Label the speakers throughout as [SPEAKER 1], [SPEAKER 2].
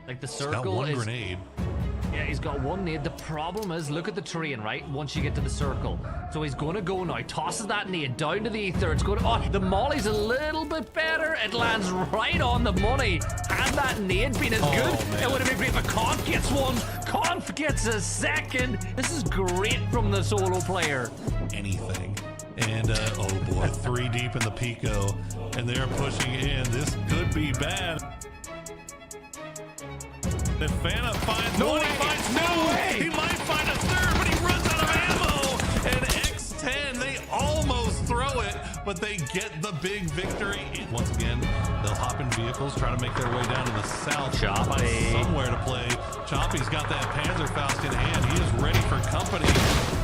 [SPEAKER 1] Like the
[SPEAKER 2] He's
[SPEAKER 1] circle
[SPEAKER 2] got one
[SPEAKER 1] is...
[SPEAKER 2] grenade.
[SPEAKER 1] Yeah, he's got one nade. The problem is, look at the terrain, right? Once you get to the circle. So he's going to go now. Tosses that nade down to the ether. It's going to... Oh, the molly's a little bit better. It lands right on the money. Had that nade been as good,
[SPEAKER 2] man.
[SPEAKER 1] it would have been great. But Conf gets one. Conf gets a second. This is great from the solo player.
[SPEAKER 2] Anything. And, oh boy, 3 deep in the Pico. And they're pushing in. This could be bad. If Fana finds one, he finds two. He might find a third, but he runs out of ammo. And X10, they almost throw it, but they get the big victory. Once again, they'll hop in vehicles, try to make their way down to the south.
[SPEAKER 1] Choppy.
[SPEAKER 2] Find somewhere to play. Choppy's got that Panzerfaust in hand. He is ready for company.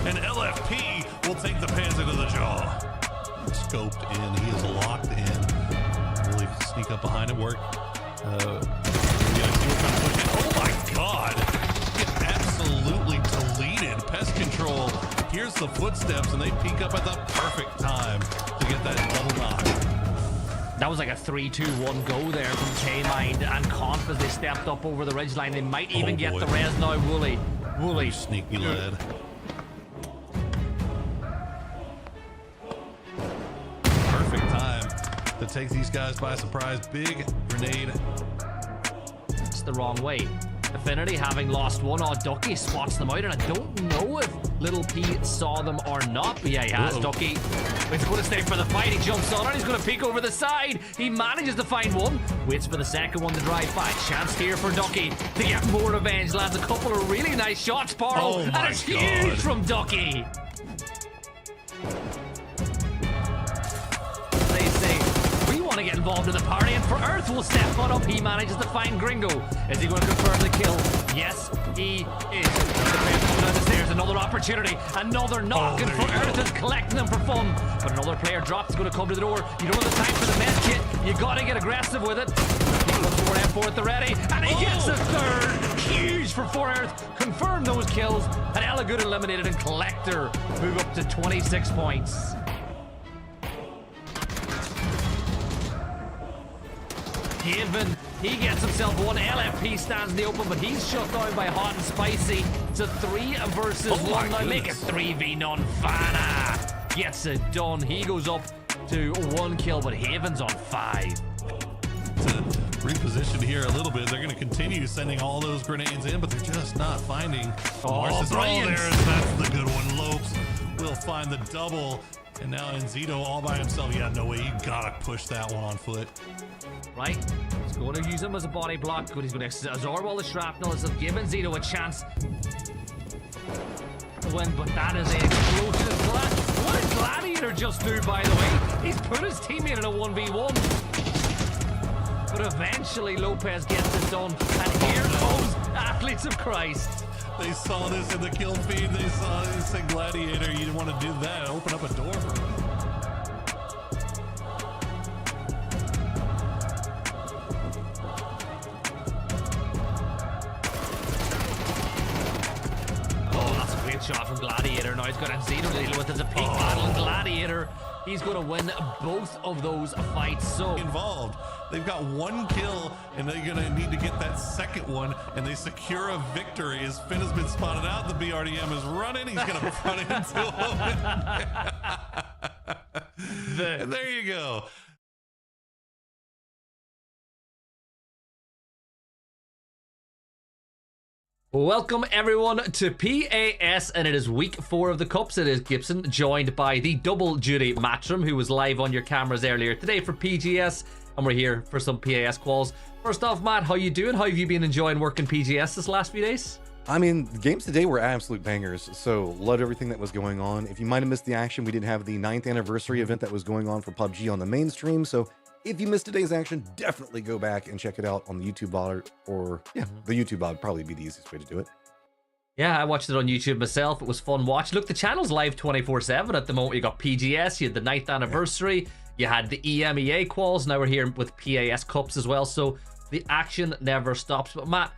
[SPEAKER 2] And LFP will take the Panzer to the jaw. Scoped in. He is locked in. Really sneak up behind him. Work. Oh my god! Get absolutely deleted. Pest control. Here's the footsteps, and they peek up at the perfect time to get that double knock.
[SPEAKER 1] That was like a 3-2-1 go there from K-Mind and Conf as they stepped up over the ridgeline. They might even get the res now. Wooly.
[SPEAKER 2] Sneaky lad. Perfect time to take these guys by surprise. Big grenade.
[SPEAKER 1] It's the wrong way. Affinity having lost one. Oh, Ducky spots them out, and I don't know if Little P saw them or not, but yeah, he has. Ducky. He's going to stay for the fight. He jumps on it. He's going to peek over the side. He manages to find one. Waits for the second one to drive by. Chance here for Ducky to get more revenge. Lands a couple of really nice shots, Paro, and it's huge from Ducky. They say, we want to get involved in the party, and for Earth will step on up. He manages to find Gringo. Is he going to confirm the kill? Yes, he is. The player coming down the stairs. Another opportunity. Another knock, and for Earth is collecting them for fun. But another player drops. Going to come to the door. You don't have the time for the med kit. You got to get aggressive with it. People 4M4 at the ready, and he gets a third. Huge for 4Earth. Confirm those kills. And Ella Good eliminated, and Collector move up to 26 points. Haven, he gets himself one. LFP stands in the open, but he's shut down by Hot and Spicy. It's a 3 versus 1. Now make it 3v none. Fana gets it done. He goes up to 1 kill, but Haven's on 5.
[SPEAKER 2] To reposition here a little bit, they're going to continue sending all those grenades in, but they're just not finding. That's the good one. Lopes will find the double. And now Enzito all by himself. Yeah, no way. You gotta push that one on foot.
[SPEAKER 1] Right? He's going to use him as a body block. Good. He's going to absorb all the shrapnel. It's give Enzito a chance to win, but that is an explosive. What did Gladiator just do, by the way? He's put his teammate in a 1v1. But eventually Lopez gets it done. And here comes Athletes of Christ.
[SPEAKER 2] They saw this in the kill feed. They saw this in Gladiator. You didn't want to do that. Open up a door for him.
[SPEAKER 1] Oh, that's a great shot from Gladiator. Now he's got Enzito to deal with as a peak battle. And Gladiator, he's going to win both of those fights. So
[SPEAKER 2] involved. They've got 1 kill, and they're going to need to get that second one, and they secure a victory. As Finn has been spotted out, the BRDM is running. He's going to run into him. And there you go.
[SPEAKER 1] welcome everyone to PAS, and it is week 4 of the Cups. It is Gibson, joined by the double duty Matchroom, who was live on your cameras earlier today for PGS, and we're here for some PAS quals. First off, Matt, how you doing? How have you been enjoying working PGS this last few days?
[SPEAKER 3] I mean, the games today were absolute bangers, so loved everything that was going on. If you might have missed the action, we did have the 9th anniversary event that was going on for PUBG on the mainstream, so if you missed today's action, definitely go back and check it out on the YouTube VOD, or the YouTube VOD would probably be the easiest way to do it.
[SPEAKER 1] Yeah, I watched it on YouTube myself. It was fun watch. Look, the channel's live 24/7 at the moment. You got PGS, you had the 9th anniversary, you had the EMEA quals, now we're here with PAS Cups as well, so the action never stops. But Matt,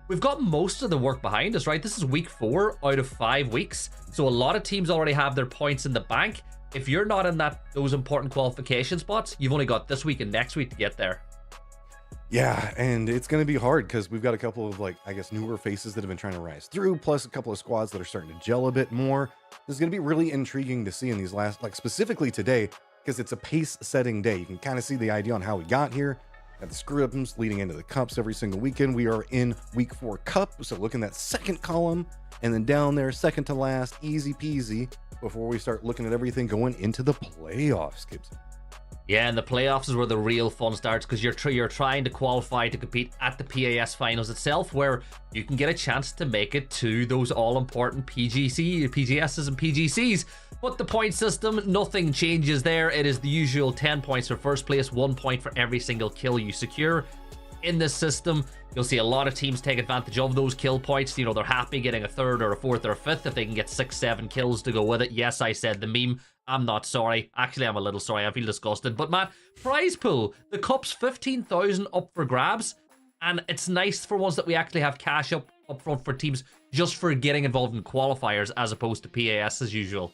[SPEAKER 1] we've got most of the work behind us, right? This is week 4 out of 5 weeks, so a lot of teams already have their points in the bank. If you're not in those important qualification spots, you've only got this week and next week to get there.
[SPEAKER 3] Yeah, and it's going to be hard because we've got a couple of, like, I guess, newer faces that have been trying to rise through, plus a couple of squads that are starting to gel a bit more. This is going to be really intriguing to see in these last, like, specifically today, because it's a pace-setting day. You can kind of see the idea on how we got here. Got the scrims leading into the cups every single weekend. We are in week 4 cup, so look in that second column, and then down there, second to last, easy peasy, before we start looking at everything going into the playoffs, Gibson.
[SPEAKER 1] Yeah, and the playoffs is where the real fun starts, because you're trying to qualify to compete at the PAS finals itself, where you can get a chance to make it to those all-important PGSs and PGCs. But the point system, nothing changes there. It is the usual 10 points for first place, 1 point for every single kill you secure. In this system, you'll see a lot of teams take advantage of those kill points. You know, they're happy getting a 3rd or a 4th or a 5th if they can get 6-7 kills to go with it. Yes, I said the meme. I'm not sorry. Actually, I'm a little sorry. I feel disgusted. But Matt, prize pool. The cup's 15,000 up for grabs. And it's nice for once that we actually have cash up front for teams just for getting involved in qualifiers as opposed to PAS as usual.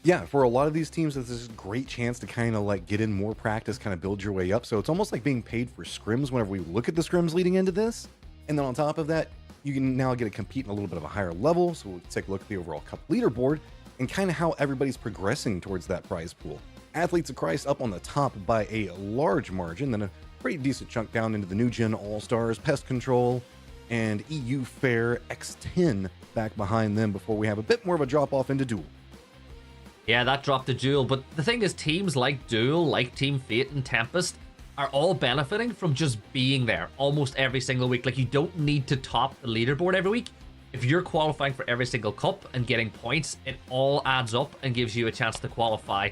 [SPEAKER 3] Yeah, for a lot of these teams, this is a great chance to kind of like get in more practice, kind of build your way up. So it's almost like being paid for scrims whenever we look at the scrims leading into this. And then on top of that, you can now get to compete in a little bit of a higher level. So we'll take a look at the overall cup leaderboard and kind of how everybody's progressing towards that prize pool. Athletes of Christ up on the top by a large margin, then a pretty decent chunk down into the new gen All-Stars, Pest Control, and EU Fair X10 back behind them before we have a bit more of a drop off into Duel.
[SPEAKER 1] Yeah, that dropped to Duel, but the thing is, teams like Duel, like Team Fate and Tempest are all benefiting from just being there almost every single week. Like, you don't need to top the leaderboard every week. If you're qualifying for every single cup and getting points, it all adds up and gives you a chance to qualify.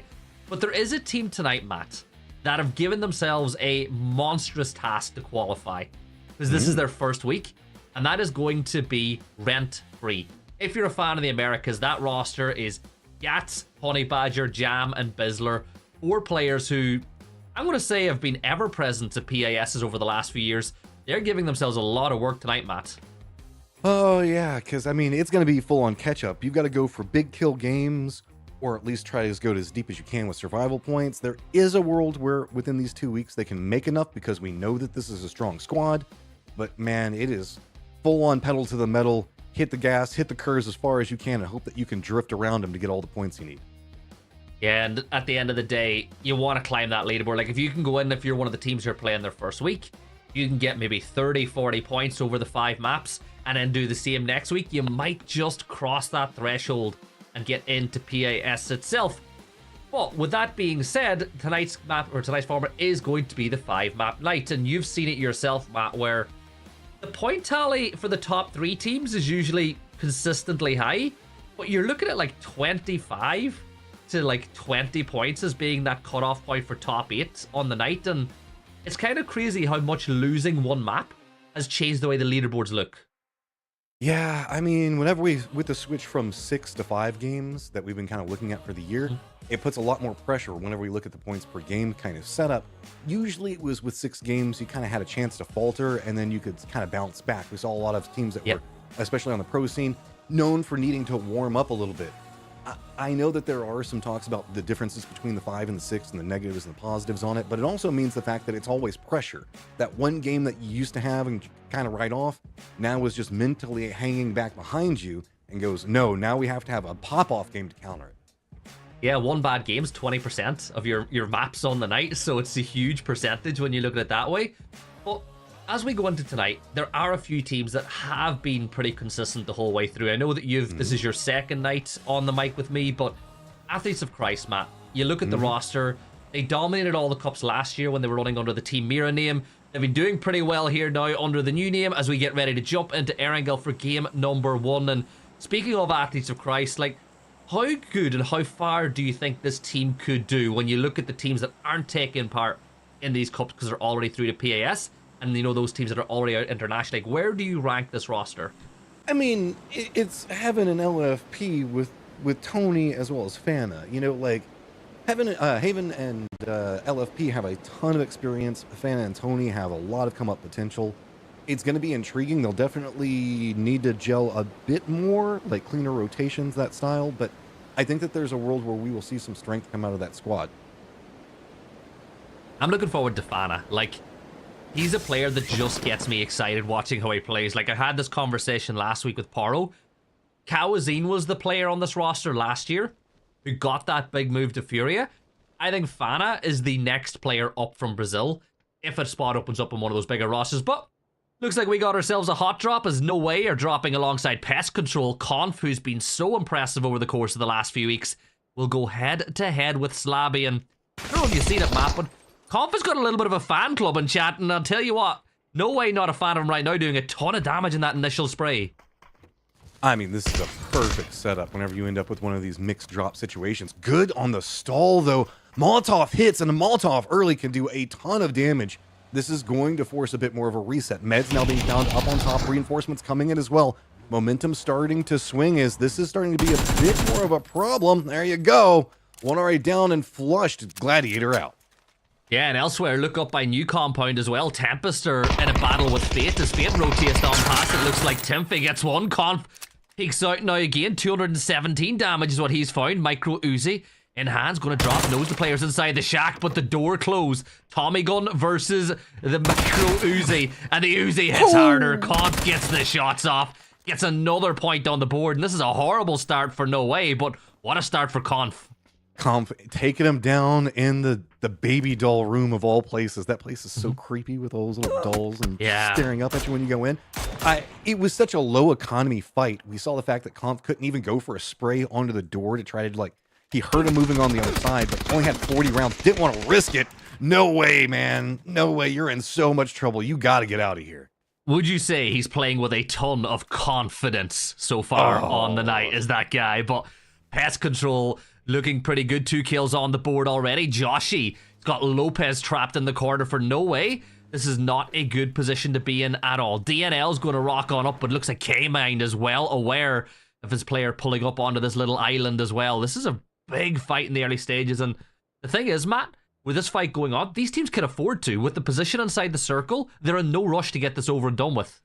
[SPEAKER 1] But there is a team tonight, Matt, that have given themselves a monstrous task to qualify, because this is their first week, and that is going to be Rent Free. If you're a fan of the Americas, that roster is Yats, Honey Badger, Jam, and Bizzler. 4 players who, I'm going to say, have been ever present to PASs over the last few years. They're giving themselves a lot of work tonight, Matt.
[SPEAKER 3] Oh, yeah, because, I mean, it's going to be full-on catch-up. You've got to go for big kill games, or at least try to go as deep as you can with survival points. There is a world where within these 2 weeks they can make enough, because we know that this is a strong squad. But, man, it is full-on pedal to the metal, hit the gas, hit the curves as far as you can, and hope that you can drift around them to get all the points you need.
[SPEAKER 1] Yeah, and at the end of the day, you want to climb that leaderboard. Like, if you can go in, if you're one of the teams who are playing their first week, you can get maybe 30, 40 points over the 5 maps, and then do the same next week. You might just cross that threshold and get into PAS itself. But with that being said, tonight's map, or tonight's format, is going to be the 5 map night, and you've seen it yourself, Matt, where the point tally for the top 3 teams is usually consistently high, but you're looking at like 25 to like 20 points as being that cutoff point for top 8 on the night. And it's kind of crazy how much losing one map has changed the way the leaderboards look.
[SPEAKER 3] Yeah, I mean, whenever with the switch from 6 to 5 games that we've been kind of looking at for the year, it puts a lot more pressure whenever we look at the points per game kind of setup. Usually it was with 6 games, you kind of had a chance to falter, and then you could kind of bounce back. We saw a lot of teams that were, especially on the pro scene, known for needing to warm up a little bit. I know that there are some talks about the differences between the 5 and the 6 and the negatives and the positives on it, but it also means the fact that it's always pressure. That one game that you used to have and kind of write off now is just mentally hanging back behind you and goes, no, now we have to have a pop-off game to counter it.
[SPEAKER 1] Yeah, one bad game's 20% of your maps on the night, so it's a huge percentage when you look at it that way. But as we go into tonight, there are a few teams that have been pretty consistent the whole way through. I know that this is your second night on the mic with me, but Athletes of Christ, Matt, you look at the roster, they dominated all the cups last year when they were running under the Team Mira name. They've been doing pretty well here now under the new name as we get ready to jump into Erangel for game number 1. And speaking of Athletes of Christ, like, how good and how far do you think this team could do when you look at the teams that aren't taking part in these cups because they're already through to PAS? And, you know, those teams that are already out internationally, like, where do you rank this roster?
[SPEAKER 3] I mean, it's Heaven and LFP with Tony as well as Fana. You know, like, Haven and LFP have a ton of experience. Fana and Tony have a lot of come-up potential. It's going to be intriguing. They'll definitely need to gel a bit more, like cleaner rotations, that style. But I think that there's a world where we will see some strength come out of that squad.
[SPEAKER 1] I'm looking forward to Fana. Like, he's a player that just gets me excited watching how he plays. Like, I had this conversation last week with Paro. Kawazine was the player on this roster last year who got that big move to Furia. I think Fana is the next player up from Brazil if a spot opens up on one of those bigger rosters. But looks like we got ourselves a hot drop, as No Way are dropping alongside Pest Control. Conf, who's been so impressive over the course of the last few weeks, will go head-to-head with Slabby. And I don't know if you see that, Matt, but Conf has got a little bit of a fan club in chat, and I'll tell you what, No Way not a fan of him right now, doing a ton of damage in that initial spray.
[SPEAKER 3] I mean, this is a perfect setup whenever you end up with one of these mixed drop situations. Good on the stall, though. Molotov hits, and the Molotov early can do a ton of damage. This is going to force a bit more of a reset. Meds now being found up on top, reinforcements coming in as well. Momentum starting to swing as this is starting to be a bit more of a problem. There you go. One already down and flushed. Gladiator out.
[SPEAKER 1] Yeah, and elsewhere, look up by New Compound as well. Tempest are in a battle with Fate as Fate rotates down past. It looks like Timfy gets one. Conf peeks out now again. 217 damage is what he's found. Micro Uzi in hands, going to drop, knows the players inside the shack, but the door closed. Tommy gun versus the Micro Uzi, and the Uzi hits harder. Conf gets the shots off, gets another point on the board, and this is a horrible start for No Way, but what a start for Conf.
[SPEAKER 3] Conf taking him down in the baby doll room of all places. That place is so creepy with all those little dolls and staring up at you when you go in. It was such a low economy fight. We saw the fact that Conf couldn't even go for a spray onto the door to try to, like, he heard him moving on the other side, but only had 40 rounds. Didn't want to risk it. No way, man. No way. You're in so much trouble. You got to get out of here.
[SPEAKER 1] Would you say he's playing with a ton of confidence so far on the night as that guy? But Pest Control looking pretty good. 2 kills on the board already. Joshy got Lopez trapped in the corner for No Way. This is not a good position to be in at all. DNL's going to rock on up, but looks like K-Mind is well aware of his player pulling up onto this little island as well. This is a big fight in the early stages, and the thing is, Matt, with this fight going on, these teams can afford to. With the position inside the circle, they're in no rush to get this over and done with.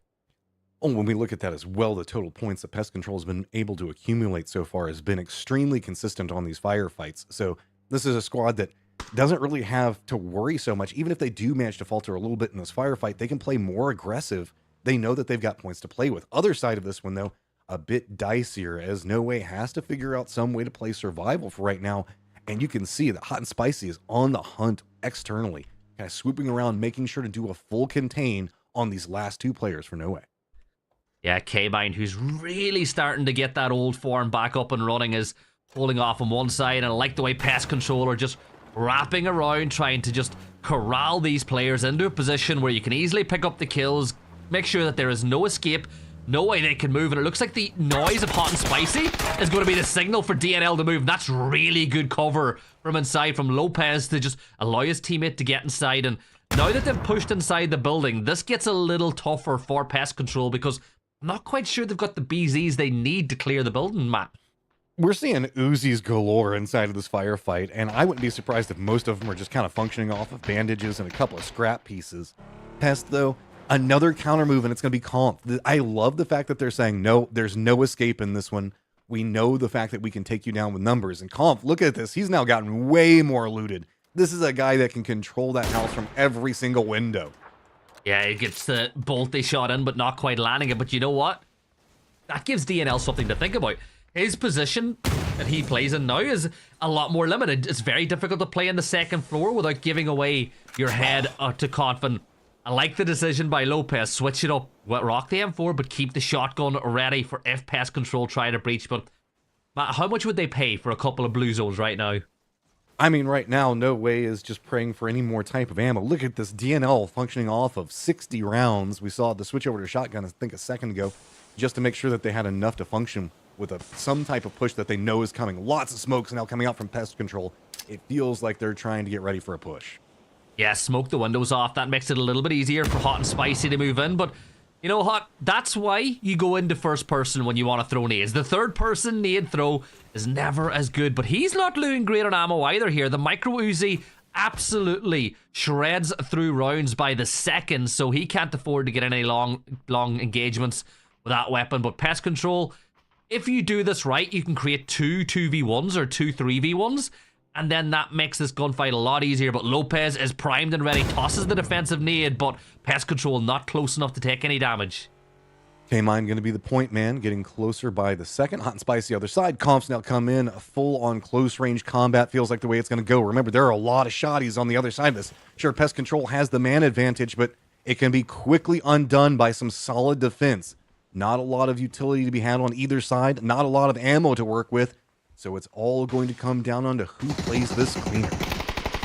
[SPEAKER 3] Oh, when we look at that as well, the total points that Pest Control has been able to accumulate so far has been extremely consistent on these firefights. So this is a squad that doesn't really have to worry so much. Even if they do manage to falter a little bit in this firefight, they can play more aggressive. They know that they've got points to play with. Other side of this one, though, a bit dicier, as No Way has to figure out some way to play survival for right now. And you can see that Hot and Spicy is on the hunt externally, kind of swooping around, making sure to do a full contain on these last 2 players for No Way.
[SPEAKER 1] Yeah, K-Mind, who's really starting to get that old form back up and running, is holding off on one side. And I like the way Pest Control are just wrapping around, trying to just corral these players into a position where you can easily pick up the kills, make sure that there is no escape, no way they can move. And it looks like the noise of Hot and Spicy is going to be the signal for DNL to move. And that's really good cover from inside from Lopez to just allow his teammate to get inside. And now that they've pushed inside the building, this gets a little tougher for Pest Control, because I'm not quite sure they've got the BZs they need to clear the building, Matt.
[SPEAKER 3] We're seeing Uzis galore inside of this firefight, and I wouldn't be surprised if most of them are just kind of functioning off of bandages and a couple of scrap pieces. Pest, though, another counter move, and it's going to be Conf. I love the fact that they're saying, no, there's no escape in this one. We know the fact that we can take you down with numbers. And Conf, look at this. He's now gotten way more looted. This is a guy that can control that house from every single window.
[SPEAKER 1] Yeah, he gets the bolt they shot in, but not quite landing it. But you know what? That gives DNL something to think about. His position that he plays in now is a lot more limited. It's very difficult to play in the second floor without giving away your head to Conf. And I like the decision by Lopez. Switch it up. Rock the M4, but keep the shotgun ready for if Pest Control try to breach. But Matt, how much would they pay for a couple of blue zones right now?
[SPEAKER 3] I mean, right now, No Way is just praying for any more type of ammo. Look at this DNL functioning off of 60 rounds. We saw the switch over to shotgun, I think, a second ago, just to make sure that they had enough to function with some type of push that they know is coming. Lots of smokes now coming out from Pest Control. It feels like they're trying to get ready for a push.
[SPEAKER 1] Yeah, smoke the windows off. That makes it a little bit easier for Hot and Spicy to move in. But, you know, Hot, that's why you go into first person when you want to throw nades. The third person nade throw is never as good. But he's not doing great on ammo either here. The Micro Uzi absolutely shreds through rounds by the second, so he can't afford to get any long engagements with that weapon. But Pest Control, if you do this right, you can create 2 2v1s or 2 3v1s, and then that makes this gunfight a lot easier. But Lopez is primed and ready, tosses the defensive nade, but Pest Control not close enough to take any damage.
[SPEAKER 3] K-Mine going to be the point man, getting closer by the second. Hot and Spicy other side. Comps now come in. Full-on close-range combat feels like the way it's going to go. Remember, there are a lot of shotties on the other side of this. Sure, Pest Control has the man advantage, but it can be quickly undone by some solid defense. Not a lot of utility to be had on either side. Not a lot of ammo to work with. So it's all going to come down onto who plays this cleaner.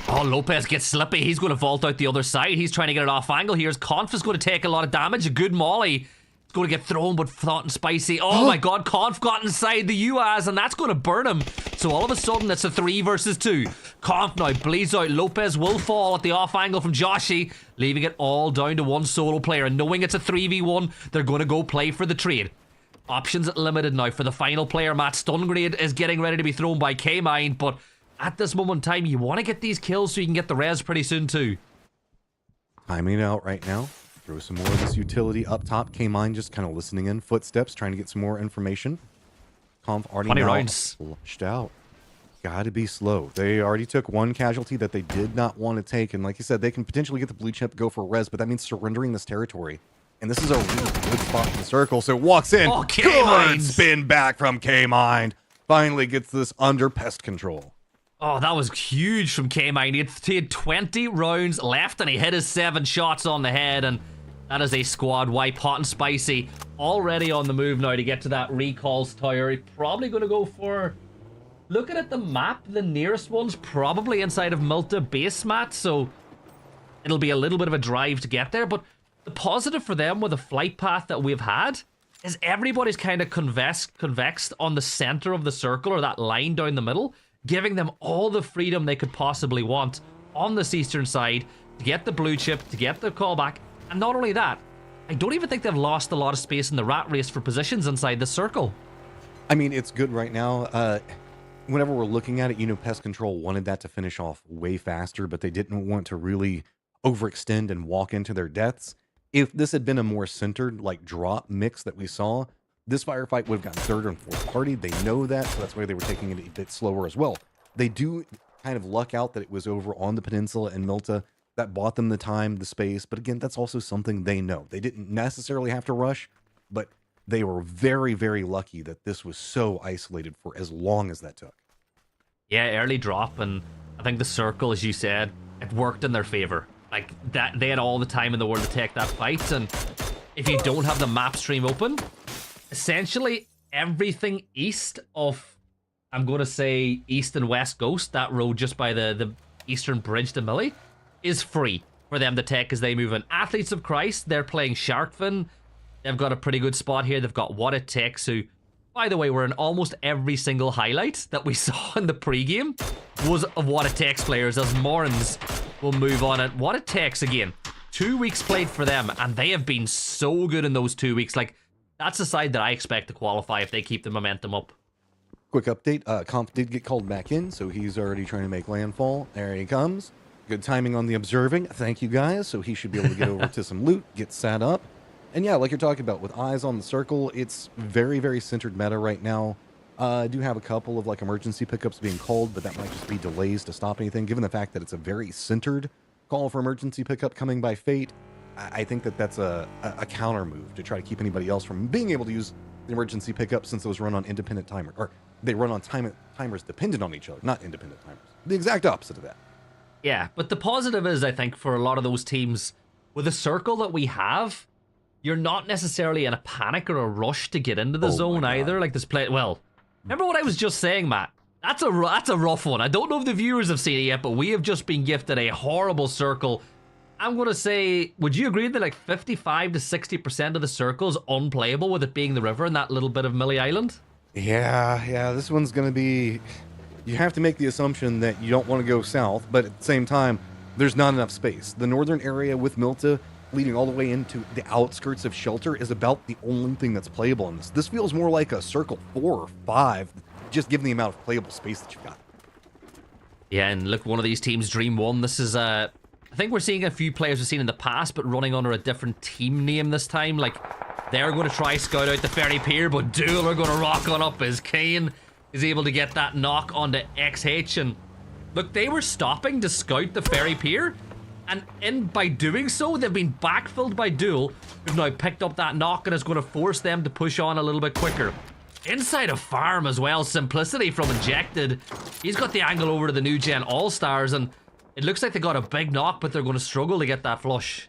[SPEAKER 1] Oh, Lopez gets slippy. He's going to vault out the other side. He's trying to get it off angle here. Conf is going to take a lot of damage. A good molly. It's going to get thrown, but Hot and Spicy. Oh my god, Conf got inside the UAS, and that's going to burn him. So all of a sudden, it's a 3 versus 2. Conf now bleeds out. Lopez will fall at the off angle from Joshy, leaving it all down to one solo player. And knowing it's a 3v1, they're going to go play for the trade. Options limited now for the final player. Matt Stun Grenade is getting ready to be thrown by K-Mine, but at this moment in time, you want to get these kills so you can get the res pretty soon too.
[SPEAKER 3] Timing it out right now. Throw some more of this utility up top. K-Mine just kind of listening in. Footsteps, trying to get some more information. Conf already
[SPEAKER 1] 20
[SPEAKER 3] now
[SPEAKER 1] rounds.
[SPEAKER 3] flushed out. Gotta be slow. They already took one casualty that they did not want to take. And like you said, they can potentially get the blue chip, go for res, but that means surrendering this territory. And this is a really good spot in the circle. So it walks in.
[SPEAKER 1] Oh, K-Mine.
[SPEAKER 3] Good spin back from K-Mine. Finally gets this under Pest Control.
[SPEAKER 1] Oh, that was huge from K-Mine. He had 20 rounds left, and he hit his 7 shots on the head, and that is a squad wipe. Hot and Spicy already on the move now to get to that recalls tower. He's probably going to go for... Looking at the map, the nearest one's probably inside of Milta base mat, so it'll be a little bit of a drive to get there, but the positive for them with the flight path that we've had is everybody's kind of convexed on the center of the circle, or that line down the middle, giving them all the freedom they could possibly want on this eastern side to get the blue chip, to get the callback. And not only that, I don't even think they've lost a lot of space in the rat race for positions inside the circle.
[SPEAKER 3] I mean, it's good right now. Whenever we're looking at it, you know, Pest Control wanted that to finish off way faster, but they didn't want to really overextend and walk into their deaths. If this had been a more centered, like, drop mix that we saw, this firefight would have gotten third and fourth party. They know that, so that's why they were taking it a bit slower as well. They do kind of luck out that it was over on the peninsula in Milta. That bought them the time, the space, but again, that's also something they know. They didn't necessarily have to rush, but they were very, very lucky that this was so isolated for as long as that took.
[SPEAKER 1] Yeah, early drop, and I think the circle, as you said, it worked in their favor. Like, that they had all the time in the world to take that fight, and if you don't have the map stream open, essentially everything east of, I'm going to say, east and west Ghost, that road just by the eastern bridge to Millie, is free for them to take as they move in. Athletes of Christ, they're playing Sharkfin. They've got a pretty good spot here. They've got What It Takes, who, by the way, were in almost every single highlight that we saw in the pregame was of What It Takes players, as Morans will move on it. What It Takes, again, 2 weeks played for them, and they have been so good in those 2 weeks. Like, that's the side that I expect to qualify if they keep the momentum up.
[SPEAKER 3] Quick update, Comp did get called back in, so he's already trying to make landfall. There he comes. Good timing on the observing. Thank you, guys. So he should be able to get over to some loot, get set up. And yeah, like you're talking about, with eyes on the circle, it's very, very centered meta right now. I do have a couple of like emergency pickups being called, but that might just be delays to stop anything. Given the fact that it's a very centered call for emergency pickup coming by Fate, I think that that's a counter move to try to keep anybody else from being able to use the emergency pickup, since those run on independent timers, or they run on timers dependent on each other, not independent timers. The exact opposite of that.
[SPEAKER 1] Yeah, but the positive is, I think, for a lot of those teams, with the circle that we have, you're not necessarily in a panic or a rush to get into the zone either. Like this play, well, remember what I was just saying, Matt? That's a rough one. I don't know if the viewers have seen it yet, but we have just been gifted a horrible circle. I'm going to say, would you agree that like 55 to 60% of the circle is unplayable, with it being the river and that little bit of Millie Island?
[SPEAKER 3] Yeah, this one's going to be... You have to make the assumption that you don't want to go south, but at the same time, there's not enough space. The northern area with Milta leading all the way into the outskirts of Shelter is about the only thing that's playable in this. This feels more like a circle 4 or 5, just given the amount of playable space that you've got.
[SPEAKER 1] Yeah, and look, one of these teams, Dream 1, this is, I think we're seeing a few players we've seen in the past, but running under a different team name this time. Like, they're going to try scout out the ferry pier, but Duel are going to rock on up as Kane is able to get that knock onto XH, and Look, they were stopping to scout the ferry pier, and by doing so, they've been backfilled by Duel, who've now picked up that knock and is going to force them to push on a little bit quicker. Inside of farm as well, Simplicity from Injected. He's got the angle over to the new gen All-Stars, and it looks like they got a big knock, but they're going to struggle to get that flush.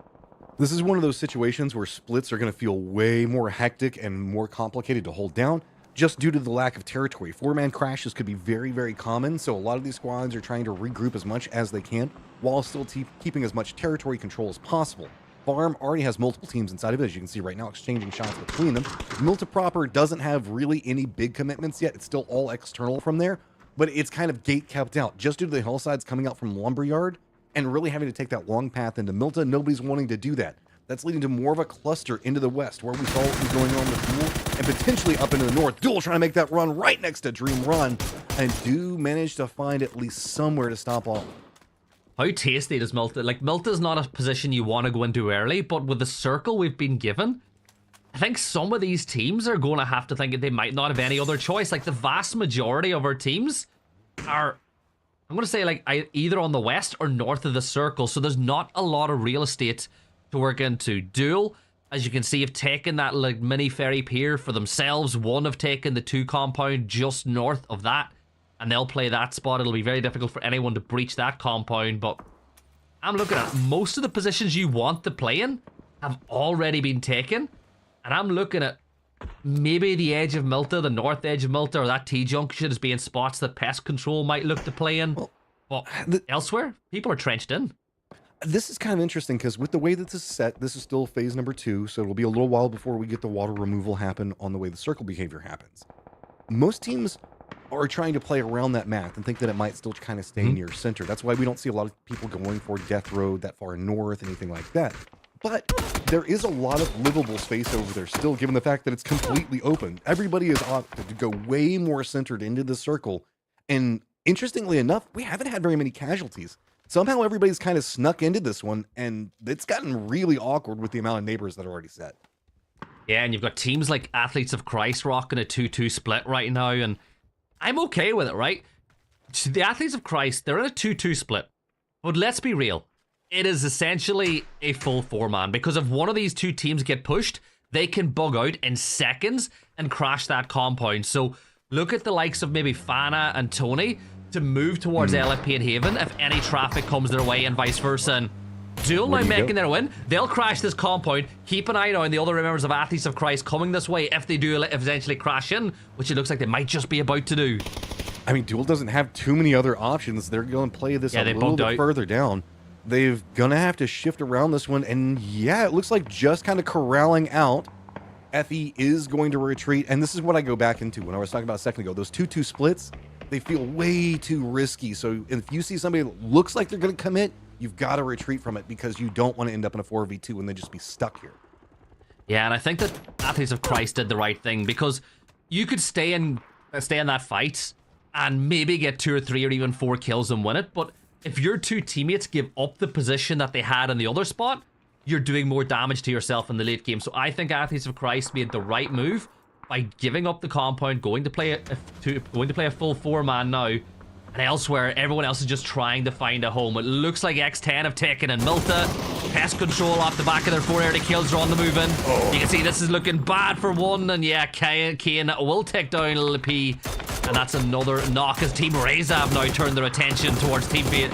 [SPEAKER 3] This is one of those situations where splits are going to feel way more hectic and more complicated to hold down, just due to the lack of territory. 4-man crashes could be very, very common, so a lot of these squads are trying to regroup as much as they can, while still keeping as much territory control as possible. Farm already has multiple teams inside of it, as you can see right now, exchanging shots between them. Milta proper doesn't have really any big commitments yet. It's still all external from there, but it's kind of gate kept out, just due to the hillsides coming out from Lumberyard, and really having to take that long path into Milta. Nobody's wanting to do that. That's leading to more of a cluster into the west, where we saw what was going on with Duel, and potentially up into the north. Duel trying to make that run right next to Dream Run, and do manage to find at least somewhere to stop off.
[SPEAKER 1] How tasty does Milta? Like, Milta's not a position you want to go into early, but with the circle we've been given, I think some of these teams are going to have to think that they might not have any other choice. Like, the vast majority of our teams are, I'm going to say, like, either on the west or north of the circle, so there's not a lot of real estate to work into. Duel, as you can see, have taken that like mini ferry pier for themselves. One have taken the 2 compound just north of that, and they'll play that spot. It'll be very difficult for anyone to breach that compound, but I'm looking at most of the positions you want to play in have already been taken, and I'm looking at maybe the edge of Milta, the north edge of Milta, or that T-junction as being spots that Pest Control might look to play in. But elsewhere, people are trenched in.
[SPEAKER 3] This is kind of interesting, because with the way that this is set, this is still phase number 2, so it'll be a little while before we get the water removal happen on the way the circle behavior happens. Most teams are trying to play around that math and think that it might still kind of stay near center. That's why we don't see a lot of people going for Death Road that far north, anything like that. But there is a lot of livable space over there still, given the fact that it's completely open. Everybody is opted to go way more centered into the circle, and interestingly enough, we haven't had very many casualties. Somehow everybody's kind of snuck into this one, and it's gotten really awkward with the amount of neighbors that are already set.
[SPEAKER 1] Yeah, and you've got teams like Athletes of Christ rocking a 2-2 split right now, and I'm okay with it, right? The Athletes of Christ, they're in a 2-2 split. But let's be real. It is essentially a full 4-man, because if one of these two teams get pushed, they can bug out in seconds and crash that compound. So look at the likes of maybe Fana and Tony to move towards LFP and Haven if any traffic comes their way, and vice versa. And Duel now making their win. They'll crash this compound. Keep an eye now on the other members of Athletes of Christ coming this way if they do eventually crash in, which it looks like they might just be about to do.
[SPEAKER 3] I mean, Duel doesn't have too many other options. They're going to play this a little bit further down. They're going to have to shift around this one, and yeah, it looks like just kind of corralling out. FE is going to retreat, and this is what I go back into when I was talking about a second ago. Those 2-2 splits, they feel way too risky. So if you see somebody that looks like they're going to commit, you've got to retreat from it, because you don't want to end up in a 4v2 and then just be stuck here.
[SPEAKER 1] Yeah, and I think that Athletes of Christ did the right thing, because you could stay in that fight and maybe get 2 or 3 or even 4 kills and win it, but if your two teammates give up the position that they had in the other spot, you're doing more damage to yourself in the late game. So I think Athletes of Christ made the right move by giving up the compound, going to play a full 4-man now, and elsewhere, everyone else is just trying to find a home. It looks like X10 have taken in Milta. Pest Control off the back of their 4 early kills are on the move in. You can see this is looking bad for one, and yeah, Kane will take down LP, and that's another knock as Team Reza have now turned their attention towards Team Fate.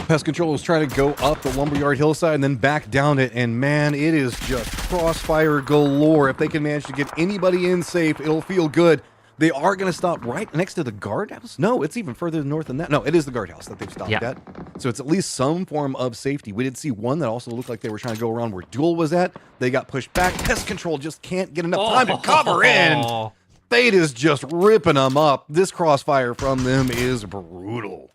[SPEAKER 3] Pest Control is trying to go up the Lumberyard hillside and then back down it, and man, it is just crossfire galore. If they can manage to get anybody in safe, it'll feel good. They are going to stop right next to the guardhouse? No, it's even further north than that. No, it is the guardhouse that they've stopped at. So it's at least some form of safety. We did see one that also looked like they were trying to go around where Duel was at. They got pushed back. Pest Control just can't get enough time to cover in. Fate is just ripping them up. This crossfire from them is brutal.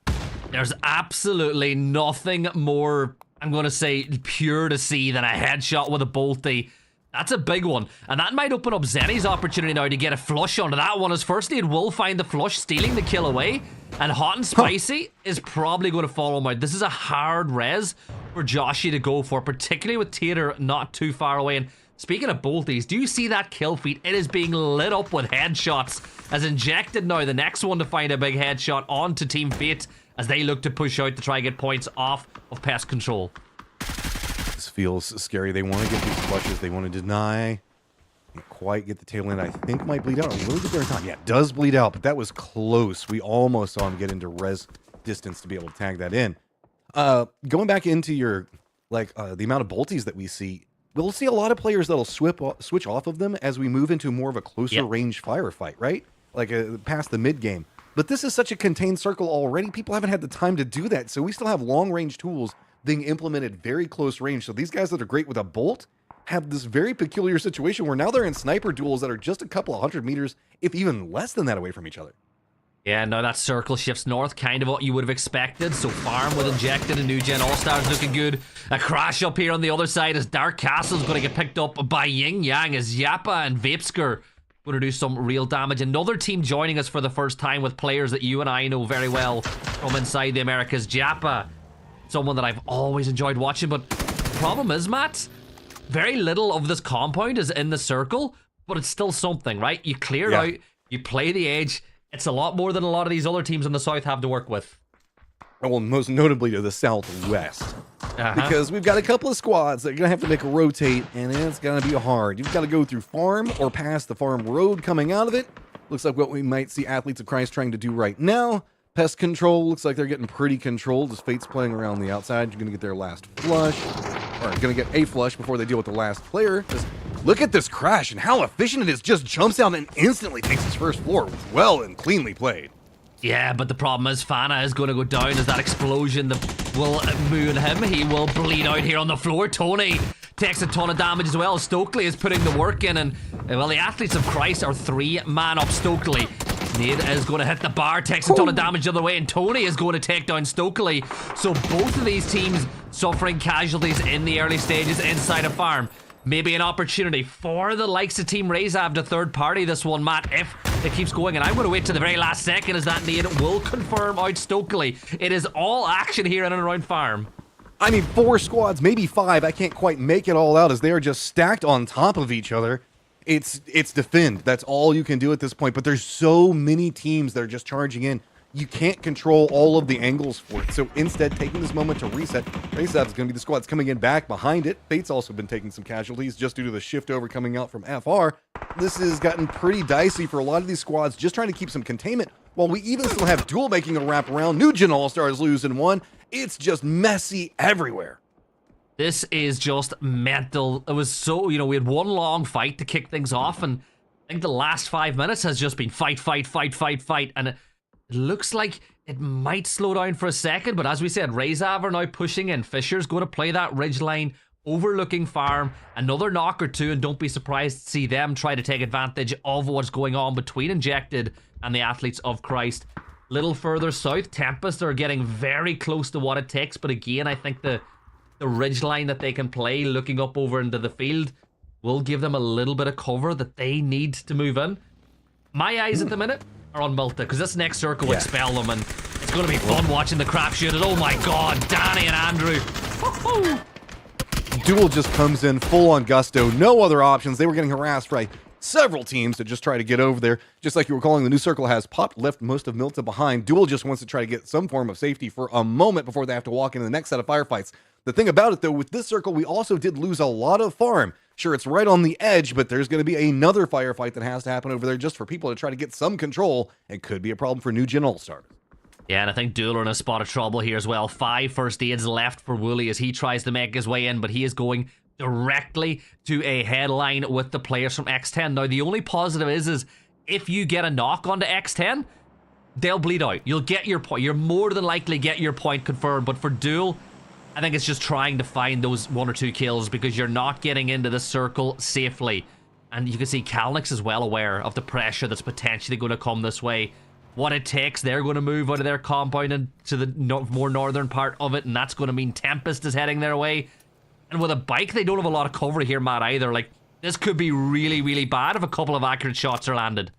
[SPEAKER 1] There's absolutely nothing more, I'm going to say, pure to see than a headshot with a bolty. That's a big one. And that might open up Zenny's opportunity now to get a flush onto that one, as firstly it will find the flush, stealing the kill away. And Hot and Spicy is probably going to follow him out. This is a hard res for Joshy to go for, particularly with Tater not too far away. And Speaking of bolties, do you see that kill feed? It is being lit up with headshots. As Injected now, the next one to find a big headshot onto Team Fate as they look to push out to try and get points off of Pest Control.
[SPEAKER 3] This feels scary. They want to get these flushes. They want to deny. Can't quite get the tail end. I think might bleed out a little bit there in time. Yeah, it does bleed out, but that was close. We almost saw him get into res distance to be able to tag that in. Going back into your, the amount of bolties that we see, we'll see a lot of players that'll switch off of them as we move into more of a closer range firefight, right? Like past the mid game. But this is such a contained circle already. People haven't had the time to do that. So we still have long range tools being implemented very close range. So these guys that are great with a bolt have this very peculiar situation where now they're in sniper duels that are just a couple of 100 meters, if even less than that, away from each other.
[SPEAKER 1] Yeah, now that circle shifts north, kind of what you would have expected. So Farm with Injected and New Gen All-Stars looking good. A crash up here on the other side as Dark Castle's going to get picked up by Yin Yang as Yappa and Vapeskr going to do some real damage. Another team joining us for the first time with players that you and I know very well from inside the Americas. Jappa, someone that I've always enjoyed watching, but the problem is, Matt, very little of this compound is in the circle, but it's still something, right? You clear it out, you play the edge. It's a lot more than a lot of these other teams in the south have to work with.
[SPEAKER 3] Well, most notably to the southwest. Because we've got a couple of squads that are going to have to make a rotate, and it's going to be hard. You've got to go through farm or past the farm road coming out of it. Looks like what we might see Athletes of Christ trying to do right now. Pest Control looks like they're getting pretty controlled as Fate's playing around the outside. You're going to get their last flush, or going to get a flush before they deal with the last player. Just look at this crash and how efficient it is. Just jumps out and instantly takes his first floor. Well and cleanly played.
[SPEAKER 1] Yeah, but the problem is Fana is going to go down as that explosion that will moon him. He will bleed out here on the floor. Tony takes a ton of damage as well. Stokely is putting the work in, and well, the Athletes of Christ are 3-man up Stokely. Nade is going to hit the bar, takes a ton of damage the other way, and Tony is going to take down Stokely. So both of these teams suffering casualties in the early stages inside a farm. Maybe an opportunity for the likes of Team Razab to third party this one, Matt, if it keeps going. And I'm going to wait to the very last second as that Nade will confirm out Stokely. It is all action here in and around farm.
[SPEAKER 3] I mean, 4 squads, maybe 5. I can't quite make it all out as they are just stacked on top of each other. It's defend. That's all you can do at this point. But there's so many teams that are just charging in. You can't control all of the angles for it. So instead, taking this moment to reset, Razab is going to be the squad that's coming in back behind it. Fate's also been taking some casualties just due to the shift over coming out from FR. This has gotten pretty dicey for a lot of these squads, just trying to keep some containment, while we even still have Duel making a wrap around. New Gen All-Stars losing one. It's just messy everywhere.
[SPEAKER 1] This is just mental. It was so, we had one long fight to kick things off, and I think the last 5 minutes has just been fight, and it looks like it might slow down for a second, but as we said, Razab are now pushing in. Fisher's going to play that ridge line, overlooking farm. Another knock or two, and don't be surprised to see them try to take advantage of what's going on between Injected and the Athletes of Christ. Little further south, Tempest are getting very close to what it takes, but again, I think the ridge line that they can play, looking up over into the field, will give them a little bit of cover that they need to move in. My eyes at the minute are on Malta, because this next circle will expel them, and it's going to be fun watching the crapshoot. Oh my god, Danny and Andrew.
[SPEAKER 3] Duel just comes in full on gusto, no other options. They were getting harassed by several teams to just try to get over there. Just like you were calling, the new circle has popped, left most of Milta behind. Duel just wants to try to get some form of safety for a moment before they have to walk into the next set of firefights. The thing about it, though, with this circle, we also did lose a lot of farm. Sure, it's right on the edge, but there's going to be another firefight that has to happen over there just for people to try to get some control. It could be a problem for New Gen All-Stars.
[SPEAKER 1] Yeah, and I think Duel are in a spot of trouble here as well. 5 first aids left for Wooly as he tries to make his way in, but he is going directly to a headline with the players from X10. Now, the only positive is if you get a knock onto X10, they'll bleed out. You'll get your point. You're more than likely get your point confirmed, but for Duel, I think it's just trying to find those 1 or 2 kills because you're not getting into the circle safely. And you can see Kalnix is well aware of the pressure that's potentially going to come this way. What it takes, they're going to move out of their compound into the more northern part of it, and that's going to mean Tempest is heading their way. And with a bike, they don't have a lot of cover here, Matt, either. Like, this could be really, really bad if a couple of accurate shots are landed.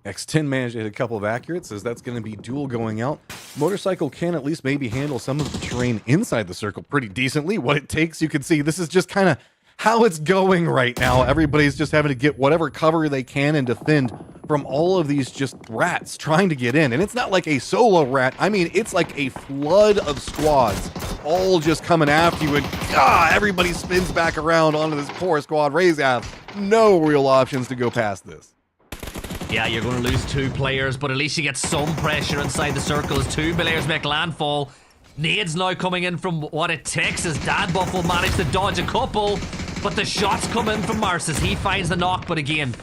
[SPEAKER 3] X10 managed to hit a couple of accurates, as that's going to be Duel going out. Motorcycle can at least maybe handle some of the terrain inside the circle pretty decently. What it takes, you can see, this is just kind of how it's going right now. Everybody's just having to get whatever cover they can and defend from all of these just rats trying to get in. And it's not like a solo rat. I mean, it's like a flood of squads all just coming after you. And everybody spins back around onto this poor squad. Rays have no real options to go past this.
[SPEAKER 1] Yeah, you're going to lose 2 players, but at least you get some pressure inside the circle as 2 players make landfall. Nades now coming in from what it takes as Dad Buff will manage to dodge a couple, but the shots come in from Marcis. He finds the knock, but again,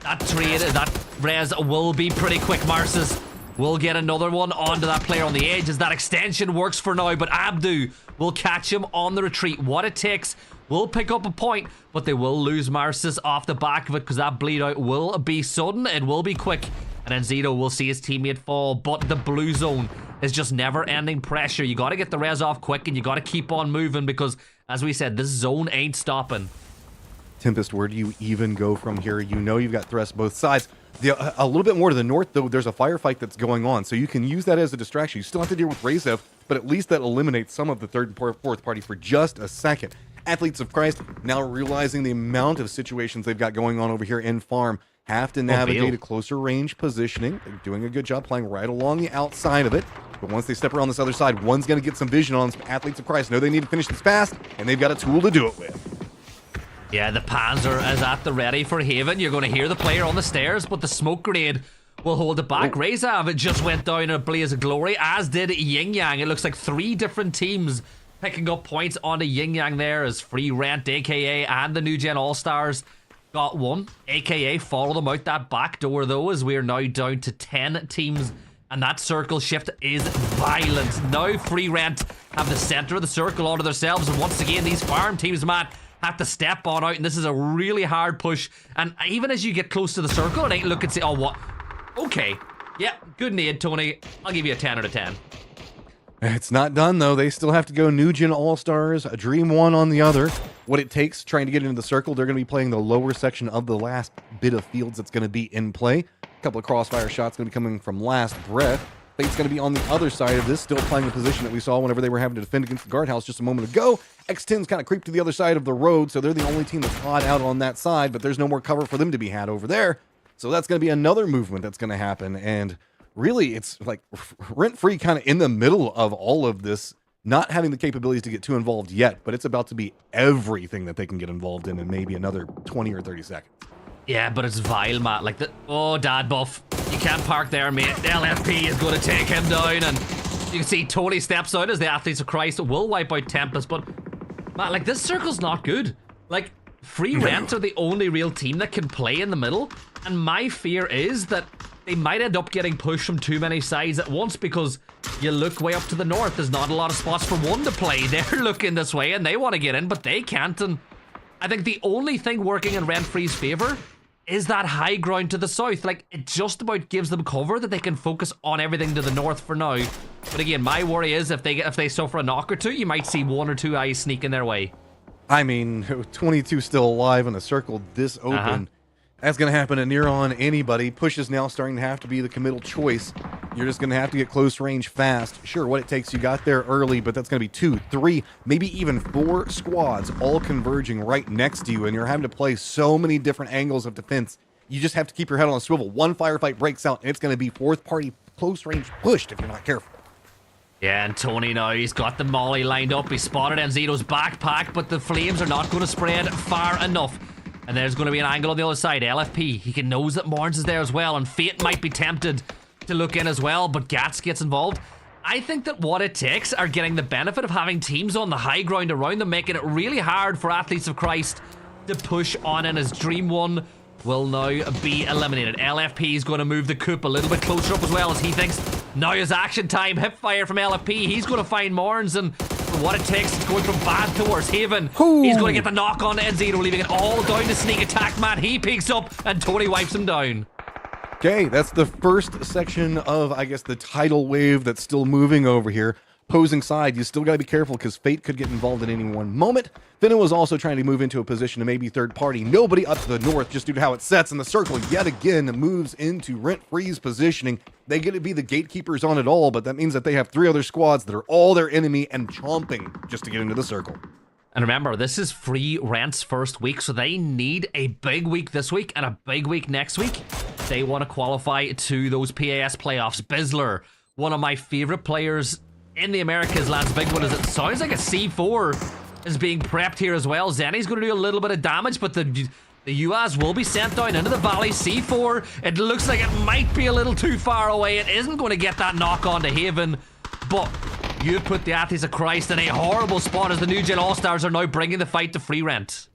[SPEAKER 1] that trade, that res will be pretty quick. Marcis will get another one onto that player on the edge as that extension works for now, but Abdu will catch him on the retreat. What it takes will pick up a point, but they will lose Marcis off the back of it because that bleed out will be sudden, it will be quick, and then Zito will see his teammate fall. But the blue zone is just never-ending pressure. You got to get the res off quick, and you got to keep on moving because, as we said, this zone ain't stopping.
[SPEAKER 3] Tempest, where do you even go from here? You know you've got threats both sides. A little bit more to the north, though, there's a firefight that's going on, so you can use that as a distraction. You still have to deal with Razev, but at least that eliminates some of the third and fourth party for just a second. Athletes of Christ, now realizing the amount of situations they've got going on over here in farm, have to navigate a closer range positioning. They're doing a good job playing right along the outside of it. But once they step around this other side, one's going to get some vision on Athletes of Christ. Know they need to finish this fast, and they've got a tool to do it with.
[SPEAKER 1] Yeah, the Panzer is at the ready for Haven. You're going to hear the player on the stairs, but the smoke grenade will hold it back. Razav, it just went down in a blaze of glory, as did Yin Yang. It looks like 3 different teams picking up points onto Yin Yang there as Free Rent, AKA, and the New Gen All-Stars got one. AKA follow them out that back door, though, as we're now down to 10 teams, and that circle shift is violent. Now Free Rent have the center of the circle onto themselves, and once again, these farm teams, Matt, have to step on out, and this is a really hard push. And even as you get close to the circle, it ain't look and say, oh, what? Okay. Yeah, good nade, Tony. I'll give you a 10 out of 10.
[SPEAKER 3] It's not done, though. They still have to go New Gen All-Stars, a Dream 1 on the other. What it takes trying to get into the circle, they're going to be playing the lower section of the last bit of fields that's going to be in play. A couple of crossfire shots going to be coming from Last Breath. Fate's going to be on the other side of this, still playing the position that we saw whenever they were having to defend against the guardhouse just a moment ago. X10's kind of creeped to the other side of the road, so they're the only team that's odd out on that side, but there's no more cover for them to be had over there. So that's going to be another movement that's going to happen, and really, it's like rent-free kind of in the middle of all of this, not having the capabilities to get too involved yet, but it's about to be everything that they can get involved in maybe another 20 or 30 seconds.
[SPEAKER 1] Yeah, but it's vile, Matt. Like, Dad Buff. You can't park there, mate. The LFP is going to take him down, and you can see Tony steps out as the Athletes of Christ will wipe out Tempest, but, Matt, like, this circle's not good. Like, Free Rent are the only real team that can play in the middle, and my fear is that they might end up getting pushed from too many sides at once because you look way up to the north, there's not a lot of spots for one to play. They're looking this way and they want to get in, but they can't. And I think the only thing working in Rent Free's favor is that high ground to the south. Like, it just about gives them cover that they can focus on everything to the north for now. But again, my worry is if they suffer a knock or two, you might see 1 or 2 eyes sneaking their way.
[SPEAKER 3] I mean, 22 still alive in a circle this open. That's going to happen to near on anybody. Push is now starting to have to be the committal choice. You're just going to have to get close range fast. Sure, what it takes, you got there early, but that's going to be 2, 3, maybe even 4 squads all converging right next to you, and you're having to play so many different angles of defense. You just have to keep your head on a swivel. One firefight breaks out, and it's going to be fourth party close range pushed if you're not careful.
[SPEAKER 1] Yeah, and Tony now, he's got the molly lined up. He spotted Enzito's backpack, but the flames are not going to spread far enough. And there's going to be an angle on the other side. LFP, he knows that Morns is there as well, and Fate might be tempted to look in as well, but Gats gets involved. I think that what it takes are getting the benefit of having teams on the high ground around them, making it really hard for Athletes of Christ to push on in as Dream 1 will now be eliminated. LFP is going to move the coop a little bit closer up as well as he thinks now is action time. Hip fire from LFP. He's going to find Morns, and for what it takes, it's going from bad towards Haven.
[SPEAKER 3] Ooh. He's
[SPEAKER 1] going to get the knock on Enzito, leaving it all down to sneak attack. Matt, he peeks up and Tony wipes him down.
[SPEAKER 3] Okay, that's the first section of, I guess, the tidal wave that's still moving over here. Opposing side, you still got to be careful because Fate could get involved at any one moment. Finna was also trying to move into a position to maybe third party. Nobody up to the north just due to how it sets, and the circle yet again moves into Rent Free's positioning. They get to be the gatekeepers on it all, but that means that they have 3 other squads that are all their enemy and chomping just to get into the circle.
[SPEAKER 1] And remember, this is Free Rent's first week, so they need a big week this week and a big week next week. They want to qualify to those PAS playoffs. Bizzler, one of my favorite players in the Americas, lads. Big one, as it sounds like a C4 is being prepped here as well. Zenny's going to do a little bit of damage, but the UAs will be sent down into the valley. C4, it looks like it might be a little too far away. It isn't going to get that knock on to Haven, but you've put the Athletes of Christ in a horrible spot as the New Gen All-Stars are now bringing the fight to Free Rent.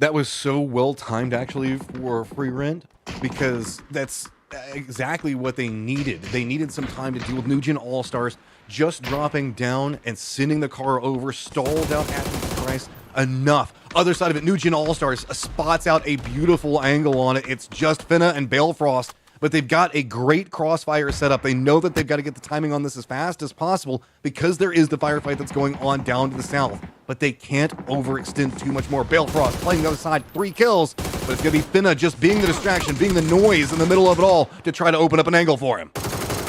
[SPEAKER 3] That was so well timed, actually, for Free Rent, because that's exactly what they needed. They needed some time to deal with New Gen All-Stars just dropping down and sending the car over, stalled out Athletes of Christ enough. Other side of it, New Gen All-Stars spots out a beautiful angle on it. It's just Finna and Balefrost, but they've got a great crossfire setup. They know that they've got to get the timing on this as fast as possible because there is the firefight that's going on down to the south, but they can't overextend too much more. Balefrost playing the other side, 3 kills, but it's going to be Finna just being the distraction, being the noise in the middle of it all to try to open up an angle for him.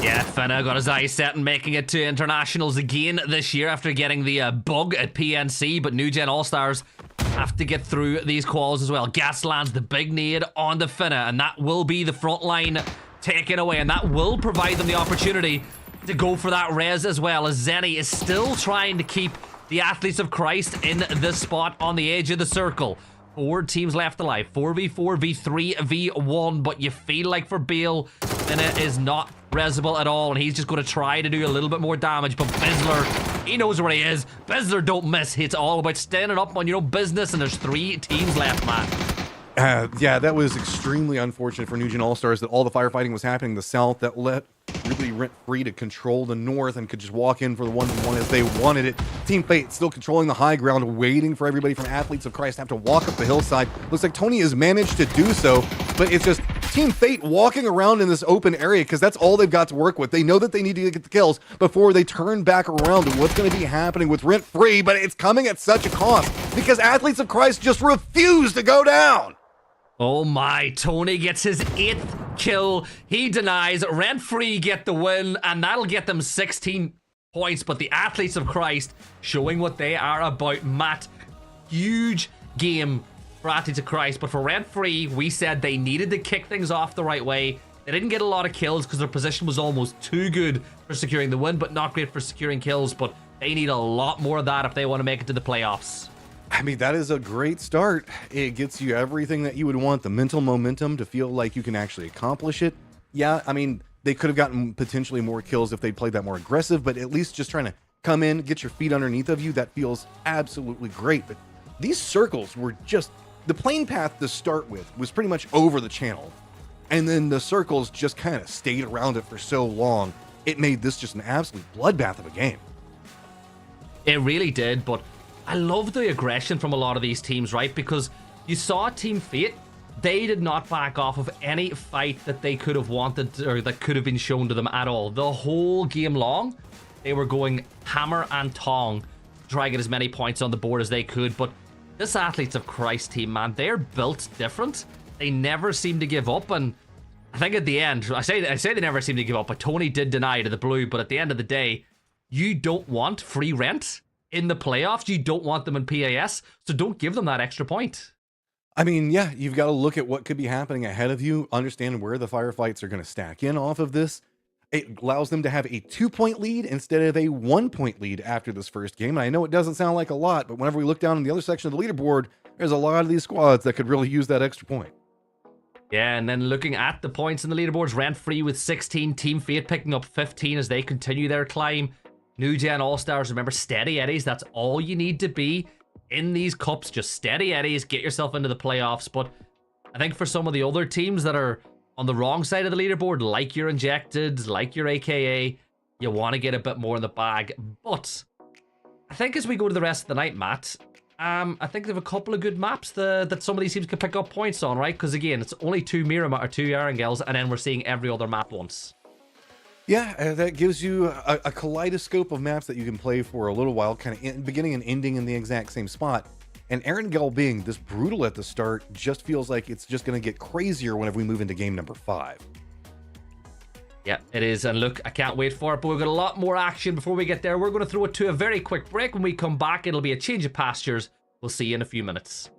[SPEAKER 1] Yeah, Finna got his eyes set and making it to internationals again this year after getting the bug at PNC, but New Gen All-Stars have to get through these quals as well. Gas lands the big nade on the Finna, and that will be the front line taken away, and that will provide them the opportunity to go for that res as well, as Zenny is still trying to keep the Athletes of Christ in this spot on the edge of the circle. 4 teams left alive, 4v4, v3, v1, but you feel like for Bale, Finna is not resable at all, and he's just going to try to do a little bit more damage, but Bizzler, he knows where he is. Bizzler don't miss. It's all about standing up on your own business, and there's 3 teams left, man.
[SPEAKER 3] Yeah, that was extremely unfortunate for New Gen All-Stars that all the firefighting was happening in the south. That let really Rent free to control the north and could just walk in for the 1v1 as they wanted it. Team Fate still controlling the high ground, waiting for everybody from Athletes of Christ to have to walk up the hillside. Looks like Tony has managed to do so, but it's just Team Fate walking around in this open area because that's all they've got to work with. They know that they need to get the kills before they turn back around to what's going to be happening with Rent Free, but it's coming at such a cost because Athletes of Christ just refuse to go down.
[SPEAKER 1] Oh my, Tony gets his 8th kill. He denies. Rent Free get the win, and that'll get them 16 points. But the Athletes of Christ showing what they are about. Matt, huge game for Athletes of Christ. But for Rent Free, we said they needed to kick things off the right way. They didn't get a lot of kills because their position was almost too good for securing the win, but not great for securing kills. But they need a lot more of that if they want to make it to the playoffs.
[SPEAKER 3] I mean, that is a great start. It gets you everything that you would want, the mental momentum to feel like you can actually accomplish it. Yeah, I mean, they could have gotten potentially more kills if they'd played that more aggressive, but at least just trying to come in, get your feet underneath of you, that feels absolutely great. But these circles were just, the plane path to start with was pretty much over the channel. And then the circles just kind of stayed around it for so long. It made this just an absolute bloodbath of a game.
[SPEAKER 1] It really did, but I love the aggression from a lot of these teams, right? Because you saw Team Fate, they did not back off of any fight that they could have wanted or that could have been shown to them at all. The whole game long, they were going hammer and tong, trying to get as many points on the board as they could. But this Athletes of Christ team, man, they're built different. They never seem to give up, and I think at the end, I say they never seem to give up, but Tony did deny to the blue, but at the end of the day, you don't want Free Rent in the playoffs. You don't want them in PAS, so don't give them that extra point.
[SPEAKER 3] I mean, yeah, you've got to look at what could be happening ahead of you, understand where the firefights are going to stack in off of this. It allows them to have a 2-point lead instead of a 1-point lead after this first game. And I know it doesn't sound like a lot, but whenever we look down in the other section of the leaderboard, there's a lot of these squads that could really use that extra point.
[SPEAKER 1] Yeah, and then looking at the points in the leaderboards, Rent Free with 16, Team Fate picking up 15 as they continue their climb. New Gen All-Stars, remember, steady eddies. That's all you need to be in these cups. Just steady eddies, get yourself into the playoffs. But I think for some of the other teams that are on the wrong side of the leaderboard, like your Injected, like your AKA, you want to get a bit more in the bag. But I think as we go to the rest of the night, Matt, I think they have a couple of good maps that some of these teams can pick up points on, right? Because again, it's only 2 Miramar or 2 Erangels, and then we're seeing every other map once.
[SPEAKER 3] Yeah, that gives you a kaleidoscope of maps that you can play for a little while, kind of beginning and ending in the exact same spot. And Erangel being this brutal at the start just feels like it's just going to get crazier whenever we move into game number 5.
[SPEAKER 1] Yeah, it is. And look, I can't wait for it, but we've got a lot more action before we get there. We're going to throw it to a very quick break. When we come back, it'll be a change of pastures We'll see you in a few minutes.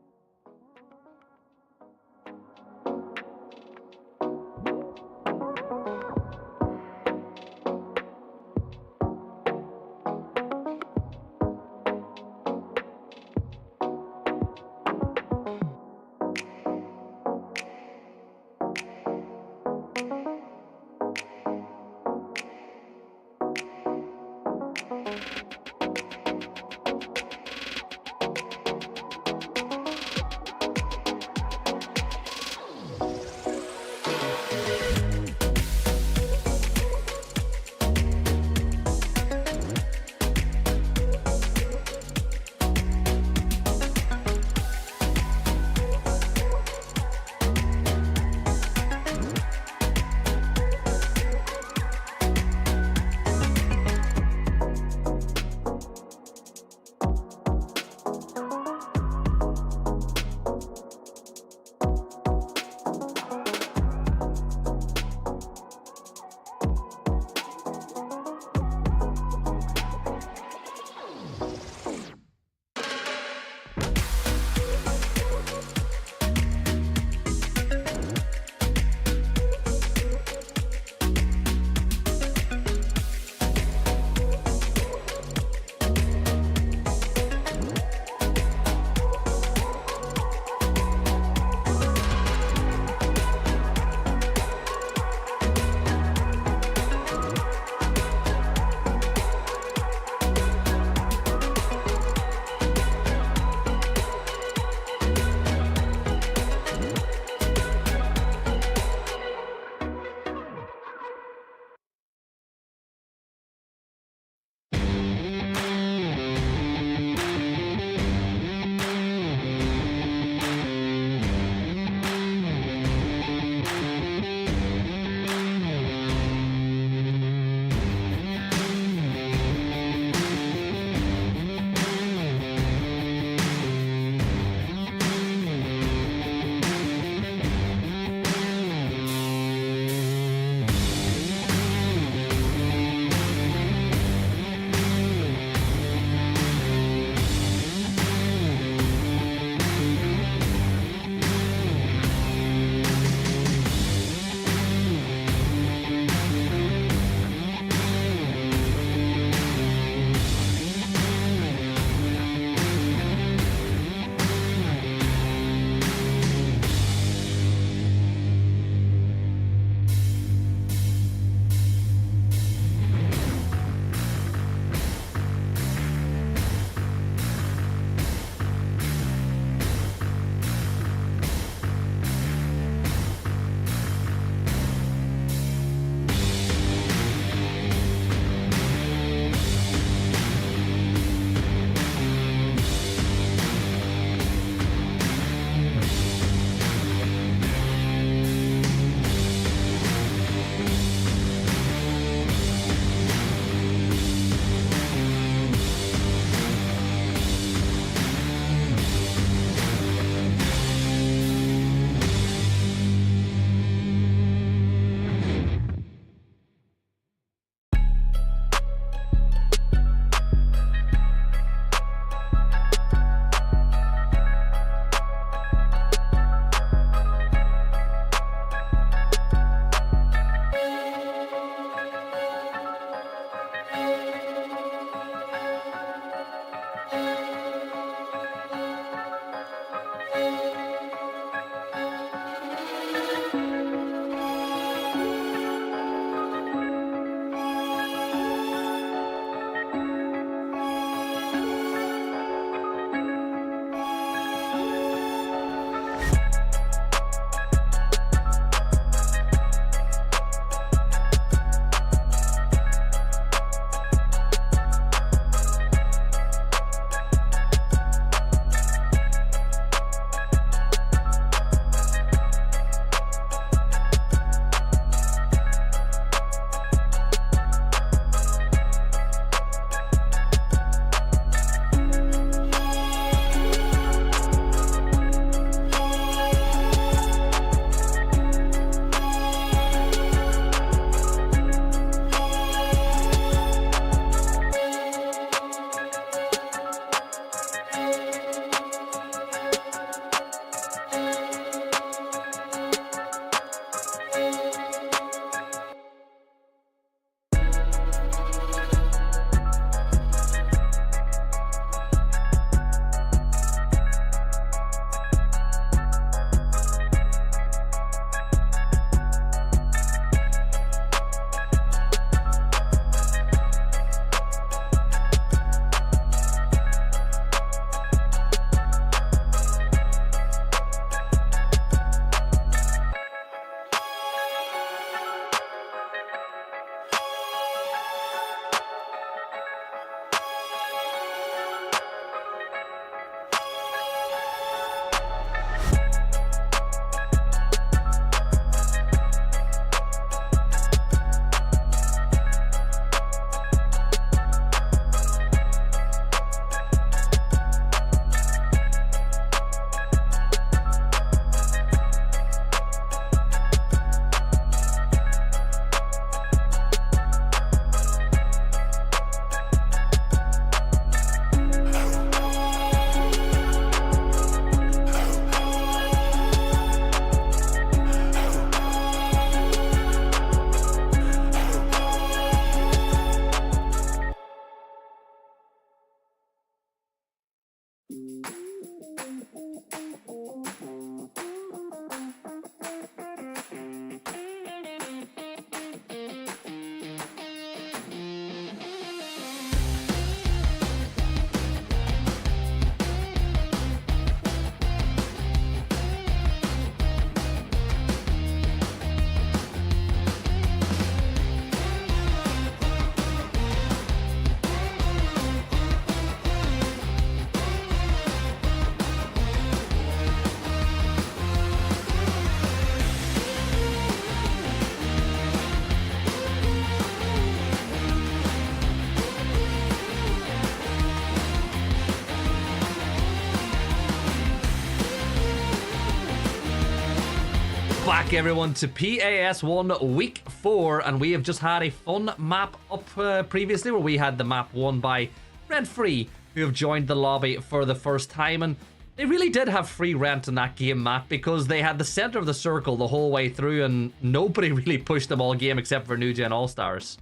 [SPEAKER 1] back, everyone, to PAS1 Week 4, and we have just had a fun map up previously where we had the map won by Rent Free, who have joined the lobby for the first time, and they really did have free rent in that game, Matt, because they had the center of the circle the whole way through, and nobody really pushed them all game except for New Gen All-Stars.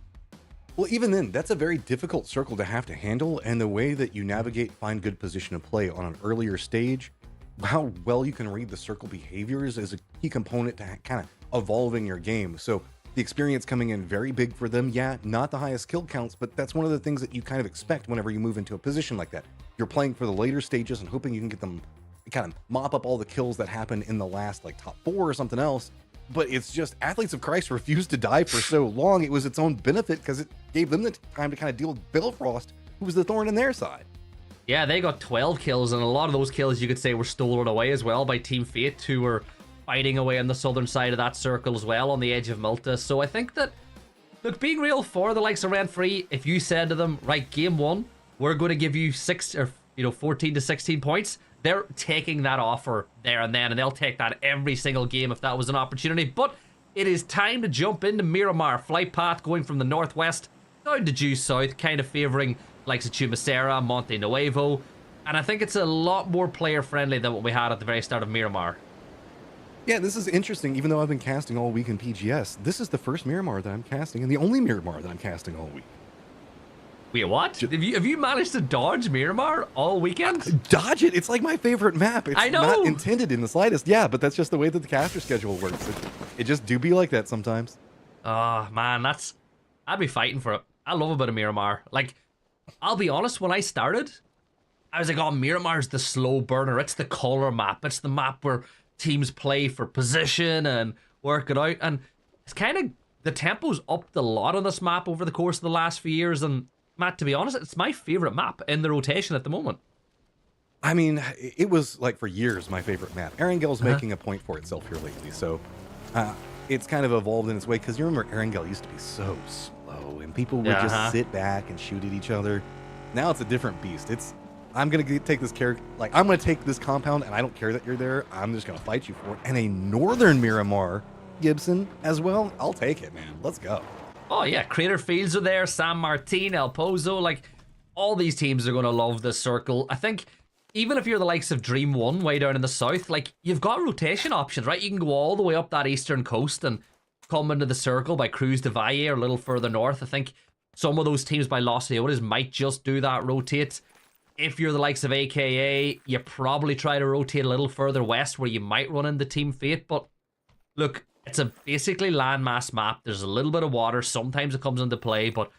[SPEAKER 3] Well, even then, that's a very difficult circle to have to handle, and the way that you navigate, find good position to play on an earlier stage, how well you can read the circle behaviors is a key component to kind of evolving your game. So the experience coming in very big for them. Yeah, not the highest kill counts, but that's one of the things that you kind of expect whenever you move into a position like that. You're playing for the later stages and hoping you can get them, kind of mop up all the kills that happen in the last like top 4 or something else. But it's just Athletes of Christ refused to die for so long. It was its own benefit because it gave them the time to kind of deal with Billfrost, who was the thorn in their side.
[SPEAKER 1] Yeah, they got 12 kills, and a lot of those kills you could say were stolen away as well by Team Fate, who were fighting away on the southern side of that circle as well, on the edge of Malta. So I think that, look, being real, for the likes of Rent Free, if you said to them, right, game 1, we're going to give you 14 to 16 points, they're taking that offer there and then, and they'll take that every single game if that was an opportunity. But it is time to jump into Miramar. Flight path going from the northwest down to due south, kind of favoring likes of Chumacera, Monte Nuevo, and I think it's a lot more player friendly than what we had at the very start of Miramar.
[SPEAKER 3] Yeah, this is interesting. Even though I've been casting all week in PGS, this is the first Miramar that I'm casting and the only Miramar that I'm casting all week.
[SPEAKER 1] Wait, what? Have you managed to dodge Miramar all weekend?
[SPEAKER 3] Dodge it? It's like my favorite map. It's
[SPEAKER 1] I know.
[SPEAKER 3] Not intended in the slightest. Yeah, but that's just the way that the caster schedule works. It just do be like that sometimes.
[SPEAKER 1] Oh, man, I'd be fighting for it. I love a bit of Miramar. Like, I'll be honest, when I started, I was like, oh, Miramar's the slow burner. It's the color map. It's the map where teams play for position and work it out. And it's kind of, the tempo's upped a lot on this map over the course of the last few years. And Matt, to be honest, it's my favorite map in the rotation at the moment.
[SPEAKER 3] I mean, it was like for years my favorite map. Erengel's making a point for itself here lately. So it's kind of evolved in its way, because you remember Erengel used to be so slow and people would just sit back and shoot at each other. Now it's a different beast. I'm going to take this character, like, I'm going to take this compound and I don't care that you're there. I'm just going to fight you for it. And a northern Miramar, Gibson, as well. I'll take it, man. Let's go.
[SPEAKER 1] Oh, yeah. Crater Fields are there. San Martin, El Pozo. Like, all these teams are going to love this circle. I think even if you're the likes of Dream 1 way down in the south, like, you've got rotation options, right? You can go all the way up that eastern coast and come into the circle by Cruz de Valle or a little further north. I think some of those teams by Los Leones might just do that, rotate. If you're the likes of AKA, you probably try to rotate a little further west where you might run into Team Fate. But look, it's a basically landmass map. There's a little bit of water. Sometimes it comes into play. But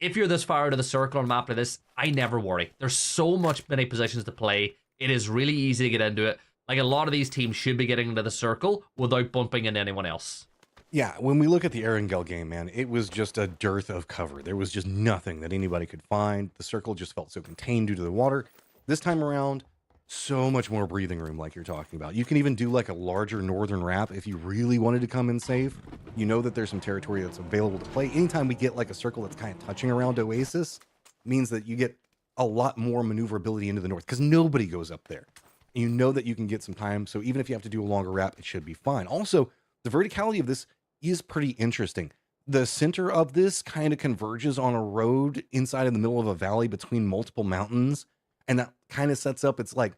[SPEAKER 1] if you're this far out of the circle on a map like this, I never worry. There's so many positions to play. It is really easy to get into it. Like, a lot of these teams should be getting into the circle without bumping into anyone else.
[SPEAKER 3] Yeah, when we look at the Erengel game, man, it was just a dearth of cover. There was just nothing that anybody could find. The circle just felt so contained due to the water. This time around, so much more breathing room, like you're talking about. You can even do like a larger northern wrap if you really wanted to come in safe. You know that there's some territory that's available to play. Anytime we get like a circle that's kind of touching around Oasis, means that you get a lot more maneuverability into the north, because nobody goes up there. And you know that you can get some time, so even if you have to do a longer wrap, it should be fine. Also, the verticality of this is pretty interesting. The center of this kind of converges on a road inside in the middle of a valley between multiple mountains, and that kind of sets up, it's like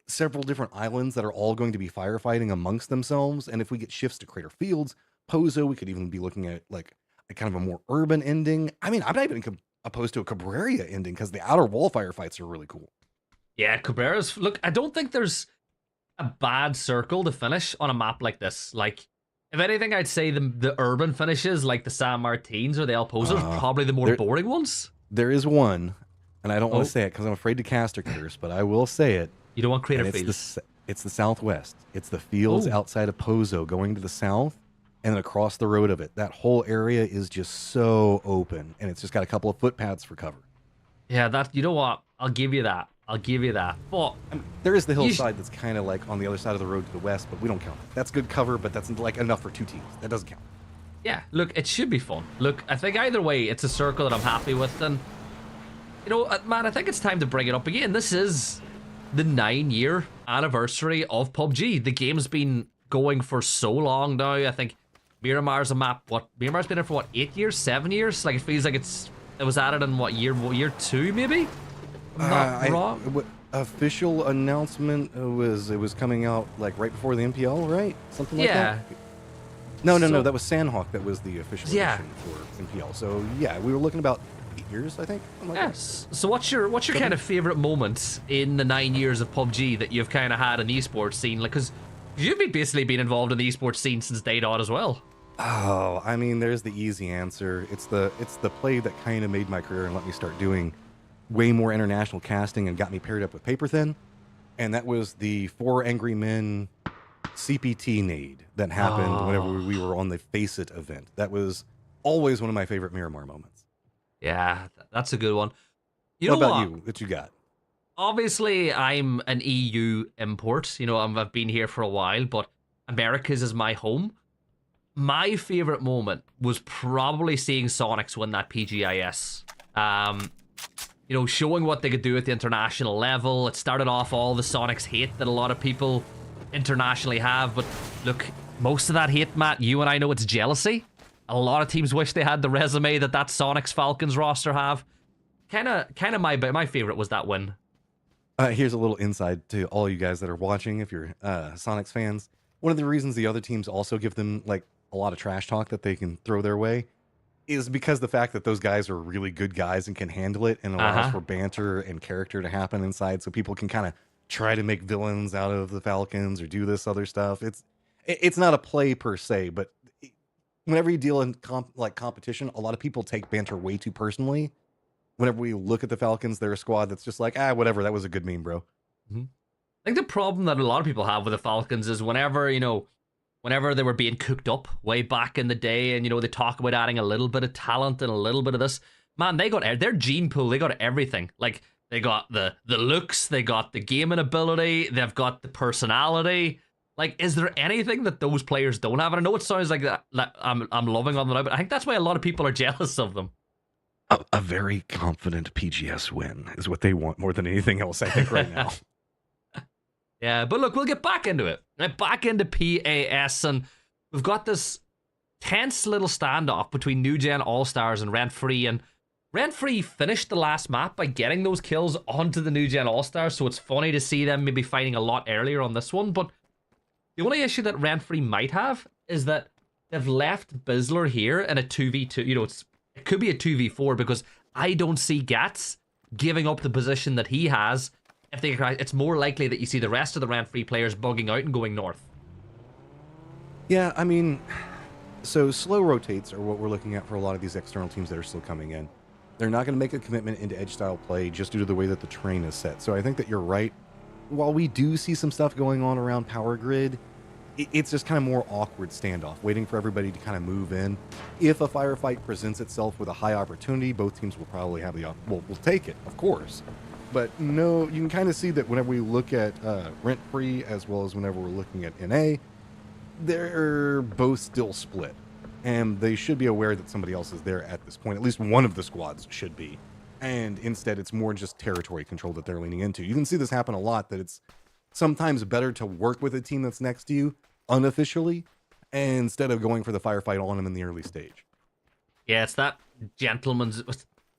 [SPEAKER 3] several different islands that are all going to be firefighting amongst themselves. And if we get shifts to Crater Fields, Pozo, we could even be looking at like a kind of a more urban ending. I mean, I'm not even opposed to a Cabrera ending, because the outer wall firefights are really cool.
[SPEAKER 1] Yeah, Cabrera's, look, I don't think there's a bad circle to finish on a map like this. Like, if anything, I'd say the urban finishes, like the San Martins or the El Pozos, are probably the more boring ones.
[SPEAKER 3] There is one, and I don't want to say it because I'm afraid to caster curse, but I will say it.
[SPEAKER 1] You don't want Crater Fields.
[SPEAKER 3] It's the southwest. It's the fields outside of Pozo going to the south and then across the road of it. That whole area is just so open, and it's just got a couple of footpaths for cover.
[SPEAKER 1] Yeah, that, you know what? I'll give you that. But
[SPEAKER 3] I mean, there is the hillside that's kind of like on the other side of the road to the west, but we don't count it. That's good cover, but that's like enough for 2 teams. That doesn't count.
[SPEAKER 1] Yeah, look, it should be fun. Look, I think either way, it's a circle that I'm happy with. And, you know, man, I think it's time to bring it up again. This is the 9-year anniversary of PUBG. The game's been going for so long now. I think Miramar's a map. Miramar's been in for 8 years, 7 years? Like, it feels like it was added in year 2 maybe? Not wrong.
[SPEAKER 3] Official announcement it was coming out like right before the MPL, right? Something like that. No, that was Sandhawk. That was the official edition for MPL. So yeah, we were looking about 8 years, I think.
[SPEAKER 1] Yes. So what's your kind of favorite moment in the 9 years of PUBG that you've kind of had in the esports scene? Like, because you've basically been involved in the esports scene since day dot as well.
[SPEAKER 3] Oh, I mean, there's the easy answer. It's the play that kind of made my career and let me start doing way more international casting and got me paired up with Paperthin. And that was the 4 Angry Men CPT nade that happened whenever we were on the Face It event. That was always one of my favorite Miramar moments.
[SPEAKER 1] Yeah, that's a good one.
[SPEAKER 3] What about you? What you got?
[SPEAKER 1] Obviously, I'm an EU import. You know, I've been here for a while, but Americas is my home. My favorite moment was probably seeing Sonics win that PGIS. You know, showing what they could do at the international level. It started off all the Sonics hate that a lot of people internationally have, but look, most of that hate, Matt, you and I know it's jealousy. A lot of teams wish they had the resume that Sonics Falcons roster have. Kind of my favorite was that win.
[SPEAKER 3] Here's a little insight to all you guys that are watching. If you're Sonics fans, one of the reasons the other teams also give them like a lot of trash talk that they can throw their way is because the fact that those guys are really good guys and can handle it and allows for banter and character to happen inside, so people can kind of try to make villains out of the Falcons or do this other stuff. It's not a play per se, but whenever you deal in competition, a lot of people take banter way too personally. Whenever we look at the Falcons, they're a squad that's just like, whatever, that was a good meme, bro.
[SPEAKER 1] I think the problem that a lot of people have with the Falcons is whenever they were being cooked up way back in the day, and they talk about adding a little bit of talent and a little bit of this, man, they got their gene pool, they got everything. Like, they got the looks, they got the gaming ability, they've got the personality. Like, is there anything that those players don't have? And I know it sounds like that I'm loving on them now, but I think that's why a lot of people are jealous of them.
[SPEAKER 3] A very confident PGS win is what they want more than anything else, I think, right now.
[SPEAKER 1] Yeah, but look, we'll get back into it. Back into PAS, and we've got this tense little standoff between New Gen All-Stars and Rent Free, and Rent Free finished the last map by getting those kills onto the New Gen All-Stars, so it's funny to see them maybe fighting a lot earlier on this one, but the only issue that Rent Free might have is that they've left Bizzler here in a 2v2, it could be a 2v4, because I don't see Gats giving up the position that he has. It's more likely that you see the rest of the Rent Free players bugging out and going north.
[SPEAKER 3] Yeah, I mean, so slow rotates are what we're looking at for a lot of these external teams that are still coming in. They're not going to make a commitment into edge style play just due to the way that the terrain is set. So I think that you're right. While we do see some stuff going on around Power Grid, it's just kind of more awkward standoff, waiting for everybody to kind of move in. If a firefight presents itself with a high opportunity, both teams will probably have we'll take it, of course. But no, you can kind of see that whenever we look at Rent Free as well as whenever we're looking at NA, they're both still split. And they should be aware that somebody else is there at this point. At least one of the squads should be. And instead, it's more just territory control that they're leaning into. You can see this happen a lot, that it's sometimes better to work with a team that's next to you unofficially instead of going for the firefight on them in the early stage.
[SPEAKER 1] Yeah, it's that gentleman's...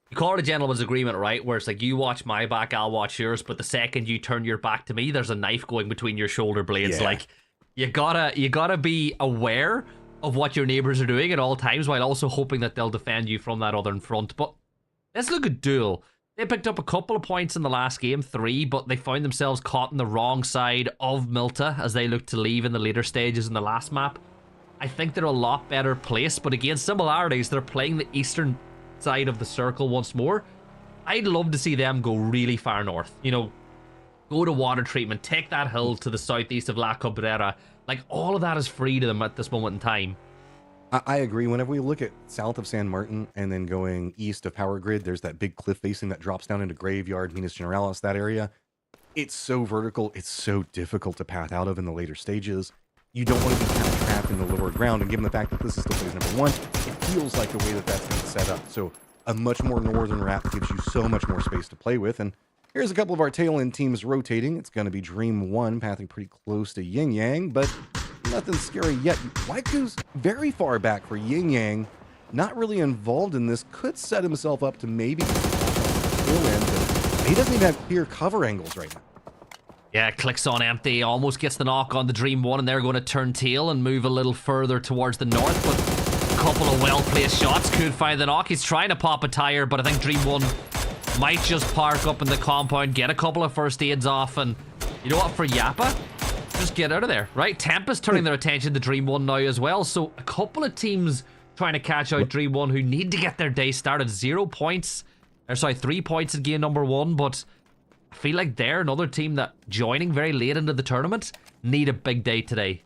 [SPEAKER 1] You call it a gentleman's agreement, right? Where it's like, you watch my back, I'll watch yours, but the second you turn your back to me, there's a knife going between your shoulder blades.
[SPEAKER 3] Yeah.
[SPEAKER 1] Like, you gotta be aware of what your neighbors are doing at all times, while also hoping that they'll defend you from that other front. But let's look at Duel. They picked up a couple of points in the last game, 3, but they found themselves caught on the wrong side of Milta as they looked to leave in the later stages in the last map. I think they're a lot better placed, but again, similarities, they're playing the eastern side of the circle once more. I'd love to see them go really far north. Go to water treatment, take that hill to the southeast of La Cabrera. Like, all of that is free to them at this moment in time.
[SPEAKER 3] I agree. Whenever we look at south of San Martin and then going east of Power Grid, there's that big cliff facing that drops down into Graveyard, Minas Generalis, that area. It's so vertical. It's so difficult to path out of in the later stages. You don't want to be kind of trapped in the lower ground. And given the fact that this is still phase number 1, it feels like the way that that's been set up. So a much more northern map gives you so much more space to play with. And here's a couple of our tail end teams rotating. It's going to be Dream 1 pathing pretty close to Yin Yang, but nothing scary yet. Waiku's very far back for Yin Yang. Not really involved in this. Could set himself up to maybe pull in, but he doesn't even have clear cover angles right now.
[SPEAKER 1] Yeah, clicks on empty, almost gets the knock on the Dream 1, and they're going to turn tail and move a little further towards the north, but a couple of well-placed shots could find the knock. He's trying to pop a tire, but I think Dream 1 might just park up in the compound, get a couple of first aids off, and you know what, for Yappa, just get out of there, right? Tempest turning their attention to Dream 1 now as well, so a couple of teams trying to catch out Dream 1 who need to get their day started. 0 points, or sorry, 3 points in game number 1, but I feel like they're another team that joining very late into the tournament need a big day today.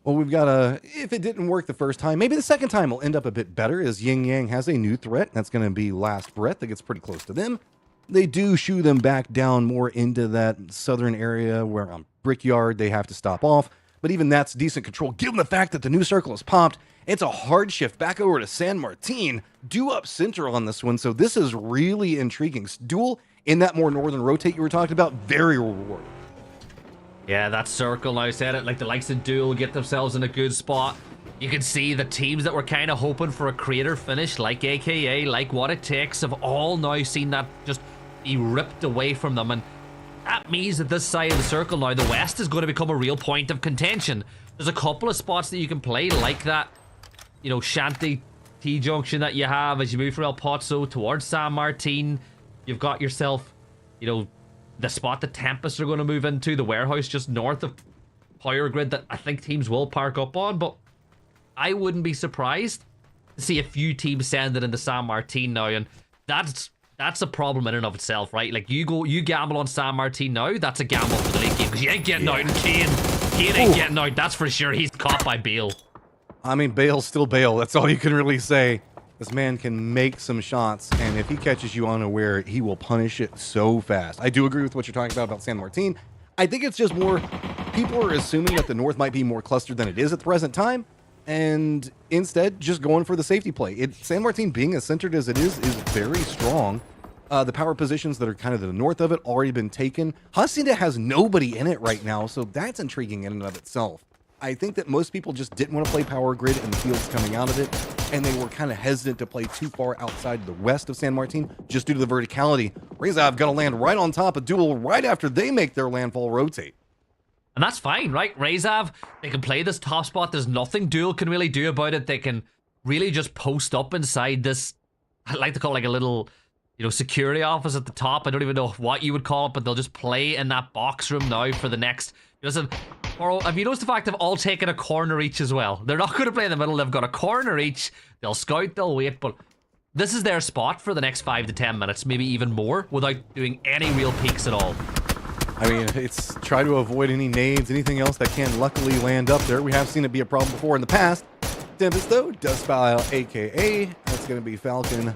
[SPEAKER 3] Well, we've got if it didn't work the first time, maybe the second time will end up a bit better, as Yin Yang has a new threat. That's going to be Last Breath that gets pretty close to them. They do shoo them back down more into that southern area where on Brickyard they have to stop off. But even that's decent control, given the fact that the new circle is popped. It's a hard shift back over to San Martin. Due up center on this one, so this is really intriguing. Duel in that more northern rotate you were talking about, very rewarding.
[SPEAKER 1] Yeah, that circle, now I said it, like the likes of Duel get themselves in a good spot. You can see the teams that were kind of hoping for a crater finish, like AKA, like What It Takes, have all now seen that just be ripped away from them. And that means that this side of the circle now, the west, is going to become a real point of contention. There's a couple of spots that you can play, like that, you know, Shanty T-junction that you have as you move from El Pozo towards San Martin. You've got yourself, you know, the spot the Tempest are going to move into, the warehouse just north of Power Grid that I think teams will park up on, but I wouldn't be surprised to see a few teams send it into San Martin now, and that's a problem in and of itself, right? Like, you gamble on San Martin now, that's a gamble for the late game, because you ain't getting out, and Kane ain't getting out, that's for sure. He's caught by Bale.
[SPEAKER 3] I mean, Bale's still Bale. That's all you can really say. This man can make some shots, and if he catches you unaware, he will punish it so fast. I do agree with what you're talking about San Martin. I think it's just more, people are assuming that the north might be more clustered than it is at the present time, and instead just going for the safety play. San Martin, being as centered as it is very strong. The power positions that are kind of to the north of it already been taken. Hacienda has nobody in it right now, so that's intriguing in and of itself. I think that most people just didn't want to play Power Grid and the fields coming out of it, and they were kind of hesitant to play too far outside the west of San Martin just due to the verticality. Rezav got to land right on top of Duel right after they make their landfall rotate.
[SPEAKER 1] And that's fine, right? Rezav, they can play this top spot. There's nothing Duel can really do about it. They can really just post up inside this, I like to call it like a little, you know, security office at the top. I don't even know what you would call it, but they'll just play in that box room now for the next. Listen, have you noticed the fact they've all taken a corner each as well? They're not going to play in the middle. They've got a corner each. They'll scout, they'll wait, but this is their spot for the next 5 to 10 minutes, maybe even more, without doing any real peaks at all.
[SPEAKER 3] I mean, it's try to avoid any nades, anything else that can luckily land up there. We have seen it be a problem before in the past. Tempest, though, does spell out AKA. That's going to be Falcon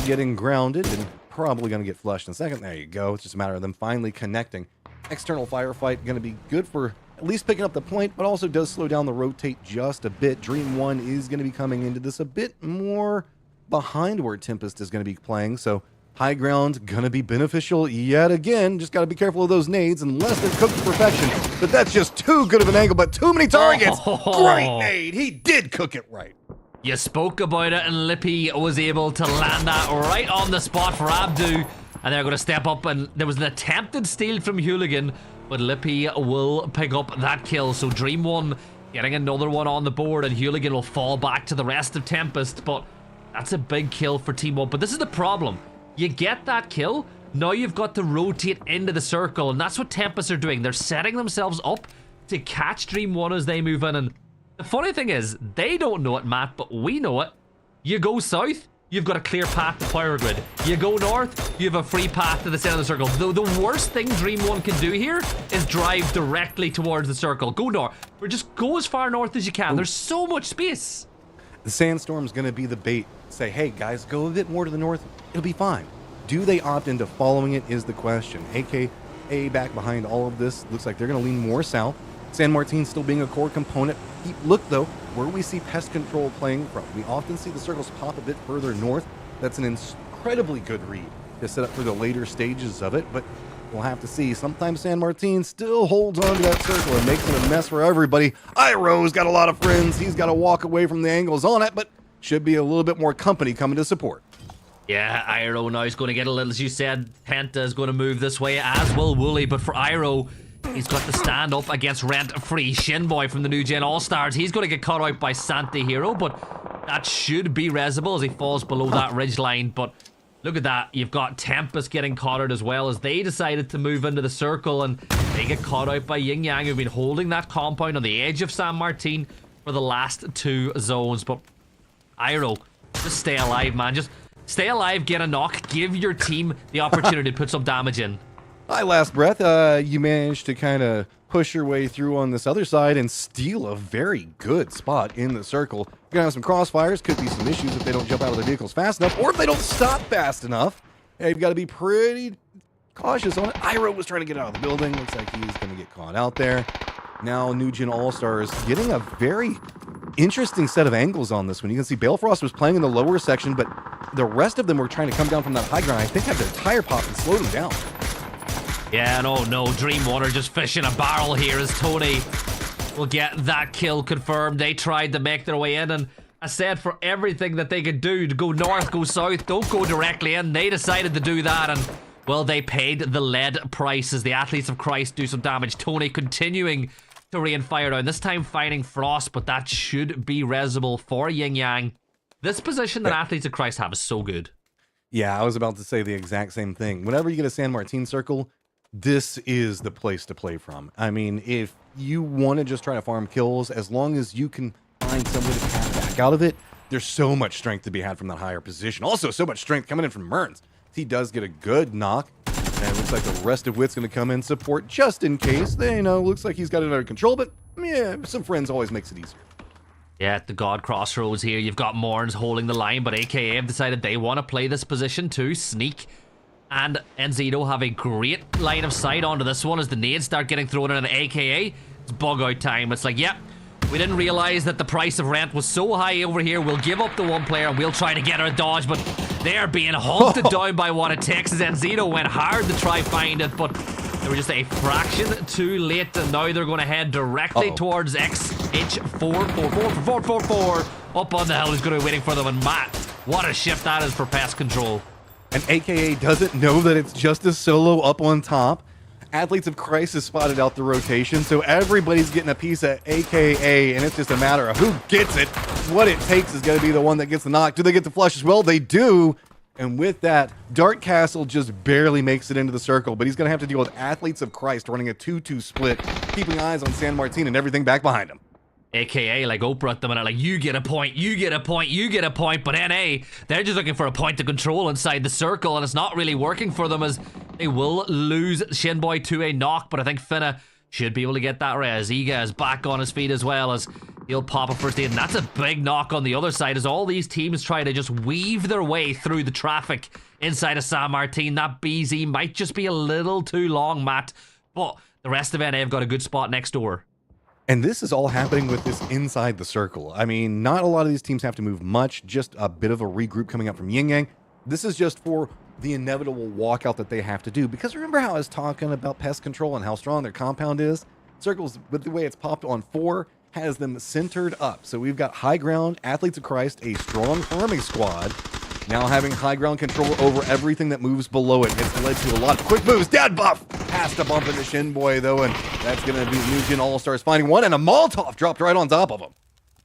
[SPEAKER 3] getting grounded and probably going to get flushed in a second. There you go. It's just a matter of them finally connecting. External firefight going to be good for at least picking up the point, but also does slow down the rotate just a bit. Dream 1 is going to be coming into this a bit more behind where Tempest is going to be playing, so high ground going to be beneficial yet again. Just got to be careful of those nades unless they're cooked to perfection, but that's just too good of an angle, but too many targets. Great nade. He did cook it right.
[SPEAKER 1] You spoke about it, and Lippy was able to land that right on the spot for Abdu. And they're going to step up, and there was an attempted steal from Hooligan, but Lippy will pick up that kill. So Dream 1 getting another one on the board, and Hooligan will fall back to the rest of Tempest, but that's a big kill for Team 1. But this is the problem. You get that kill, now you've got to rotate into the circle, and that's what Tempest are doing. They're setting themselves up to catch Dream 1 as they move in, and the funny thing is, they don't know it, Matt, but we know it. You go south, you've got a clear path to Power Grid. You go north, you have a free path to the center of the circle. The worst thing Dream 1 can do here is drive directly towards the circle. Go north, or just go as far north as you can. There's so much space.
[SPEAKER 3] The Sandstorm's going to be the bait. Say, hey, guys, go a bit more to the north. It'll be fine. Do they opt into following it is the question. AKA back behind all of this. Looks like they're going to lean more south. San Martin still being a core component. Look, though, where we see pest control playing from. We often see the circles pop a bit further north. That's an incredibly good read to set up for the later stages of it. But We'll have to see. Sometimes San Martin still holds on to that circle and makes it a mess for everybody. Iroh's got a lot of friends. He's got to walk away from the angles on it, but should be a little bit more company coming to support.
[SPEAKER 1] Yeah, Iroh now is going to get a little, as you said, Penta is going to move this way, as will Wooly, but for Iroh, he's got to stand up against rent-free Shinboy from the New Gen All-Stars. He's going to get caught out by Santi Hero, but that should be resible as he falls below that ridge line. But look at that. You've got Tempest getting caught out as well as they decided to move into the circle, and they get caught out by Yin Yang, who've been holding that compound on the edge of San Martin for the last 2 zones. But Iroh, just stay alive, man. Just stay alive, get a knock, give your team the opportunity to put some damage in.
[SPEAKER 3] Hi, Last Breath. You managed to kind of push your way through on this other side and steal a very good spot in the circle. You're going to have some crossfires. Could be some issues if they don't jump out of their vehicles fast enough, or if they don't stop fast enough. Yeah, you've got to be pretty cautious on it. Iroh was trying to get out of the building. Looks like he's going to get caught out there. Now, New Gen All-Stars getting a very interesting set of angles on this one. You can see Balefrost was playing in the lower section, but the rest of them were trying to come down from that high ground. I think had their tire pop and slowed them down.
[SPEAKER 1] Yeah, and oh no, Dreamwater just fishing a barrel here as Tony will get that kill confirmed. They tried to make their way in, and I said for everything that they could do to go north, go south, don't go directly in. They decided to do that, and well, they paid the lead price as the Athletes of Christ do some damage. Tony continuing to rain fire down, this time fighting Frost, but that should be resible for Yin Yang. This position that Athletes of Christ have is so good.
[SPEAKER 3] Yeah, I was about to say the exact same thing. Whenever you get a San Martin circle, this is the place to play from. I mean, if you want to just try to farm kills, as long as you can find some way to cap back out of it, there's so much strength to be had from that higher position. Also, so much strength coming in from Merns. He does get a good knock, and it looks like the rest of Wit's going to come in support just in case. They, you know, looks like he's got it under control, but yeah, some friends always makes it easier.
[SPEAKER 1] Yeah, at the God Crossroads here, you've got Morns holding the line, but AKA have decided they want to play this position too. Sneak and Enzito have a great line of sight onto this one as the nades start getting thrown in an AKA. It's bug out time. It's like, yep, we didn't realize that the price of rent was so high over here. We'll give up the one player and we'll try to get our dodge, but they're being hunted down by what it takes as Enzito went hard to try find it, but they were just a fraction too late, and now they're going to head directly towards XH44444 up on the hill. Who's going to be waiting for them, and Matt, what a shift that is for pest control.
[SPEAKER 3] And AKA doesn't know that it's just a solo up on top. Athletes of Christ has spotted out the rotation, so everybody's getting a piece of AKA, and it's just a matter of who gets it. What it takes is going to be the one that gets the knock. Do they get the flush as well? They do. And with that, Dark Castle just barely makes it into the circle, but he's going to have to deal with Athletes of Christ running a 2-2 split, keeping eyes on San Martin and everything back behind him.
[SPEAKER 1] AKA like Oprah at the minute, like, you get a point, you get a point, you get a point, but NA, they're just looking for a point of control inside the circle, and it's not really working for them as they will lose Shinboy to a knock, but I think Finna should be able to get that res. Iga is back on his feet as well as he'll pop a first aid, and that's a big knock on the other side as all these teams try to just weave their way through the traffic inside of San Martin. That BZ might just be a little too long, Matt, but the rest of NA have got a good spot next door.
[SPEAKER 3] And this is all happening with this inside the circle. I mean, not a lot of these teams have to move much, just a bit of a regroup coming up from Yin Yang. This is just for the inevitable walkout that they have to do. Because remember how I was talking about pest control and how strong their compound is? Circles, with the way it's popped on 4, has them centered up. So we've got high ground, Athletes of Christ, a strong farming squad, now having high ground control over everything that moves below it. It's led to a lot of quick moves. Dad buff! Has to bump into Shinboy, though, and that's going to be New Gen All-Stars finding one, and a Molotov dropped right on top of him.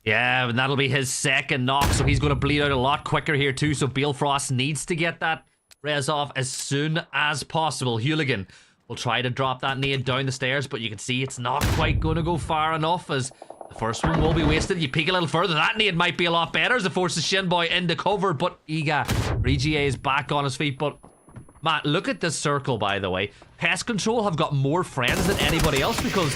[SPEAKER 1] Yeah, and that'll be his second knock, so he's going to bleed out a lot quicker here, too, so Balefrost needs to get that res off as soon as possible. Hooligan will try to drop that nade down the stairs, but you can see it's not quite going to go far enough as the first one will be wasted. You peek a little further, that nade might be a lot better as it forces Shinboy into cover, but Iga, RGA is back on his feet, but Matt, look at this circle, by the way. Pest Control have got more friends than anybody else because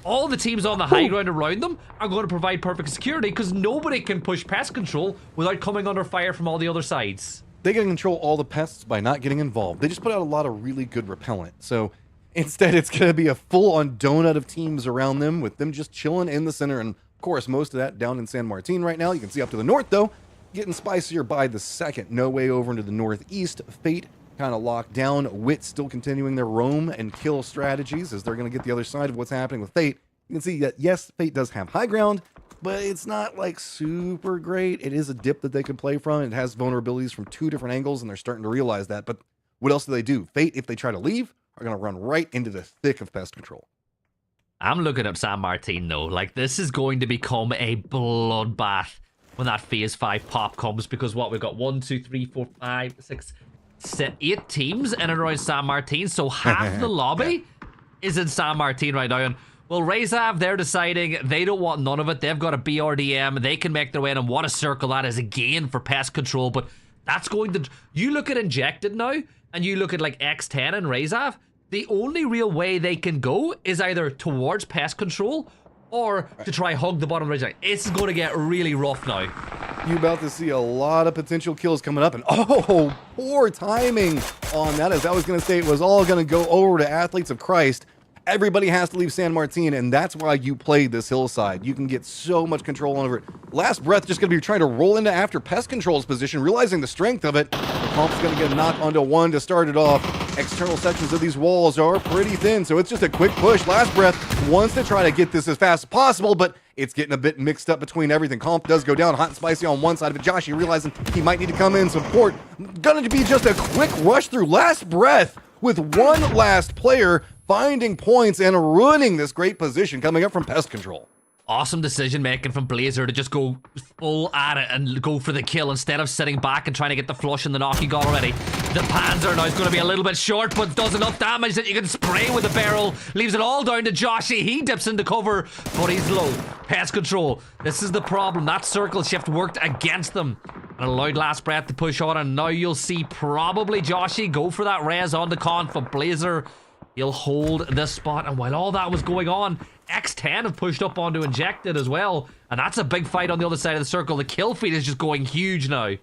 [SPEAKER 1] all the teams on the high ground around them are going to provide perfect security because nobody can push Pest Control without coming under fire from all the other sides.
[SPEAKER 3] They can control all the pests by not getting involved. They just put out a lot of really good repellent. So instead, it's going to be a full-on donut of teams around them with them just chilling in the center. And of course, most of that down in San Martin right now. You can see up to the north, though, getting spicier by the second. No way over into the northeast. Fate kind of locked down. Wit still continuing their roam and kill strategies as they're going to get the other side of what's happening with Fate. You can see that, yes, Fate does have high ground, but it's not like super great. It is a dip that they could play from. It has vulnerabilities from 2 different angles, and they're starting to realize that. But what else do? Fate, if they try to leave, are going to run right into the thick of pest control.
[SPEAKER 1] I'm looking at San Martin, though. Like, this is going to become a bloodbath when that Phase 5 pop comes, because what, we've got 1, 2, 3, 4, 5, 6, 7, 8 teams in and around San Martin, so half the lobby is in San Martin right now. And, well, Rezav, they're deciding they don't want none of it. They've got a BRDM. They can make their way in, and what a circle that is, again, for pest control. But that's going to... You look at Injected now, and you look at, like, X10 and Rezav, the only real way they can go is either towards pest control or to try hug the bottom ridge. It's going to get really rough now.
[SPEAKER 3] You're about to see a lot of potential kills coming up, and oh, poor timing on that, as I was going to say it was all going to go over to Athletes of Christ. Everybody has to leave San Martin, and that's why you played this hillside. You can get so much control over it. Last Breath just going to be trying to roll into after Pest Control's position, realizing the strength of it. The pump's going to get a knock onto 1 to start it off. External sections of these walls are pretty thin, so it's just a quick push. Last Breath wants to try to get this as fast as possible, but it's getting a bit mixed up between everything. Comp does go down hot and spicy on one side of it. Joshi realizing he might need to come in support. Gonna be just a quick rush through Last Breath with one last player finding points and ruining this great position coming up from Pest Control.
[SPEAKER 1] Awesome decision making from Blazer to just go full at it and go for the kill instead of sitting back and trying to get the flush and the knock he got already. The Panzer now is going to be a little bit short, but does enough damage that you can spray with the barrel. Leaves it all down to Joshi. He dips into cover, but he's low. Pest Control. This is the problem. That circle shift worked against them and allowed Last Breath to push on, and now you'll see probably Joshi go for that res on the conf, but Blazer, he'll hold this spot. And while all that was going on, X10 have pushed up onto Injected as well, and that's a big fight on the other side of the circle. The kill feed is just going huge now.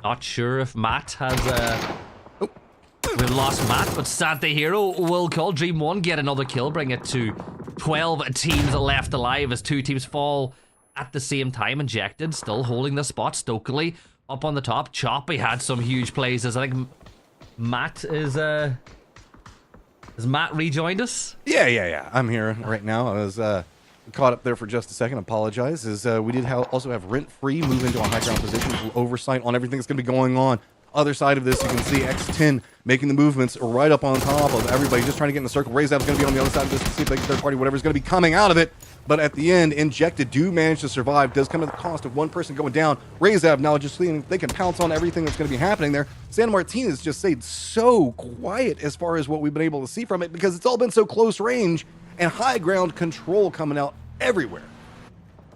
[SPEAKER 1] Not sure if Matt has we've lost Matt, but Santa Hero will call Dream 1, get another kill, bring it to 12 teams left alive as 2 teams fall at the same time. Injected still holding the spot stokily up on the top. Choppy had some huge plays as I think Matt is has Matt rejoined us?
[SPEAKER 3] Yeah. I'm here right now. I was caught up there for just a second. Apologize. As we did also have Rent Free move into a high ground position for oversight on everything that's going to be going on. Other side of this, you can see X10 making the movements right up on top of everybody, just trying to get in the circle. Rezav's going to be on the other side of this to see if they get third party, whatever's going to be coming out of it. But at the end, Injected do manage to survive. Does come at the cost of one person going down. Rezav now just seeing if they can pounce on everything that's going to be happening there. San Martin has just stayed so quiet as far as what we've been able to see from it, because it's all been so close range and high ground control coming out everywhere.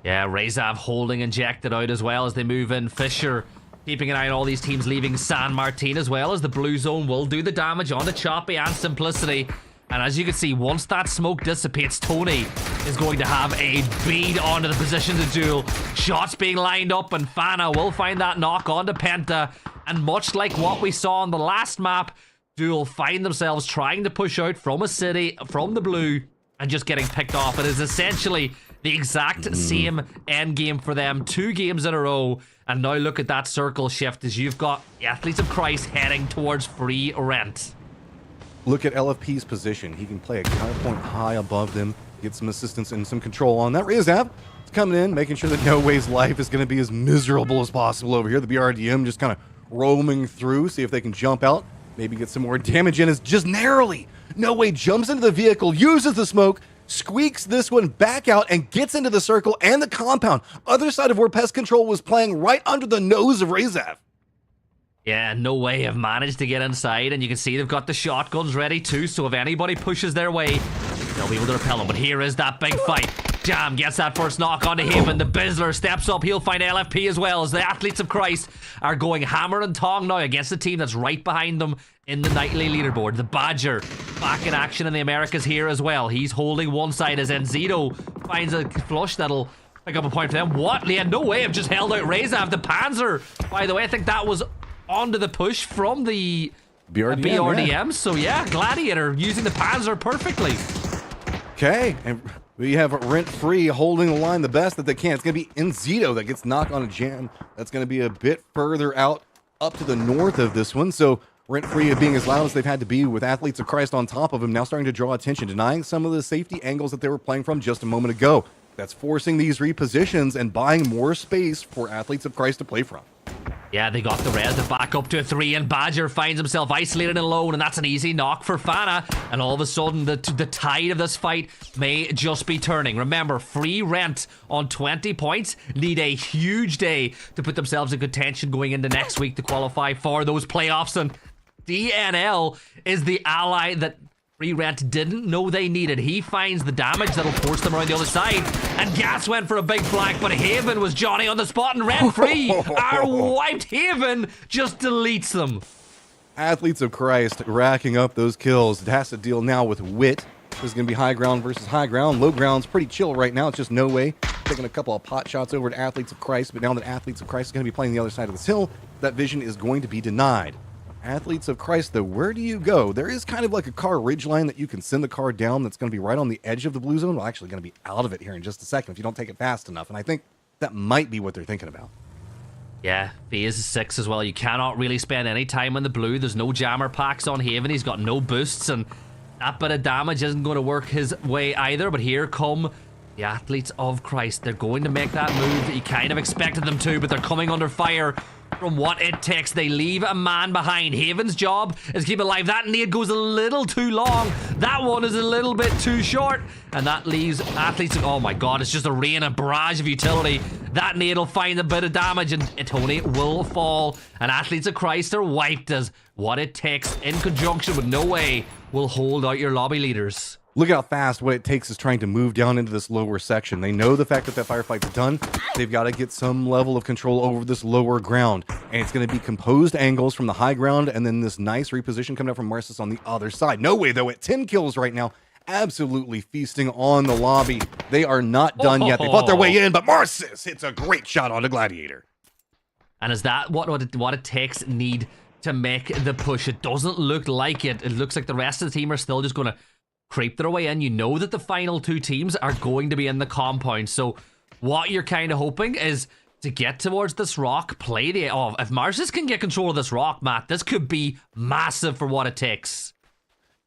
[SPEAKER 1] Yeah, Rezav holding Injected out as well as they move in. Fisher keeping an eye on all these teams leaving San Martin, as well as the blue zone will do the damage on the Choppy and Simplicity. And as you can see, once that smoke dissipates, Tony is going to have a bead onto the position to duel. Shots being lined up, and Fana will find that knock onto Penta. And much like what we saw on the last map, Duel find themselves trying to push out from a city, from the blue, and just getting picked off. It is essentially the exact same end game for them. 2 games in a row. And now look at that circle shift as you've got Athletes of Christ heading towards free rent.
[SPEAKER 3] Look at LFP's position. He can play a counterpoint high above them, get some assistance and some control on that. Rezav is coming in, making sure that No Way's life is going to be as miserable as possible over here. The BRDM just kind of roaming through, see if they can jump out, maybe get some more damage in. Is just narrowly. No Way jumps into the vehicle, uses the smoke, squeaks this one back out, and gets into the circle and the compound. Other side of where Pest Control was playing, right under the nose of Rezav.
[SPEAKER 1] Yeah, No Way have managed to get inside, and you can see they've got the shotguns ready too, so if anybody pushes their way, they'll be able to repel them. But here is that big fight. Jam gets that first knock onto him, and the Bizzler steps up. He'll find LFP as well, as the Athletes of Christ are going hammer and tong now against the team that's right behind them in the nightly leaderboard. The Badger back in action in the Americas here as well. He's holding one side as Enzito finds a flush that'll pick up a point for them. What? Yeah, No Way have just held out Rezav. The Panzer, by the way, I think that was onto the push from the
[SPEAKER 3] BRDM.
[SPEAKER 1] So yeah, Gladiator using the Panzer perfectly.
[SPEAKER 3] Okay, and we have Rent Free holding the line the best that they can. It's going to be Enzito that gets knocked on a jam. That's going to be a bit further out up to the north of this one. So Rent Free being as loud as they've had to be with Athletes of Christ on top of him, now starting to draw attention, denying some of the safety angles that they were playing from just a moment ago. That's forcing these repositions and buying more space for Athletes of Christ to play from.
[SPEAKER 1] Yeah, they got the res to back up to a 3, and Badger finds himself isolated and alone, and that's an easy knock for Fana. And all of a sudden, the tide of this fight may just be turning. Remember, Free Rent on 20 points need a huge day to put themselves in contention going into next week to qualify for those playoffs. And DNL is the ally that Free Rent didn't know they needed. He finds the damage that'll force them around the other side. And Gas went for a big flank, but Haven was Johnny on the spot, and Rent Free are wiped. Haven just deletes them.
[SPEAKER 3] Athletes of Christ racking up those kills. It has to deal now with Wit. This is going to be high ground versus high ground. Low ground's pretty chill right now. It's just No Way taking a couple of pot shots over to Athletes of Christ, but now that Athletes of Christ is going to be playing the other side of this hill, that vision is going to be denied. Athletes of Christ, though, where do you go? There is kind of like a car ridge line that you can send the car down that's going to be right on the edge of the blue zone. Well, actually going to be out of it here in just a second if you don't take it fast enough. And I think that might be what they're thinking about.
[SPEAKER 1] Yeah, phase 6 as well. You cannot really spend any time on the blue. There's no jammer packs on Haven. He's got no boosts, and that bit of damage isn't going to work his way either. But here come the Athletes of Christ. They're going to make that move. He kind of expected them to, but they're coming under fire from what it takes. They leave a man behind. Haven's job is keep alive. That nade goes a little too long. That one is a little bit too short. And that leaves Athletes of... Oh my god, it's just a rain, a barrage of utility. That nade will find a bit of damage, and Tony will fall. And Athletes of Christ are wiped as what it takes in conjunction with No Way will hold out your lobby leaders.
[SPEAKER 3] Look how fast what it takes is trying to move down into this lower section. They know the fact that firefight's done. They've got to get some level of control over this lower ground. And it's going to be composed angles from the high ground and then this nice reposition coming up from Marcis on the other side. No Way, though, at 10 kills right now. Absolutely feasting on the lobby. They are not done yet. They fought their way in, but Marcis hits a great shot onto Gladiator.
[SPEAKER 1] And is that what it takes need to make the push? It doesn't look like it. It looks like the rest of the team are still just going to creep their way in. You know that the final two teams are going to be in the compound. So what you're kind of hoping is to get towards this rock, play the... Oh, if Marcis can get control of this rock, Matt, this could be massive for what it takes.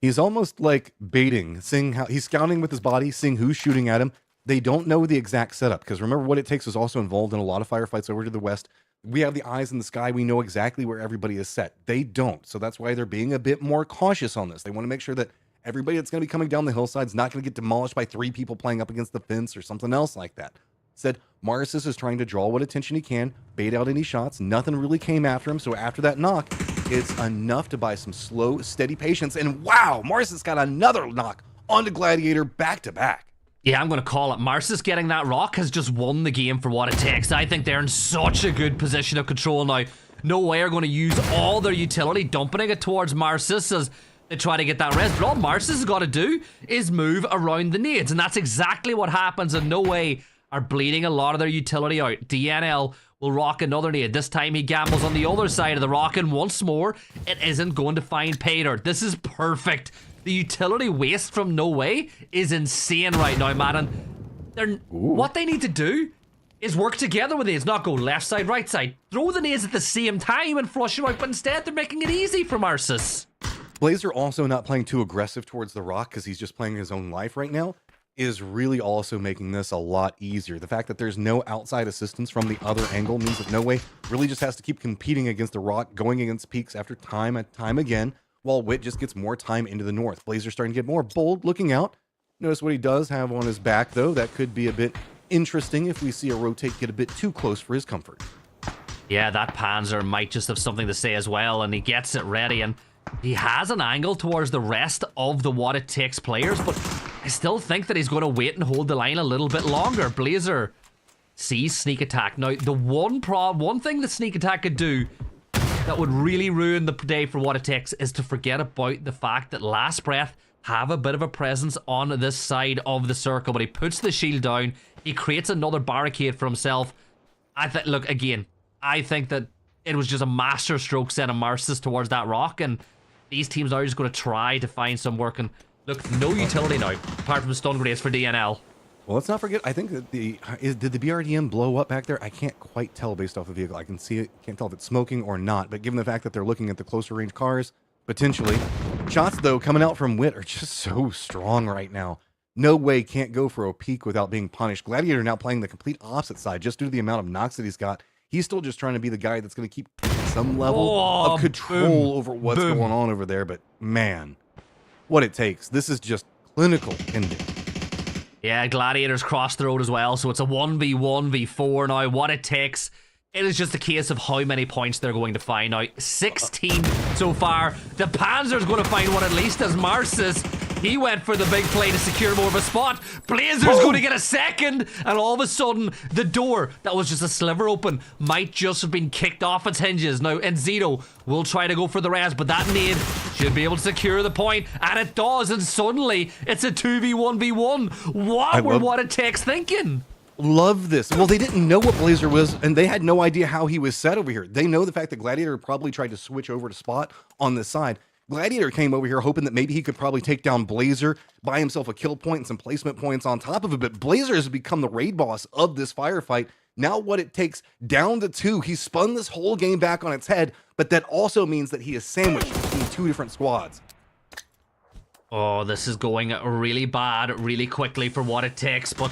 [SPEAKER 3] He's almost like baiting, seeing how he's scouting with his body, seeing who's shooting at him. They don't know the exact setup, because remember, what it takes is also involved in a lot of firefights over to the west. We have the eyes in the sky. We know exactly where everybody is set. They don't. So that's why they're being a bit more cautious on this. They want to make sure that everybody that's going to be coming down the hillside is not going to get demolished by 3 people playing up against the fence or something else like that. Said Marcis is trying to draw what attention he can, bait out any shots. Nothing really came after him. So after that knock, it's enough to buy some slow, steady patience. And wow, Marcis got another knock onto Gladiator back to back.
[SPEAKER 1] Yeah, I'm going to call it. Marcis getting that rock has just won the game for what it takes. I think they're in such a good position of control now. No Way are going to use all their utility, dumping it towards Marcis as they try to get that res. But all Marcis has got to do is move around the nades, and that's exactly what happens. And No Way are bleeding a lot of their utility out. DNL will rock another nade. This time he gambles on the other side of the rock, and once more, it isn't going to find pay dirt. This is perfect. The utility waste from No Way is insane right now, man. And what they need to do is work together with these, not go left side, right side. Throw the nades at the same time and flush them out, but instead they're making it easy for Marcis.
[SPEAKER 3] Blazer also not playing too aggressive towards the rock because he's just playing his own life right now is really also making this a lot easier. The fact that there's no outside assistance from the other angle means that No Way really just has to keep competing against the rock, going against peaks after time and time again, while Wit just gets more time into the north. Blazer starting to get more bold, looking out. Notice what he does have on his back, though. That could be a bit interesting if we see a rotate get a bit too close for his comfort.
[SPEAKER 1] Yeah, that Panzer might just have something to say as well, and he gets it ready, and he has an angle towards the rest of the What It Takes players, but I still think that he's going to wait and hold the line a little bit longer. Blazer sees sneak attack. Now, the one thing that sneak attack could do that would really ruin the day for What It Takes is to forget about the fact that Last Breath have a bit of a presence on this side of the circle, but he puts the shield down. He creates another barricade for himself. I think that it was just a master stroke sending Marcis towards that rock, and These teams now are just going to try to find some work. And look, no utility now, apart from stun grenades for DNL.
[SPEAKER 3] Well, let's not forget, I think that did the BRDM blow up back there? I can't quite tell based off the vehicle. I can see it, can't tell if it's smoking or not. But given the fact that they're looking at the closer range cars, potentially. Shots, though, coming out from Wit are just so strong right now. No way can't go for a peak without being punished. Gladiator now playing the complete opposite side just due to the amount of knocks that he's got. He's still just trying to be the guy that's going to keep some level of control over what's going on over there. But, man, what it takes. This is just clinical ending.
[SPEAKER 1] Yeah, Gladiators crossed the road as well, so it's a 1v1v4 now. What it takes, it is just a case of how many points they're going to find now. 16 so far. The Panzer's going to find one at least as Marcis. He went for the big play to secure more of a spot. Blazer's going to get a second. And all of a sudden, the door that was just a sliver open might just have been kicked off its hinges. Now, Enzito will try to go for the res, but that nade should be able to secure the point. And it does. And suddenly, it's a 2v1v1. What it takes thinking.
[SPEAKER 3] Love this. Well, they didn't know what Blazer was, and they had no idea how he was set over here. They know the fact that Gladiator probably tried to switch over to Spot on this side. Gladiator came over here hoping that maybe he could probably take down Blazer, buy himself a kill point and some placement points on top of it, but Blazer has become the raid boss of this firefight. Now what it takes, down to 2. He spun this whole game back on its head, but that also means that he is sandwiched between 2 different squads.
[SPEAKER 1] Oh, this is going really bad really quickly for what it takes, but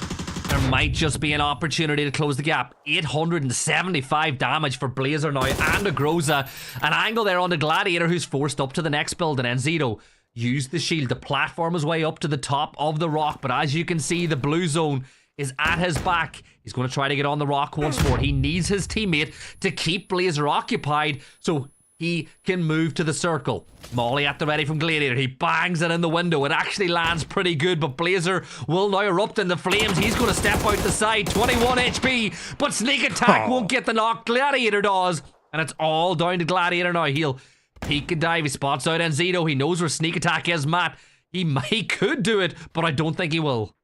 [SPEAKER 1] there might just be an opportunity to close the gap. 875 damage for Blazer now, and a Groza. An angle there on the Gladiator, who's forced up to the next build, and Enzito used the shield to platform his way up to the top of the rock, but as you can see, the blue zone is at his back. He's going to try to get on the rock once more. He needs his teammate to keep Blazer occupied so he can move to the circle. Molly at the ready from Gladiator. He bangs it in the window. It actually lands pretty good, but Blazer will now erupt in the flames. He's going to step out the side. 21 HP, but sneak attack won't get the knock. Gladiator does, and it's all down to Gladiator now. He'll peek and dive. He spots out Enzito. He knows where sneak attack is, Matt. He could do it, but I don't think he will.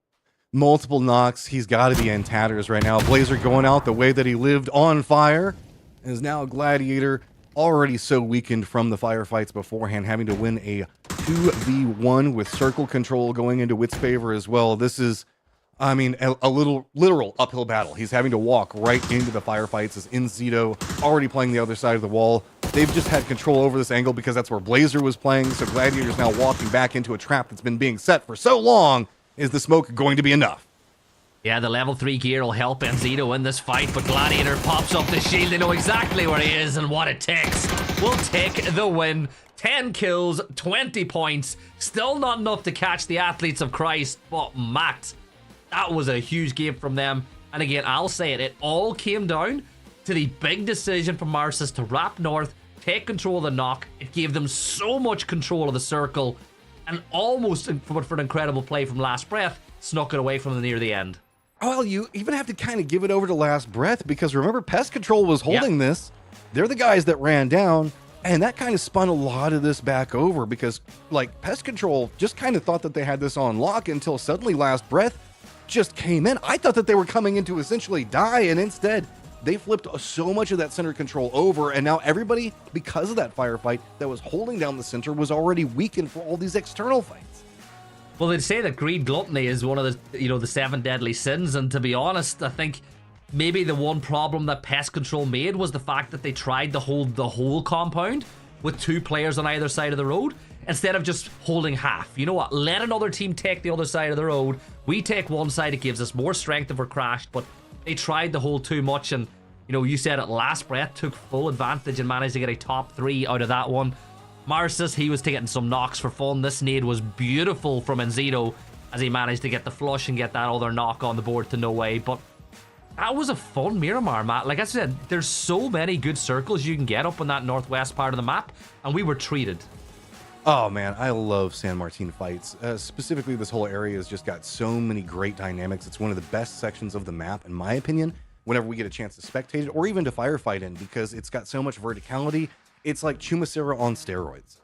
[SPEAKER 3] Multiple knocks. He's got to be in tatters right now. Blazer going out the way that he lived, on fire, is now Gladiator already so weakened from the firefights beforehand, having to win a 2v1 with circle control going into Wit's favor as well. This is, I mean, a literal uphill battle. He's having to walk right into the firefights as Enzito already playing the other side of the wall. They've just had control over this angle because that's where Blazer was playing, so Gladiator's now walking back into a trap that's been being set for so long. Is the smoke going to be enough?
[SPEAKER 1] Yeah, the level 3 gear will help Enzito in this fight, but Gladiator pops up the shield. They know exactly where he is and what it takes. We'll take the win. 10 kills, 20 points. Still not enough to catch the Athletes of Christ, but Matt, that was a huge game from them. And again, I'll say it, it all came down to the big decision from Marcis to wrap north, take control of the knock. It gave them so much control of the circle, and almost, for an incredible play from Last Breath, snuck it away from them near the end.
[SPEAKER 3] Well, you even have to kind of give it over to Last Breath, because remember, Pest Control was holding this. They're the guys that ran down, and that kind of spun a lot of this back over, because like Pest Control just kind of thought that they had this on lock until suddenly Last Breath just came in. I thought that they were coming in to essentially die, and instead they flipped so much of that center control over, and now everybody, because of that firefight that was holding down the center, was already weakened for all these external fights.
[SPEAKER 1] Well, they'd say that greed gluttony is one of the 7 deadly sins, and to be honest, I think maybe the one problem that Pest Control made was the fact that they tried to hold the whole compound with 2 players on either side of the road instead of just holding half. You know what? Let another team take the other side of the road. We take one side, it gives us more strength if we're crashed, but they tried to hold too much, and you said it, Last Breath took full advantage and managed to get a top 3 out of that one. Marcis, he was getting some knocks for fun. This nade was beautiful from Enzito as he managed to get the flush and get that other knock on the board to no way. But that was a fun Miramar, Matt. Like I said, there's so many good circles you can get up in that northwest part of the map, and we were treated.
[SPEAKER 3] Oh man, I love San Martin fights. Specifically, this whole area has just got so many great dynamics. It's one of the best sections of the map, in my opinion, whenever we get a chance to spectate it or even to firefight in, because it's got so much verticality. It's like Chumacera on steroids.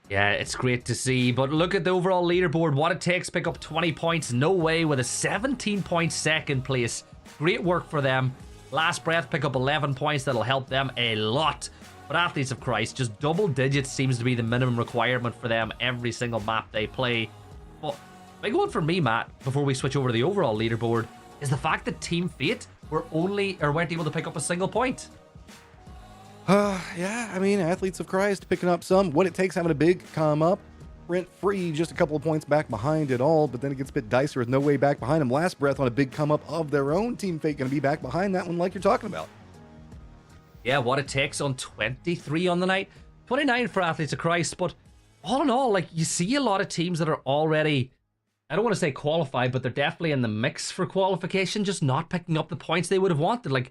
[SPEAKER 1] Yeah, it's great to see. But look at the overall leaderboard. What it takes to pick up 20 points. No way, with a 17-point second place. Great work for them. Last Breath pick up 11 points. That'll help them a lot. But Athletes of Christ, just double digits seems to be the minimum requirement for them every single map they play. But big one for me, Matt, before we switch over to the overall leaderboard, is the fact that Team Fate weren't able to pick up a single point.
[SPEAKER 3] Yeah, I mean, Athletes of Christ picking up some. What it takes having a big come up. Rent-free, just a couple of points back behind it all, but then it gets a bit dicey with no way back behind them. Last breath on a big come up of their own. Team Fate going to be back behind that one like you're talking about.
[SPEAKER 1] Yeah, what it takes on 23 on the night. 29 for Athletes of Christ, but all in all, like, you see a lot of teams that are already, I don't want to say qualified, but they're definitely in the mix for qualification, just not picking up the points they would have wanted. Like,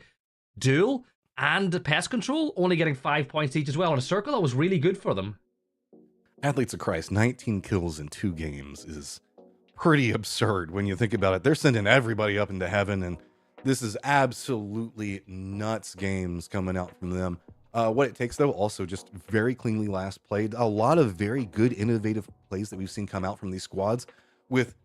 [SPEAKER 1] Duel and Pest Control only getting 5 points each as well. In a circle, that was really good for them.
[SPEAKER 3] Athletes of Christ, 19 kills in 2 games is pretty absurd when you think about it. They're sending everybody up into heaven, and this is absolutely nuts games coming out from them. What it takes, though, also just very cleanly last played. A lot of very good, innovative plays that we've seen come out from these squads with,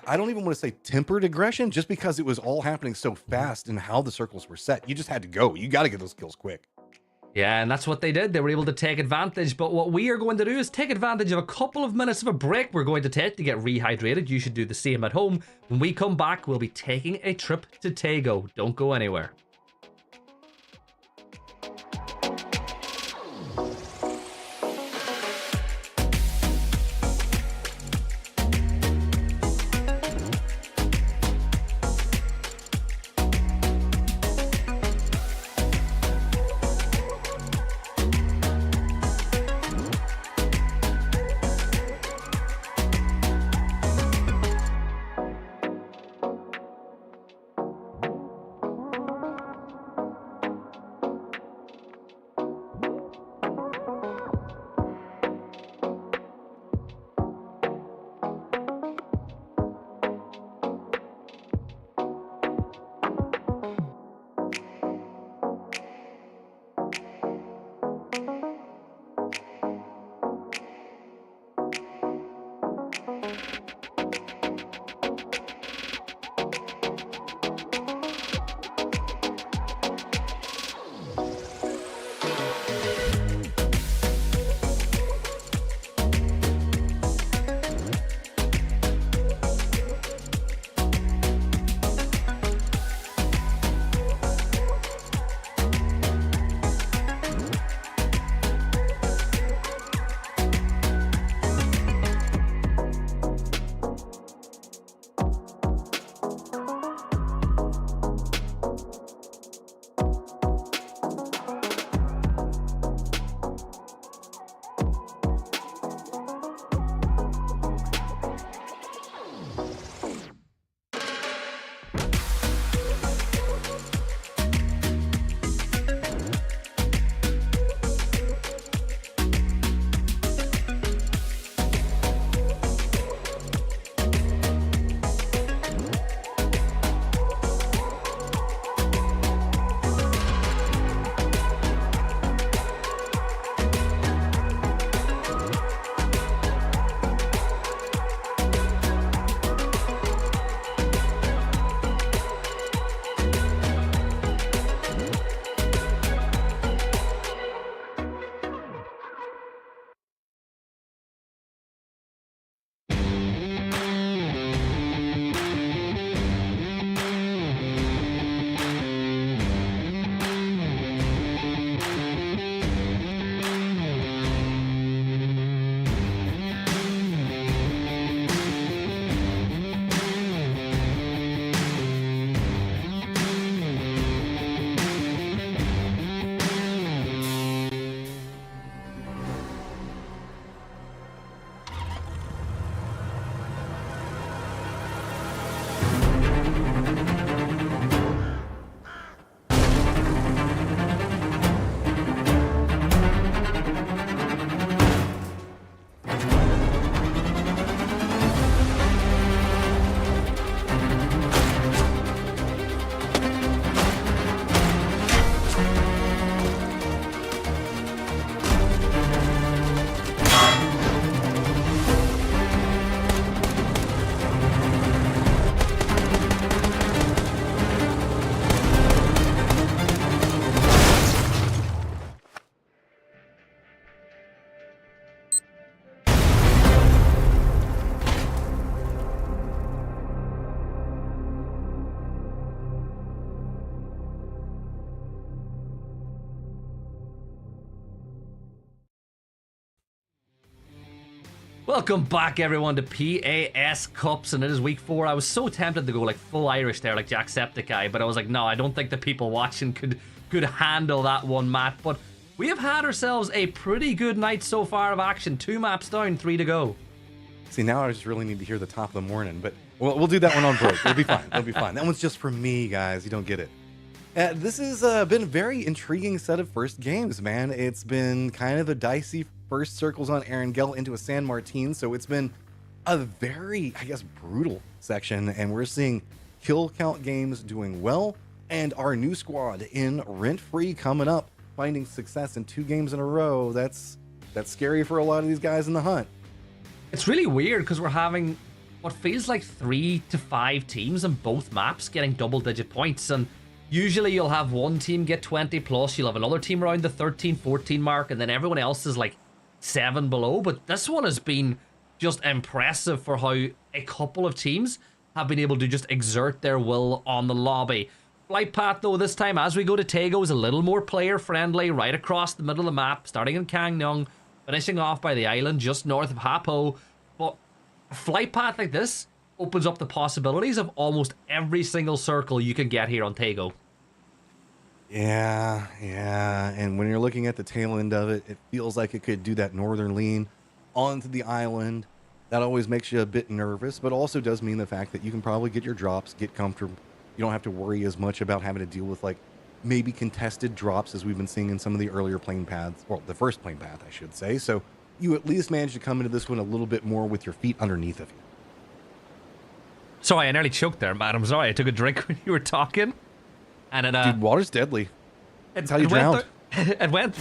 [SPEAKER 3] I don't even want to say tempered aggression, just because it was all happening so fast and how the circles were set. You just had to go. You got to get those kills quick.
[SPEAKER 1] Yeah, and that's what they did. They were able to take advantage. But what we are going to do is take advantage of a couple of minutes of a break we're going to take to get rehydrated. You should do the same at home. When we come back, we'll be taking a trip to Tago. Don't go anywhere. Welcome back, everyone, to PAS Cups, and it is week 4. I was so tempted to go like full Irish there, like Jacksepticeye, but I was like, no, I don't think the people watching could handle that one map. But we have had ourselves a pretty good night so far of action. 2 maps down, 3 to go.
[SPEAKER 3] See, now I just really need to hear the top of the morning, but we'll do that one on break. It'll be fine. It'll be fine. That one's just for me, guys. You don't get it. This has been a very intriguing set of first games, man. It's been kind of a dicey first circles on Erangel into a San Martin, so it's been a very, I guess, brutal section, and we're seeing kill count games doing well, and our new squad in Rent Free coming up, finding success in 2 games in a row. That's scary for a lot of these guys in the hunt.
[SPEAKER 1] It's really weird because we're having what feels like 3 to 5 teams on both maps getting double-digit points, and usually you'll have one team get 20 plus, you'll have another team around the 13, 14 mark, and then everyone else is like 7 below. But this one has been just impressive for how a couple of teams have been able to just exert their will on the lobby. Flight path, though, this time as we go to Taego is a little more player friendly, right across the middle of the map, starting in Kangnyeong, finishing off by the island just north of Hapo. But a flight path like this opens up the possibilities of almost every single circle you can get here on Taego.
[SPEAKER 3] Yeah, and when you're looking at the tail end of it, it feels like it could do that northern lean onto the island. That always makes you a bit nervous, but also does mean the fact that you can probably get your drops, get comfortable. You don't have to worry as much about having to deal with like maybe contested drops as we've been seeing in some of the earlier plane paths, well, the first plane path, I should say. So you at least managed to come into this one a little bit more with your feet underneath of you.
[SPEAKER 1] Sorry, I nearly choked there, man. I'm sorry. I took a drink when you were talking. And it,
[SPEAKER 3] dude, water's deadly. That's how you drown.
[SPEAKER 1] It went.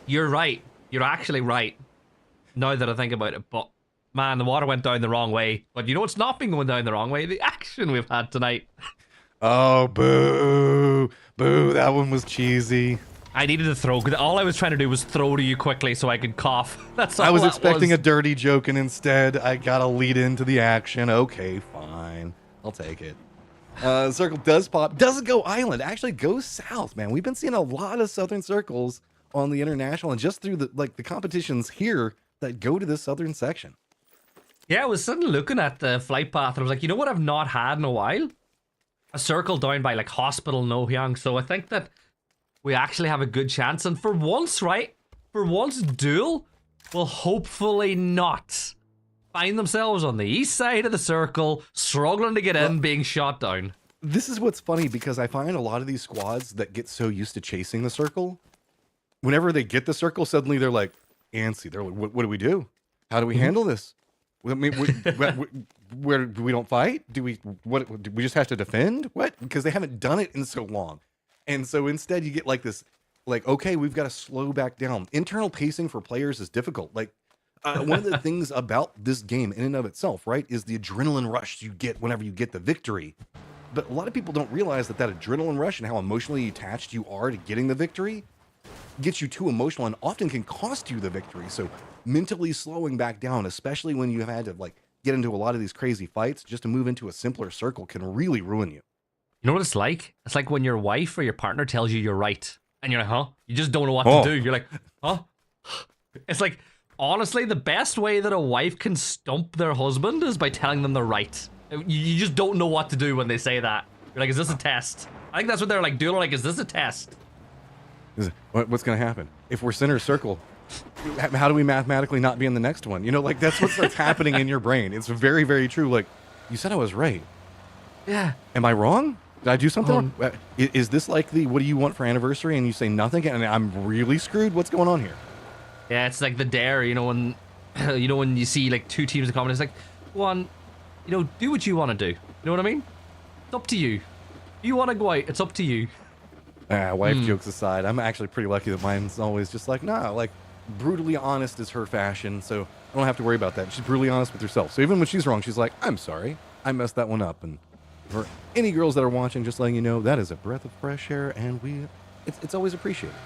[SPEAKER 1] You're right. You're actually right. Now that I think about it, but man, the water went down the wrong way. But you know what's not been going down the wrong way? The action we've had tonight.
[SPEAKER 3] Oh, boo, boo! That one was cheesy.
[SPEAKER 1] I needed to throw. All I was trying to do was throw to you quickly so I could cough. That's all.
[SPEAKER 3] I was expecting a dirty joke, and instead I got to lead into the action. Okay, fine. I'll take it. Circle does pop. Doesn't go island. Actually goes south, man. We've been seeing a lot of southern circles on the international, and just through the competitions here that go to this southern section.
[SPEAKER 1] Yeah, I was suddenly looking at the flight path, and I was like, you know what I've not had in a while? A circle down by like Hospital Nohyang. So I think that we actually have a good chance, and for once, right? For once, Duel will hopefully not find themselves on the east side of the circle, struggling to get in, being shot down.
[SPEAKER 3] This is what's funny, because I find a lot of these squads that get so used to chasing the circle, whenever they get the circle, suddenly they're like antsy. They're like, what do we do? How do we handle this? I mean, where we don't fight? Do we just have to defend? What? Because they haven't done it in so long. And so instead you get like this, like, okay, we've got to slow back down. Internal pacing for players is difficult. Like, one of the things about this game in and of itself, right, is the adrenaline rush you get whenever you get the victory. But a lot of people don't realize that adrenaline rush and how emotionally attached you are to getting the victory gets you too emotional and often can cost you the victory. So mentally slowing back down, especially when you have had to like get into a lot of these crazy fights, just to move into a simpler circle can really ruin you.
[SPEAKER 1] You know what it's like? It's like when your wife or your partner tells you you're right. And you're like, huh? You just don't know what to do. You're like, huh? It's like, honestly, the best way that a wife can stump their husband is by telling them they're right. You just don't know what to do when they say that. You're like, is this a test? I think that's what they're like doing. Like, is this a test?
[SPEAKER 3] What's going to happen? If we're center circle, how do we mathematically not be in the next one? You know, like that's what's happening in your brain. It's very, very true. Like, you said I was right.
[SPEAKER 1] Yeah.
[SPEAKER 3] Am I wrong? Did I do something wrong? Is this like the what do you want for anniversary? And you say nothing, and I'm really screwed? What's going on here?
[SPEAKER 1] Yeah, it's like the dare, you know, when you see like 2 teams in common, it's like, one, you know, do what you want to do. You know what I mean? It's up to you. If you want to go out, it's up to you.
[SPEAKER 3] Wife jokes aside, I'm actually pretty lucky that mine's always just like, nah, like brutally honest is her fashion, so I don't have to worry about that. She's brutally honest with herself. So even when she's wrong, she's like, I'm sorry, I messed that one up. And for any girls that are watching, just letting you know, that is a breath of fresh air, and it's always appreciated.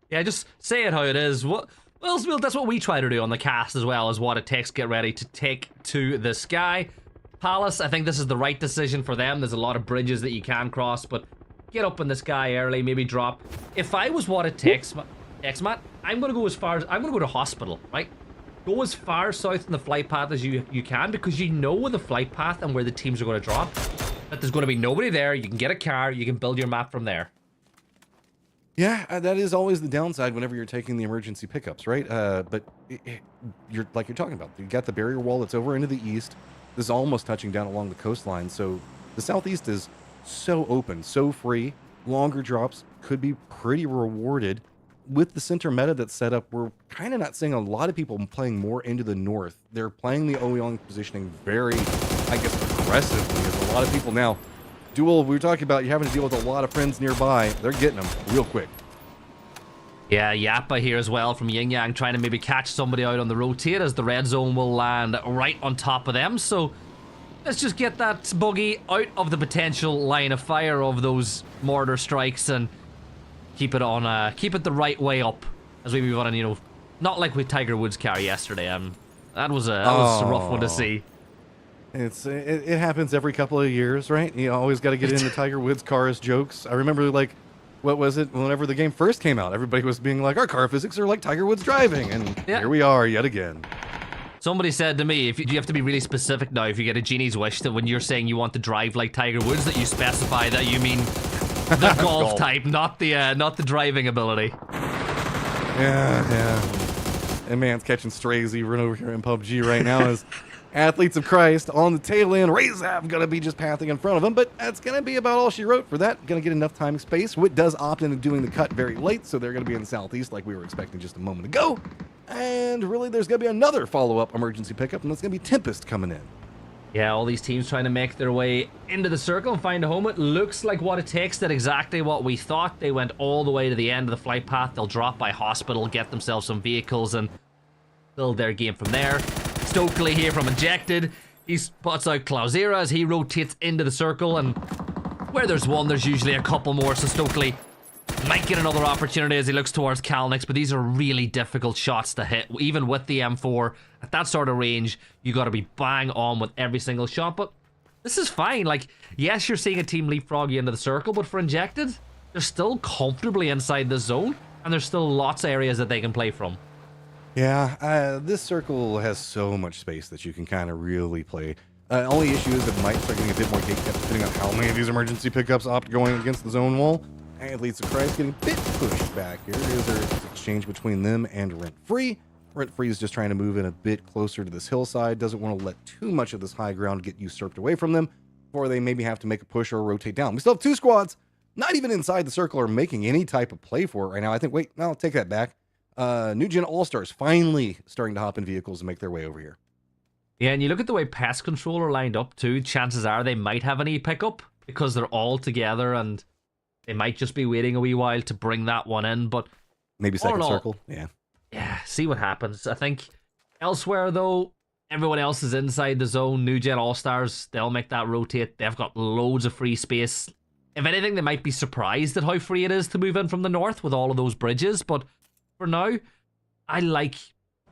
[SPEAKER 1] Yeah, just say it how it is. Well, that's what we try to do on the cast as well, is what it takes. Get ready to take to the sky. Palace, I think this is the right decision for them. There's a lot of bridges that you can cross, but get up in the sky early, maybe drop. If I was what it takes, X-Mat, I'm going to go as far as... I'm going to go to hospital, right? Go as far south in the flight path as you can, because you know the flight path and where the teams are going to drop. That there's going to be nobody there. You can get a car. You can build your map from there.
[SPEAKER 3] Yeah, that is always the downside whenever you're taking the emergency pickups, right? But you're like you're talking about. You got the barrier wall that's over into the east. This is almost touching down along the coastline. So the southeast is so open, so free. Longer drops could be pretty rewarded. With the center meta that's set up, we're kind of not seeing a lot of people playing more into the north. They're playing the Ouyang positioning very, I guess, aggressively. There's a lot of people now. Duel, we were talking about you having to deal with a lot of friends nearby. They're getting them real quick.
[SPEAKER 1] Yeah, Yappa here as well from Yin Yang, trying to maybe catch somebody out on the rotate, as the red zone will land right on top of them. So let's just get that buggy out of the potential line of fire of those mortar strikes and keep it on, keep it the right way up as we move on. And, you know, not like with Tiger Woods' car yesterday. That was a rough one to see.
[SPEAKER 3] It happens every couple of years, right? You always got to get into Tiger Woods' cars jokes. I remember, like, what was it? Whenever the game first came out, everybody was being like, our car physics are like Tiger Woods driving. And here we are yet again.
[SPEAKER 1] Somebody said to me, you have to be really specific now if you get a genie's wish, that when you're saying you want to drive like Tiger Woods, that you specify that you mean the golf type, not the driving ability.
[SPEAKER 3] Yeah. And man's catching strays even over here in PUBG right now as Athletes of Christ on the tail end. Razab gonna be just pathing in front of him, but that's gonna be about all she wrote for that. Gonna get enough time and space. Wit does opt into doing the cut very late, so they're gonna be in the southeast like we were expecting just a moment ago. And really, there's gonna be another follow-up emergency pickup, and that's gonna be Tempest coming in.
[SPEAKER 1] Yeah, all these teams trying to make their way into the circle and find a home. It looks like what it takes did exactly what we thought. They went all the way to the end of the flight path. They'll drop by hospital, get themselves some vehicles, and build their game from there. Stokely here from Injected. He spots out Klausera as he rotates into the circle, and where there's one, there's usually a couple more, so Stokely might get another opportunity as he looks towards Kalnix, but these are really difficult shots to hit. Even with the M4, at that sort of range, you got to be bang on with every single shot, but this is fine. Like, yes, you're seeing a team leapfrog you into the circle, but for Injected, they're still comfortably inside the zone, and there's still lots of areas that they can play from.
[SPEAKER 3] Yeah, this circle has so much space that you can kind of really play. Only issue is it might start getting a bit more gate kept depending on how many of these emergency pickups opt going against the zone wall. Athletes of Christ getting a bit pushed back here. Here's their exchange between them and Rent Free. Rent Free is just trying to move in a bit closer to this hillside. Doesn't want to let too much of this high ground get usurped away from them, or they maybe have to make a push or rotate down. We still have two squads, not even inside the circle or making any type of play for it right now. I think, wait, no, I'll take that back. New Gen All-Stars finally starting to hop in vehicles and make their way over here.
[SPEAKER 1] Yeah, and you look at the way Pest Control are lined up too, chances are they might have an E-pickup because they're all together and they might just be waiting a wee while to bring that one in, but
[SPEAKER 3] maybe second circle.
[SPEAKER 1] Yeah, see what happens. I think elsewhere though, everyone else is inside the zone. New Gen All-Stars, they'll make that rotate. They've got loads of free space. If anything, they might be surprised at how free it is to move in from the north with all of those bridges, but for now, I like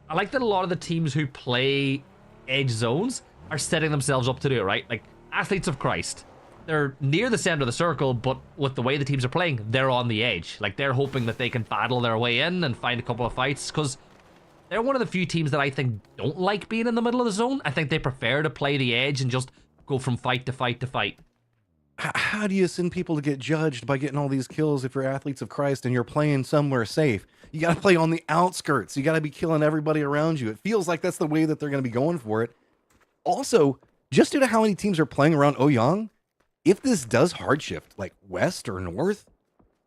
[SPEAKER 1] that a lot of the teams who play edge zones are setting themselves up to do it, right? Like Athletes of Christ, they're near the center of the circle, but with the way the teams are playing, they're on the edge. Like, they're hoping that they can battle their way in and find a couple of fights, because they're one of the few teams that I think don't like being in the middle of the zone. I think they prefer to play the edge and just go from fight to fight to fight.
[SPEAKER 3] How do you send people to get judged by getting all these kills if you're Athletes of Christ and you're playing somewhere safe? You got to play on the outskirts. You got to be killing everybody around you. It feels like that's the way that they're going to be going for it. Also, just due to how many teams are playing around Ouyang, if this does hard shift, like west or north,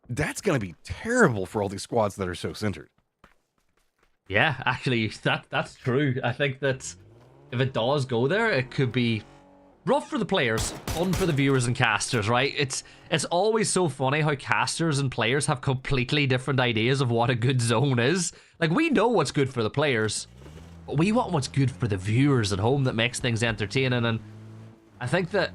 [SPEAKER 3] that's going to be terrible for all these squads that are so centered.
[SPEAKER 1] Yeah, actually, that's true. I think that if it does go there, it could be rough for the players, fun for the viewers and casters, right? It's always so funny how casters and players have completely different ideas of what a good zone is. Like, we know what's good for the players, but we want what's good for the viewers at home that makes things entertaining. And I think that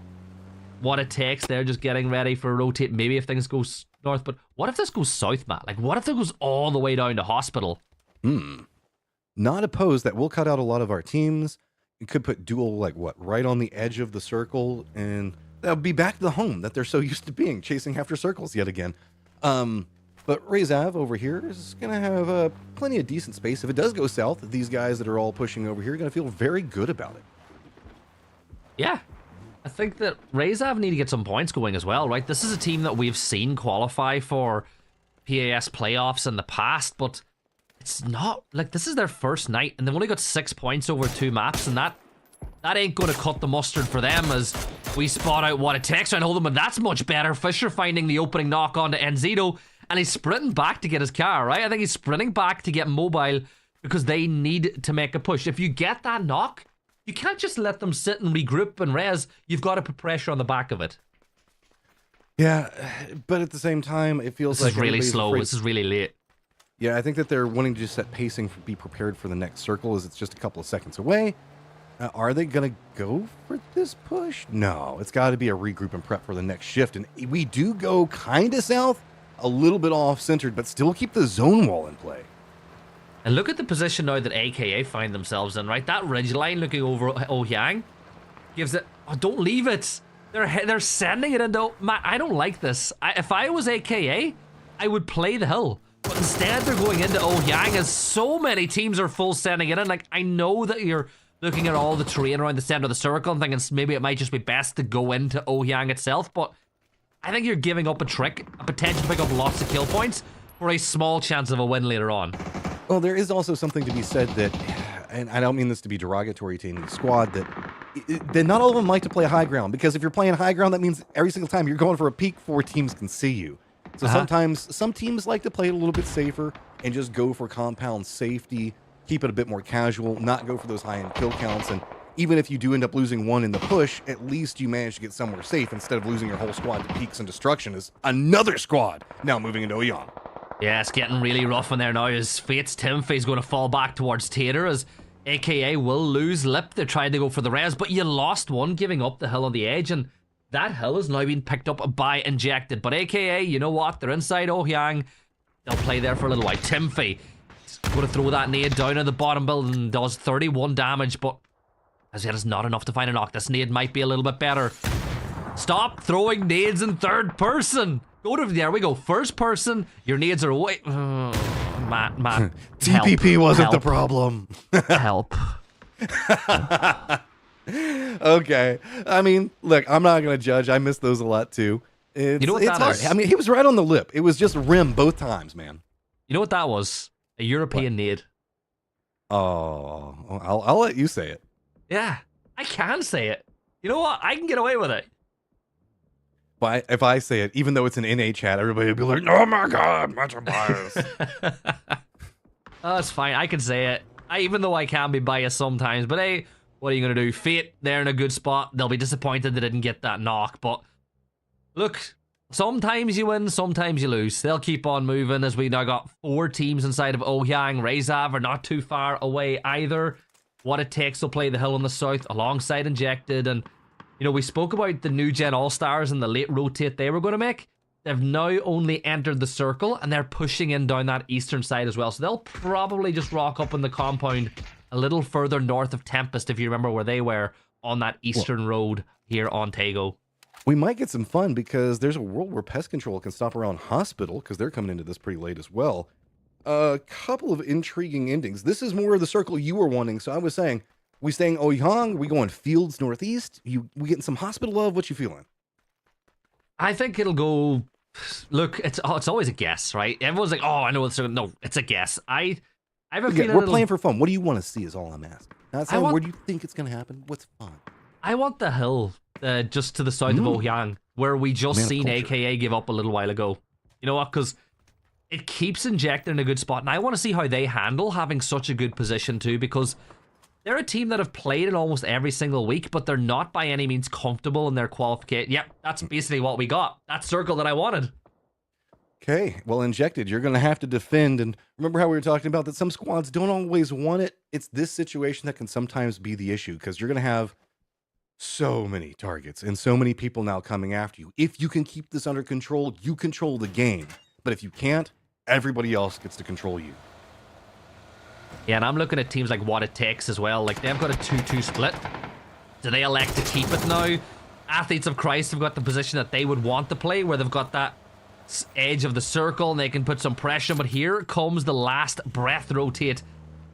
[SPEAKER 1] what it takes, they're just getting ready for a rotate, maybe if things go north, but what if this goes south, Matt? Like, what if it goes all the way down to hospital?
[SPEAKER 3] Not opposed. That will cut out a lot of our teams. You could put Duel, like, what, right on the edge of the circle, and that would be back to the home that they're so used to being, chasing after circles yet again. But Rezav over here is going to have plenty of decent space. If it does go south, these guys that are all pushing over here are going to feel very good about it.
[SPEAKER 1] Yeah. I think that Rezav need to get some points going as well, right? This is a team that we've seen qualify for PAS playoffs in the past, but it's not, like, this is their first night, and they've only got 6 points over 2 maps, and that ain't going to cut the mustard for them as we spot out what it takes to hold them, and that's much better. Fisher finding the opening knock onto Enzito, and he's sprinting back to get his car, right? I think he's sprinting back to get mobile because they need to make a push. If you get that knock, you can't just let them sit and regroup and res. You've got to put pressure on the back of it.
[SPEAKER 3] Yeah, but at the same time, it feels like
[SPEAKER 1] this is really slow. This is really late.
[SPEAKER 3] Yeah, I think that they're wanting to just set pacing, be prepared for the next circle as it's just a couple of seconds away. Are they going to go for this push? No, it's got to be a regroup and prep for the next shift. And we do go kind of south, a little bit off-centered, but still keep the zone wall in play.
[SPEAKER 1] And look at the position now that AKA find themselves in, right? That ridge line looking over Ohyang gives it... Oh, don't leave it. They're sending it into... I don't like this. If I was AKA, I would play the hill. But instead, they're going into Ohyang as so many teams are full sending it in. Like, I know that you're looking at all the terrain around the center of the circle and thinking maybe it might just be best to go into Ohyang itself, but I think you're giving up a trick, a potential to pick up lots of kill points for a small chance of a win later on.
[SPEAKER 3] Well, there is also something to be said that, and I don't mean this to be derogatory to any squad, that not all of them like to play high ground, because if you're playing high ground, that means every single time you're going for a peak, 4 teams can see you. So sometimes some teams like to play it a little bit safer and just go for compound safety, keep it a bit more casual, not go for those high-end kill counts, and even if you do end up losing one in the push, at least you manage to get somewhere safe instead of losing your whole squad to peaks and destruction as another squad now moving into Ohyang.
[SPEAKER 1] Yeah, it's getting really rough in there now as Fate's Timfey's going to fall back towards Tater as AKA will lose Lip. They're trying to go for the res, but you lost one giving up the hill on the edge, and that hill is now being picked up by Injected. But AKA, you know what? They're inside Ohyang. They'll play there for a little while. Timfey going to throw that nade down at the bottom building, does 31 damage, but as yet it's not enough to find a knock. This nade might be a little bit better. Stop throwing nades in third person. Go to, there we go, first person. Your nades are away. Matt.
[SPEAKER 3] TPP wasn't the problem.
[SPEAKER 1] Help.
[SPEAKER 3] Okay. I mean, look, I'm not going to judge. I miss those a lot too. You
[SPEAKER 1] know what
[SPEAKER 3] it's
[SPEAKER 1] that
[SPEAKER 3] hard.
[SPEAKER 1] is?
[SPEAKER 3] I mean, he was right on the lip. It was just rim both times, man.
[SPEAKER 1] You know what that was? A European nade.
[SPEAKER 3] Oh, I'll let you say it.
[SPEAKER 1] Yeah, I can say it. You know what? I can get away with it.
[SPEAKER 3] But if I say it, even though it's an NA chat, everybody will be like, "Oh my god, much bias."
[SPEAKER 1] Oh, it's fine. I can say it. Even though I can be biased sometimes. But hey, what are you going to do? Fate, they're in a good spot. They'll be disappointed they didn't get that knock. But look, sometimes you win, sometimes you lose. They'll keep on moving as we now got 4 teams inside of Ohyang. Rezav are not too far away either. What it takes to play the hill on the south alongside Injected. And, you know, we spoke about the new gen all-stars and the late rotate they were going to make. They've now only entered the circle and they're pushing in down that eastern side as well. So they'll probably just rock up in the compound a little further north of Tempest, if you remember where they were on that eastern road here on Tago.
[SPEAKER 3] We might get some fun because there's a world where pest control can stop around Hospital because they're coming into this pretty late as well. A couple of intriguing endings. This is more of the circle you were wanting. So I was saying, we staying Ohyang? We going Fields Northeast? We getting some Hospital love? What you feeling?
[SPEAKER 1] I think it'll go. Look, it's always a guess, right? Everyone's like, "Oh, I know it's no, it's a guess." I have a feeling
[SPEAKER 3] we're playing for fun. What do you want to see? Is all I'm asking. Not saying where do you think it's going to happen. What's fun? I
[SPEAKER 1] want the hill just to the south of Ohyang, where we just seen AKA give up a little while ago. You know what? Because it keeps Injected in a good spot, and I want to see how they handle having such a good position too, because they're a team that have played in almost every single week, but they're not by any means comfortable in their qualification. Yep, that's basically what we got. That circle that I wanted.
[SPEAKER 3] Okay, well, Injected, you're going to have to defend. And remember how we were talking about that some squads don't always want it? It's this situation that can sometimes be the issue, because you're going to have so many targets and so many people now coming after you. If you can keep this under control, you control the game. But if you can't, everybody else gets to control you.
[SPEAKER 1] Yeah, and I'm looking at teams like What It Takes as well. Like, they've got a 2-2 split. Do they elect to keep it now? Athletes of Christ have got the position that they would want to play, where they've got that edge of the circle and they can put some pressure. But here comes the last breath rotate.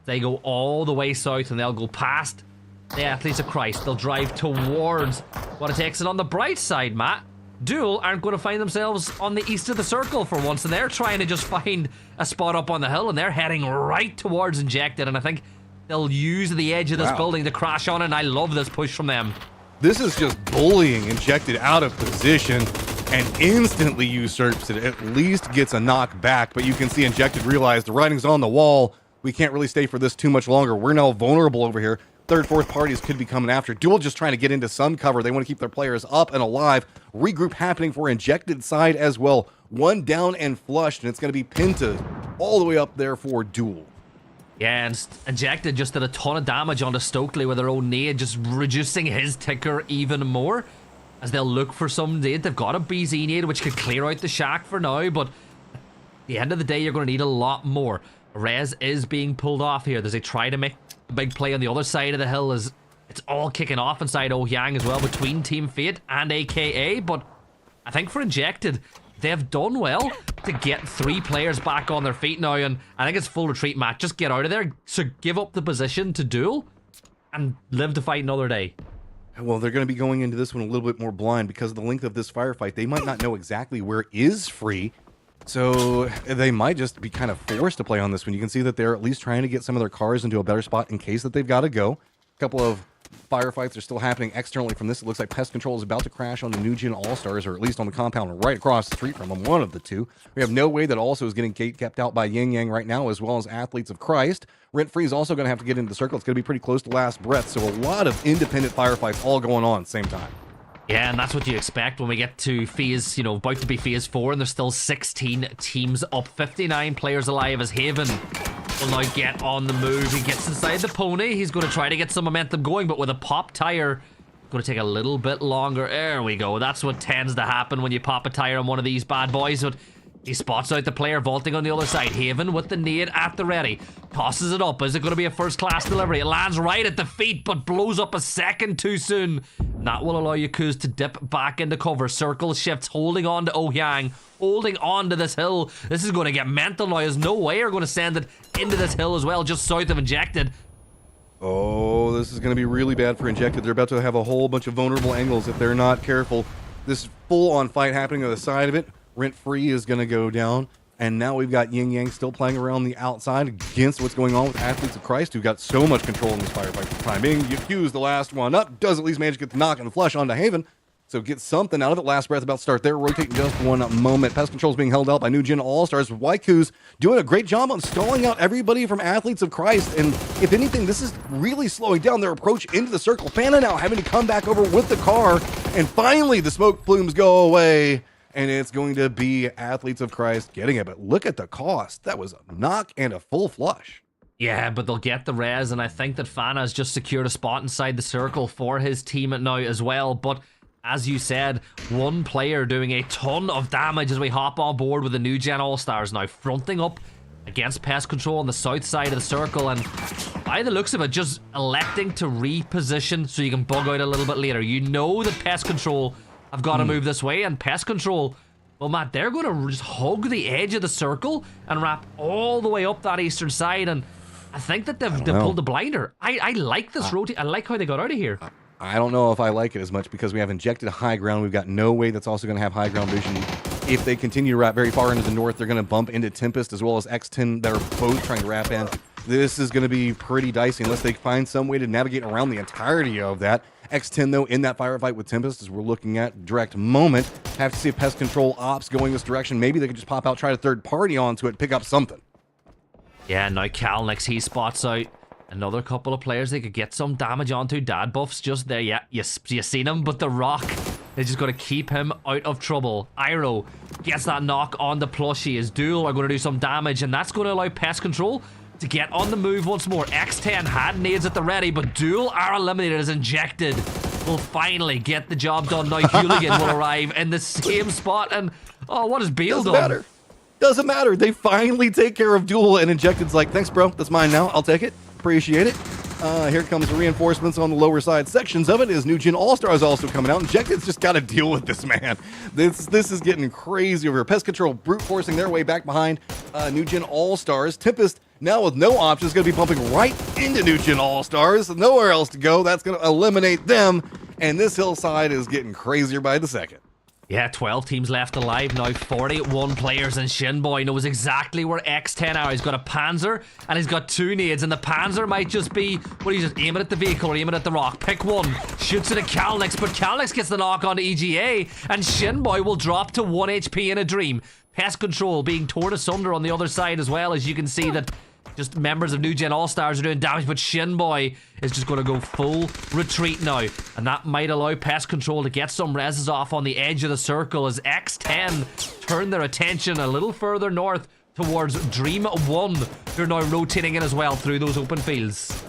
[SPEAKER 1] They go all the way south and they'll go past the Athletes of Christ. They'll drive towards what it takes. And on the bright side, Matt, Duel aren't going to find themselves on the east of the circle for once, and they're trying to just find a spot up on the hill, and they're heading right towards Injected, and I think they'll use the edge of this building to crash on it, and I love this push from them.
[SPEAKER 3] This is just bullying Injected out of position and instantly usurps it. At least gets a knock back, but you can see Injected realize the writing's on the wall. We can't really stay for this too much longer. We're now vulnerable over here. Third, fourth parties could be coming after. Duel just trying to get into some cover. They want to keep their players up and alive. Regroup happening for Injected side as well. One down and flushed, and it's going to be Pinta all the way up there for Duel.
[SPEAKER 1] Yeah, and Injected just did a ton of damage onto Stokely with their own nade, just reducing his ticker even more as they'll look for some nade. They've got a BZ nade, which could clear out the shack for now, but at the end of the day, you're going to need a lot more. Rez is being pulled off here. Does he try to make a big play on the other side of the hill? As it's all kicking off inside Oh Yang as well between Team Fate and AKA, but I think for Injected, they've done well to get 3 players back on their feet now, and I think it's full retreat, Matt. Just get out of there. So give up the position to Duel and live to fight another day.
[SPEAKER 3] Well, they're going to be going into this one a little bit more blind because of the length of this firefight. They might not know exactly where is free, so they might just be kind of forced to play on this one. You can see that they're at least trying to get some of their cars into a better spot in case that they've got to go. A couple of firefights are still happening externally from this. It looks like Pest Control is about to crash on the New Gen All-Stars, or at least on the compound right across the street from them, one of the two. We have No Way that also is getting kept out by Yin Yang right now, as well as Athletes of Christ. Rent Free is also going to have to get into the circle. It's going to be pretty close to last breath, so a lot of independent firefights all going on at the same time.
[SPEAKER 1] Yeah, and that's what you expect when we get to phase, about to be phase 4, and there's still 16 teams up, 59 players alive as Haven will now get on the move. He gets inside the pony. He's going to try to get some momentum going, but with a pop tire, going to take a little bit longer. There we go. That's what tends to happen when you pop a tire on one of these bad boys. But he spots out the player vaulting on the other side. Haven with the nade at the ready. Tosses it up. Is it going to be a first-class delivery? It lands right at the feet, but blows up a second too soon. That will allow Yakuz to dip back into cover. Circle shifts, holding on to Oh Yang, holding on to this hill. This is going to get mental now. There's no way are going to send it into this hill as well, just south of Injected.
[SPEAKER 3] Oh, this is going to be really bad for Injected. They're about to have a whole bunch of vulnerable angles if they're not careful. This full-on fight happening on the side of it. Rent Free is going to go down. And now we've got Yin Yang still playing around the outside against what's going on with Athletes of Christ, who got so much control in this firefight for the time being. Yakuz, the last one up, does at least manage to get the knock and the flush onto Haven. So get something out of it. Last breath about to start there. Rotating just one moment. Pest Control is being held out by New Gen All-Stars. Waiku's doing a great job on stalling out everybody from Athletes of Christ. And if anything, this is really slowing down their approach into the circle. Fana now having to come back over with the car. And finally, the smoke plumes go away. And it's going to be Athletes of Christ getting it. But look at the cost. That was a knock and a full flush.
[SPEAKER 1] Yeah, but they'll get the res. And I think that Fana has just secured a spot inside the circle for his team now as well. But as you said, one player doing a ton of damage as we hop on board with the New Gen All-Stars now fronting up against Pest Control on the south side of the circle, and by the looks of it, just electing to reposition so you can bug out a little bit later. You know that Pest Control have got to move this way, and Pest Control, well, Matt, they're going to just hug the edge of the circle and wrap all the way up that eastern side, and I think that they've pulled the blinder. I like this rotate. I like how they got out of here.
[SPEAKER 3] I don't know if I like it as much because we have Injected high ground. We've got No Way that's also going to have high ground vision. If they continue to wrap very far into the north, they're going to bump into Tempest as well as X10 that are both trying to wrap in. This is going to be pretty dicey unless they find some way to navigate around the entirety of that. X10, though, in that firefight with Tempest, as we're looking at direct moment. Have to see if Pest Control ops going this direction. Maybe they could just pop out, try to third party onto it, pick up something.
[SPEAKER 1] Yeah, now Kalnix, he spots out another couple of players they could get some damage onto. Dad Buff's just there. Yeah, you seen him, but the Rock is just going to keep him out of trouble. Iroh gets that knock on the plushie. His Duel are going to do some damage, and that's going to allow Pest Control to get on the move once more. X10 had nades at the ready, but Duel are eliminated as Injected will finally get the job done. Now Hooligan will arrive in the same spot, and oh, what has Beal done?
[SPEAKER 3] Doesn't matter. They finally take care of Duel, and Injected's like, thanks, bro. That's mine now. I'll take it. Appreciate it. Here comes the reinforcements on the lower side sections of it. Is New Gen All-Stars also coming out? Injected's just got to deal with this, man. This is getting crazy over here. Pest Control brute forcing their way back behind New Gen All-Stars. Tempest now with no options going to be bumping right into New Gen All-Stars. Nowhere else to go. That's going to eliminate them. And this hillside is getting crazier by the second.
[SPEAKER 1] Yeah, 12 teams left alive now, 41 players, and Shinboy knows exactly where X10 are. He's got a Panzer, and he's got 2 nades, and the Panzer might just be, what, he's just aiming at the vehicle or aiming at the rock. Pick one, shoots it at Calnix, but Calnix gets the knock on EGA, and Shinboy will drop to 1 HP in a dream. Pest Control being torn asunder on the other side as well, as you can see that just members of New Gen All-Stars are doing damage, but Shinboy is just going to go full retreat now. And that might allow Pest Control to get some reses off on the edge of the circle as X10 turn their attention a little further north towards Dream 1, who are now rotating in as well through those open fields.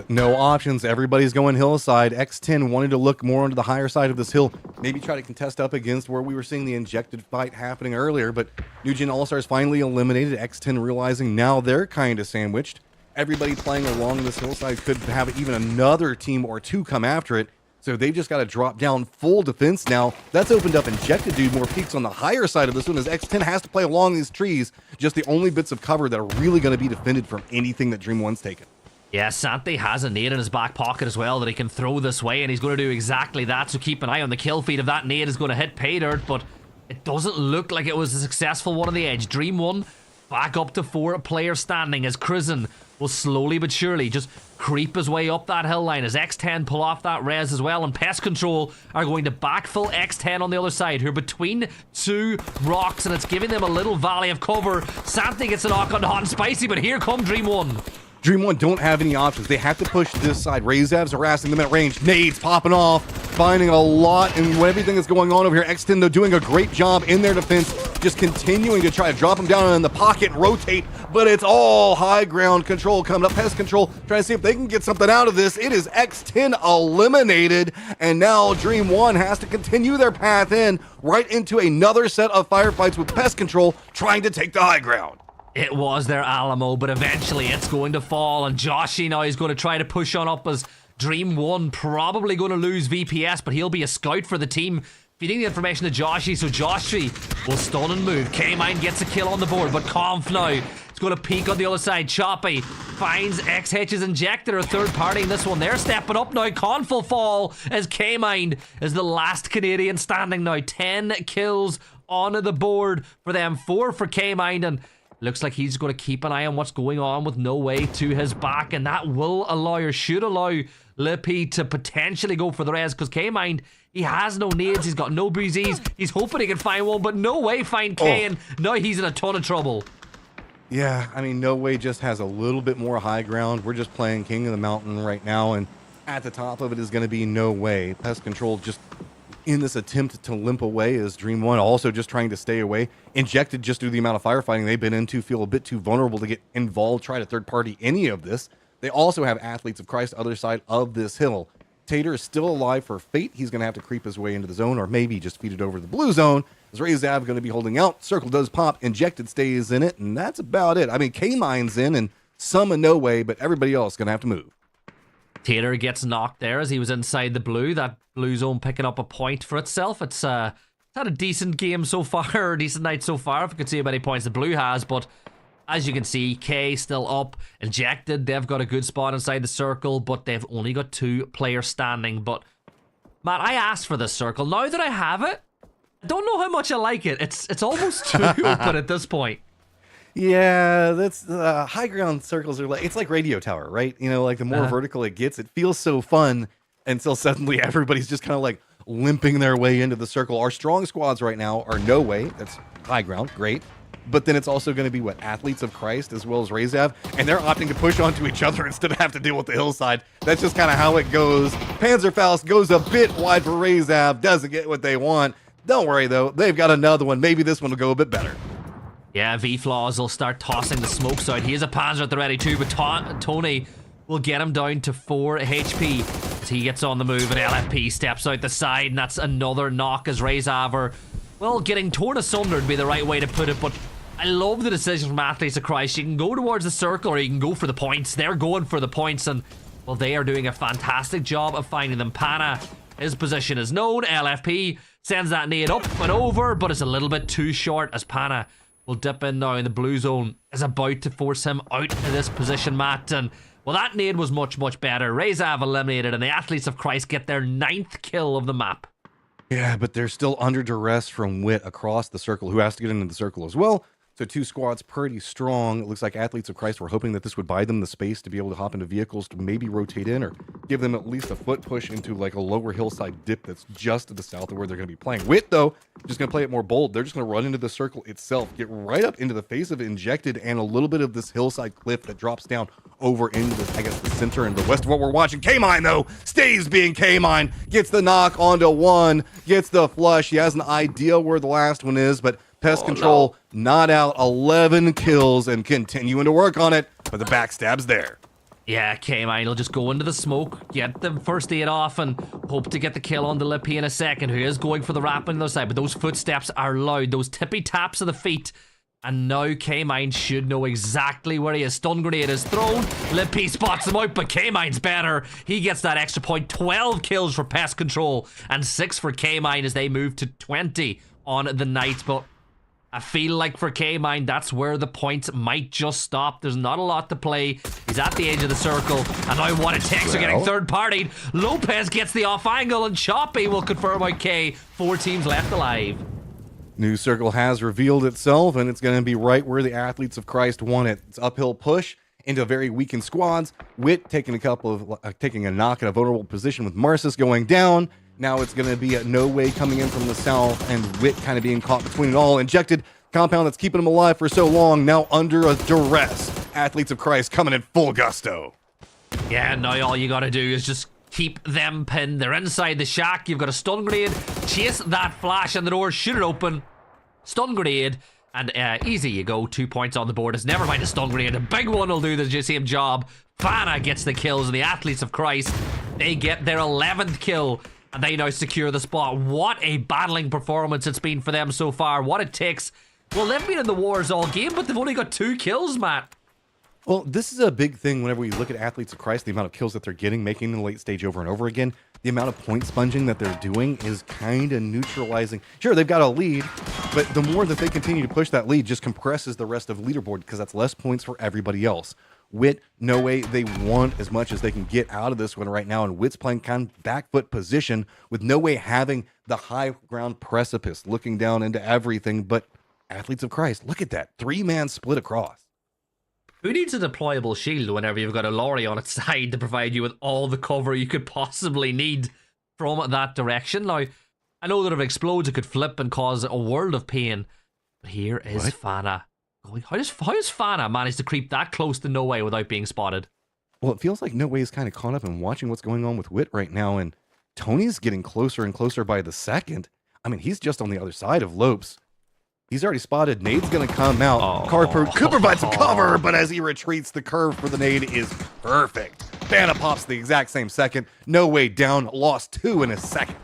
[SPEAKER 3] No options. Everybody's going hillside. X10 wanted to look more onto the higher side of this hill. Maybe try to contest up against where we were seeing the injected fight happening earlier. But New Gen All-Stars finally eliminated. X10 realizing now they're kind of sandwiched. Everybody playing along this hillside could have even another team or two come after it. So they've just got to drop down full defense now. That's opened up Injected Dude more peaks on the higher side of this one as X10 has to play along these trees. Just the only bits of cover that are really going to be defended from anything that Dream 1's taken.
[SPEAKER 1] Yeah, Santi has a nade in his back pocket as well that he can throw this way, and he's going to do exactly that, so keep an eye on the kill feed if that nade is going to hit pay dirt, but it doesn't look like it was a successful one on the edge. Dream 1 back up to 4 players standing as Crizzen will slowly but surely just creep his way up that hill line as X10 pull off that res as well, and Pest Control are going to backfill X10 on the other side, who are between 2 rocks, and it's giving them a little valley of cover. Santi gets a knock on Hot and Spicy, but here come Dream 1.
[SPEAKER 3] Dream 1 don't have any options. They have to push this side. Razav's harassing them at range. Nades popping off, finding a lot, and everything that's going on over here. X10, though, doing a great job in their defense, just continuing to try to drop them down in the pocket and rotate, but it's all high ground control coming up. Pest Control trying to see if they can get something out of this. It is X10 eliminated, and now Dream 1 has to continue their path in right into another set of firefights with Pest Control trying to take the high ground.
[SPEAKER 1] It was their Alamo, but eventually it's going to fall, and Joshy now is going to try to push on up as Dream 1 probably going to lose VPS, but he'll be a scout for the team, feeding the information to Joshy, so Joshy will stun and move. K-Mine gets a kill on the board, but Conf now is going to peek on the other side. Choppy finds XH's Injected, or third party in this one. They're stepping up now. Conf will fall as K-Mine is the last Canadian standing now. 10 kills on the board for them, 4 for K-Mine, and looks like he's going to keep an eye on what's going on with No Way to his back, and that will allow, or should allow, Lippy to potentially go for the res, because K-Mind, he has no nades, he's got no BZs, he's hoping he can find one, but No Way find K, and now he's in a ton of trouble.
[SPEAKER 3] Yeah, I mean, No Way just has a little bit more high ground. We're just playing King of the Mountain right now, and at the top of it is going to be No Way. Pest Control just in this attempt to limp away as Dream 1 also just trying to stay away. Injected just through the amount of firefighting they've been into, feel a bit too vulnerable to get involved, try to third party any of this. They also have Athletes of Christ other side of this hill. Tater is still alive for Fate. He's going to have to creep his way into the zone, or maybe just feed it over to the blue zone. As Razav going to be holding out. Circle does pop. Injected stays in it, and that's about it. I mean, K-Mine's in, and some in No Way, but everybody else going to have to move.
[SPEAKER 1] Tater gets knocked there as he was inside the blue. That blue zone picking up a point for itself. It's had a decent game so far, or a decent night so far, if you could see how many points the blue has, but as you can see, K still up. Injected, they've got a good spot inside the circle, but they've only got 2 players standing. But man, I asked for this circle. Now that I have it, I don't know how much I like it. It's almost too open at this point.
[SPEAKER 3] Yeah, that's high ground circles are like, it's like radio tower, right? You know, like the more vertical it gets, it feels so fun until suddenly everybody's just kind of like limping their way into the circle. Our strong squads right now are No Way, that's high ground, great. But then it's also going to be what, Athletes of Christ as well as Razav, and they're opting to push onto each other instead of have to deal with the hillside. That's just kind of how it goes. Panzerfaust goes a bit wide for Razav, doesn't get what they want. Don't worry though, they've got another one. Maybe this one will go a bit better.
[SPEAKER 1] Yeah, V-Flaws will start tossing the smokes out. He has a Panzer at the ready too, but Tony will get him down to 4 HP as he gets on the move, and LFP steps out the side, and that's another knock as Razav, well, getting torn asunder would be the right way to put it, but I love the decision from Athletes of Christ. You can go towards the circle or you can go for the points. They're going for the points, and Well, they are doing a fantastic job of finding them. Pana, his position is known. LFP sends that nade up and over, but it's a little bit too short as Pana will dip in now in the blue zone. Is about to force him out of this position, Matt. And, well, that nade was much, much better. Rezav eliminated, and the Athletes of Christ get their 9th kill of the map.
[SPEAKER 3] Yeah, but they're still under duress from Wit across the circle, who has to get into the circle as well. So 2 squads pretty strong. It looks like Athletes of Christ were hoping that this would buy them the space to be able to hop into vehicles to maybe rotate in or give them at least a foot push into like a lower hillside dip that's just to the south of where they're going to be playing. Wit, though, just going to play it more bold. They're just going to run into the circle itself, get right up into the face of Injected and a little bit of this hillside cliff that drops down over into the, I guess, the center and the west of what we're watching. K-Mine, though, stays being K-Mine, gets the knock onto one, gets the flush. He has an idea where the last one is, but Pest Control not out, 11 kills and continuing to work on it, but the backstab's there.
[SPEAKER 1] Yeah, K-Mine will just go into the smoke, get the first aid off, and hope to get the kill on the Lippy in a second, who is going for the wrap on the other side, but those footsteps are loud, those tippy taps of the feet, and now K-Mine should know exactly where he is. Stun grenade is thrown, Lippy spots him out, but K-Mine's better. He gets that extra point, 12 kills for Pest Control, and 6 for K-Mine as they move to 20 on the night, but I feel like for K-Mine, that's where the points might just stop. There's not a lot to play. He's at the edge of the circle, and now what it takes are getting third-partied. Lopez gets the off angle, and Choppy will confirm out K. 4 teams left alive.
[SPEAKER 3] New circle has revealed itself, and it's going to be right where the Athletes of Christ want it. It's uphill push into very weakened squads. Wit taking a knock in a vulnerable position with Marcis going down. Now it's going to be a No Way coming in from the south, and Wit kind of being caught between it all. Injected compound that's keeping him alive for so long, now under a duress. Athletes of Christ coming in full gusto.
[SPEAKER 1] Yeah, now all you got to do is just keep them pinned. They're inside the shack. You've got a stun grenade. Chase that flash in the door. Shoot it open. Stun grenade. And easy you go. 2 points on the board. It's never mind a stun grenade. A big one will do the same job. Fana gets the kills, and the Athletes of Christ, they get their 11th kill. And they now secure the spot. What a battling performance it's been for them so far. What it takes. Well, they've been in the wars all game, but they've only got 2 kills, Matt.
[SPEAKER 3] Well, this is a big thing whenever we look at Athletes of Christ, the amount of kills that they're getting, making in the late stage over and over again. The amount of point sponging that they're doing is kind of neutralizing. Sure, they've got a lead, but the more that they continue to push that lead just compresses the rest of the leaderboard because that's less points for everybody else. Wit, No Way, they want as much as they can get out of this one right now, and Wit's playing kind of back foot position with No Way having the high ground precipice, looking down into everything, but Athletes of Christ, look at that, 3-man split across.
[SPEAKER 1] Who needs a deployable shield whenever you've got a lorry on its side to provide you with all the cover you could possibly need from that direction? Now, I know that if it explodes, it could flip and cause a world of pain, but here is Fana. How does Fana manage to creep that close to No Way without being spotted?
[SPEAKER 3] Well, it feels like No Way is kind of caught up in watching what's going on with Wit right now, and Tony's getting closer and closer by the second. I mean, he's just on the other side of Lopes. He's already spotted. Nade's going to come out. Cooper provides some cover, but as he retreats, the curve for the nade is perfect. Fana pops the exact same second. No Way down, lost 2 in a second.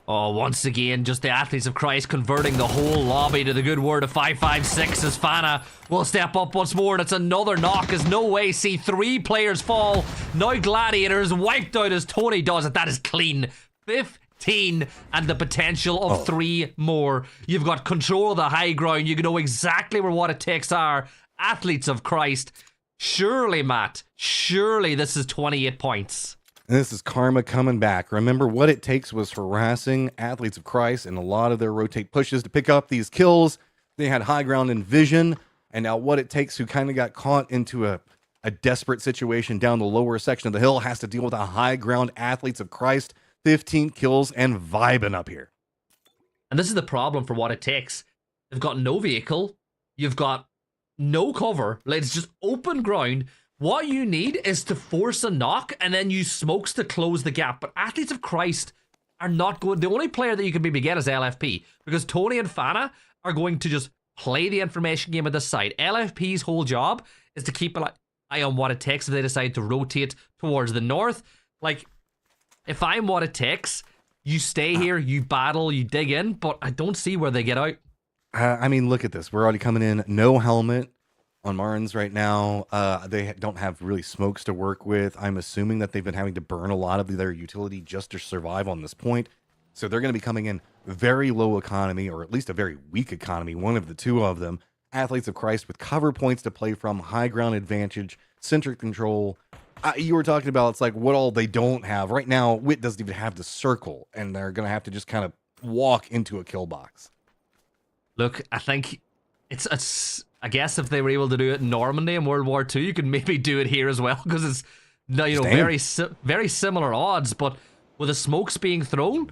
[SPEAKER 1] Oh, once again, just the Athletes of Christ converting the whole lobby to the good word of 556 as Fana will step up once more, and it's another knock as No Way see 3 players fall. Now Gladiators wiped out as Tony does it. That is clean. 15 and the potential of 3 more. You've got control of the high ground. You know exactly where what it takes are. Athletes of Christ. Surely, Matt, surely this is 28 points.
[SPEAKER 3] And this is karma coming back. Remember, what it takes was harassing Athletes of Christ and a lot of their rotate pushes to pick up these kills. They had high ground and vision, and now what it takes, who kind of got caught into a desperate situation down the lower section of the hill, has to deal with a high ground Athletes of Christ. 15 kills and vibing up here.
[SPEAKER 1] And this is the problem for what it takes. They've got no vehicle. You've got no cover. Like, it's just open ground. What you need is to force a knock and then use smokes to close the gap. But Athletes of Christ are not going. The only player that you can maybe get is LFP, because Tony and Fana are going to just play the information game at this side. LFP's whole job is to keep an eye on what it takes if they decide to rotate towards the north. Like, if I'm what it takes, you stay here, you battle, you dig in, but I don't see where they get out.
[SPEAKER 3] I mean, look at this. We're already coming in. No helmet on Marins right now. They don't have really smokes to work with. I'm assuming that they've been having to burn a lot of their utility just to survive on this point. So they're going to be coming in very low economy, or at least a very weak economy, one of the two of them. Athletes of Christ with cover points to play from, high ground advantage, center control. You were talking about, it's like what all they don't have. Right now, Wit doesn't even have the circle, and they're going to have to just kind of walk into a kill box.
[SPEAKER 1] Look, I think it's I guess if they were able to do it in Normandy in World War II, you could maybe do it here as well, because it's very similar odds. But with the smokes being thrown,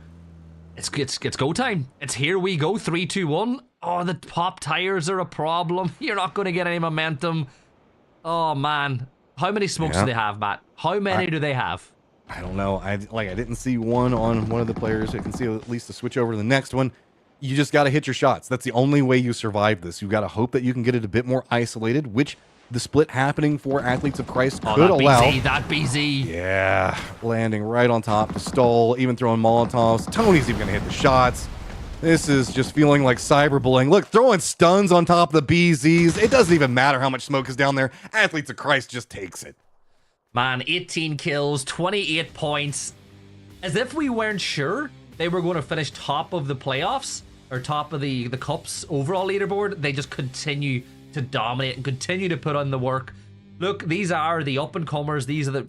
[SPEAKER 1] it's go time. It's here we go. 3, 2, 1. Oh, the pop tires are a problem. You're not going to get any momentum. Oh man, how many smokes do they have, Matt? How many do they have?
[SPEAKER 3] I don't know. I didn't see one on one of the players. I can see at least to switch over to the next one. You just got to hit your shots. That's the only way you survive this. You got to hope that you can get it a bit more isolated, which the split happening for Athletes of Christ could allow.
[SPEAKER 1] That BZ.
[SPEAKER 3] Yeah, landing right on top to stall, even throwing Molotovs. Tony's even going to hit the shots. This is just feeling like cyberbullying. Look, throwing stuns on top of the BZs. It doesn't even matter how much smoke is down there. Athletes of Christ just takes it.
[SPEAKER 1] Man, 18 kills, 28 points. As if we weren't sure they were going to finish top of the playoffs or top of the Cup's overall leaderboard. They just continue to dominate and continue to put on the work. Look, these are the up-and-comers. These are the...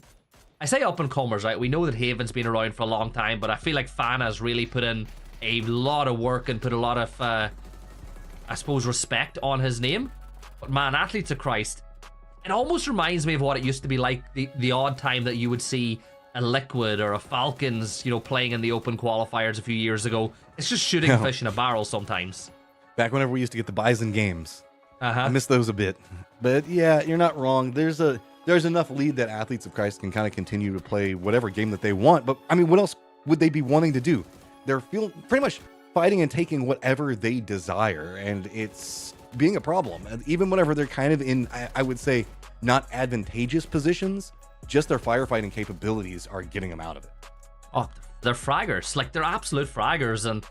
[SPEAKER 1] I say up-and-comers, right? We know that Haven's been around for a long time, but I feel like Fan has really put in a lot of work and put a lot of, I suppose, respect on his name. But man, Athletes of Christ, it almost reminds me of what it used to be like the odd time that you would see a Liquid or a Falcons, you know, playing in the open qualifiers a few years ago. It's just shooting fish in a barrel sometimes.
[SPEAKER 3] Back whenever we used to get the Bison games. I miss those a bit. But yeah, you're not wrong. There's enough lead that Athletes of Christ can kind of continue to play whatever game that they want. But I mean, what else would they be wanting to do? They're pretty much fighting and taking whatever they desire, and it's being a problem. And even whenever they're kind of in, I would say, not advantageous positions, just their firefighting capabilities are getting them out of it.
[SPEAKER 1] Oh, they're fraggers. Like, they're absolute fraggers. And,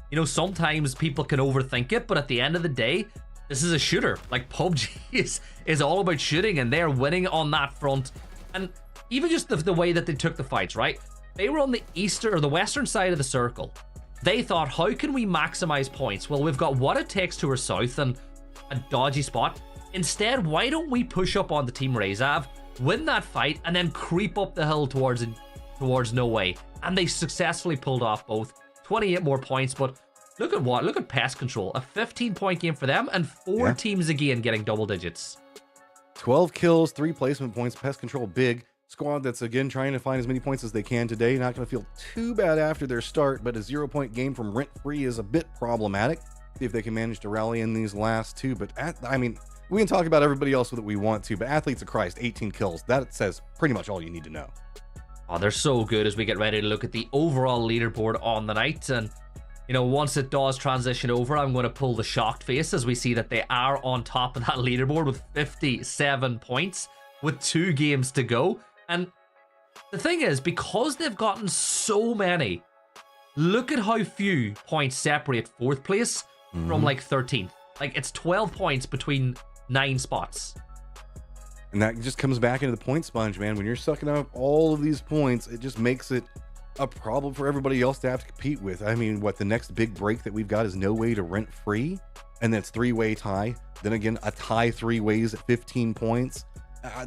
[SPEAKER 1] you know, sometimes people can overthink it, but at the end of the day, this is a shooter. Like, PUBG is all about shooting, and they're winning on that front. And even just the way that they took the fights, right? They were on the eastern or the western side of the circle. They thought, how can we maximize points? Well, we've got what it takes to our south and a dodgy spot. Instead, why don't we push up on the Team Rezav, win that fight, and then creep up the hill towards No Way? And they successfully pulled off both. 28 more points, but look at Pest Control. A 15-point game for them, and 4 teams again getting double digits.
[SPEAKER 3] 12 kills, 3 placement points. Pest Control big. Squad that's again trying to find as many points as they can today. Not going to feel too bad after their start, but a 0-point game from Rent Free is a bit problematic. See if they can manage to rally in these last two. But I mean, we can talk about everybody else that we want to, but Athletes of Christ, 18 kills. That says pretty much all you need to know.
[SPEAKER 1] Oh, they're so good as we get ready to look at the overall leaderboard on the night. And, you know, once it does transition over, I'm going to pull the shocked face as we see that they are on top of that leaderboard with 57 points with 2 games to go. And the thing is, because they've gotten so many, look at how few points separate 4th place from like 13th. Like, it's 12 points between 9 spots.
[SPEAKER 3] And that just comes back into the point sponge, man. When you're sucking up all of these points, it just makes it a problem for everybody else to have to compete with. I mean, the next big break that we've got is No Way to Rent Free, and that's 3-way tie. Then again, a tie 3 ways at 15 points.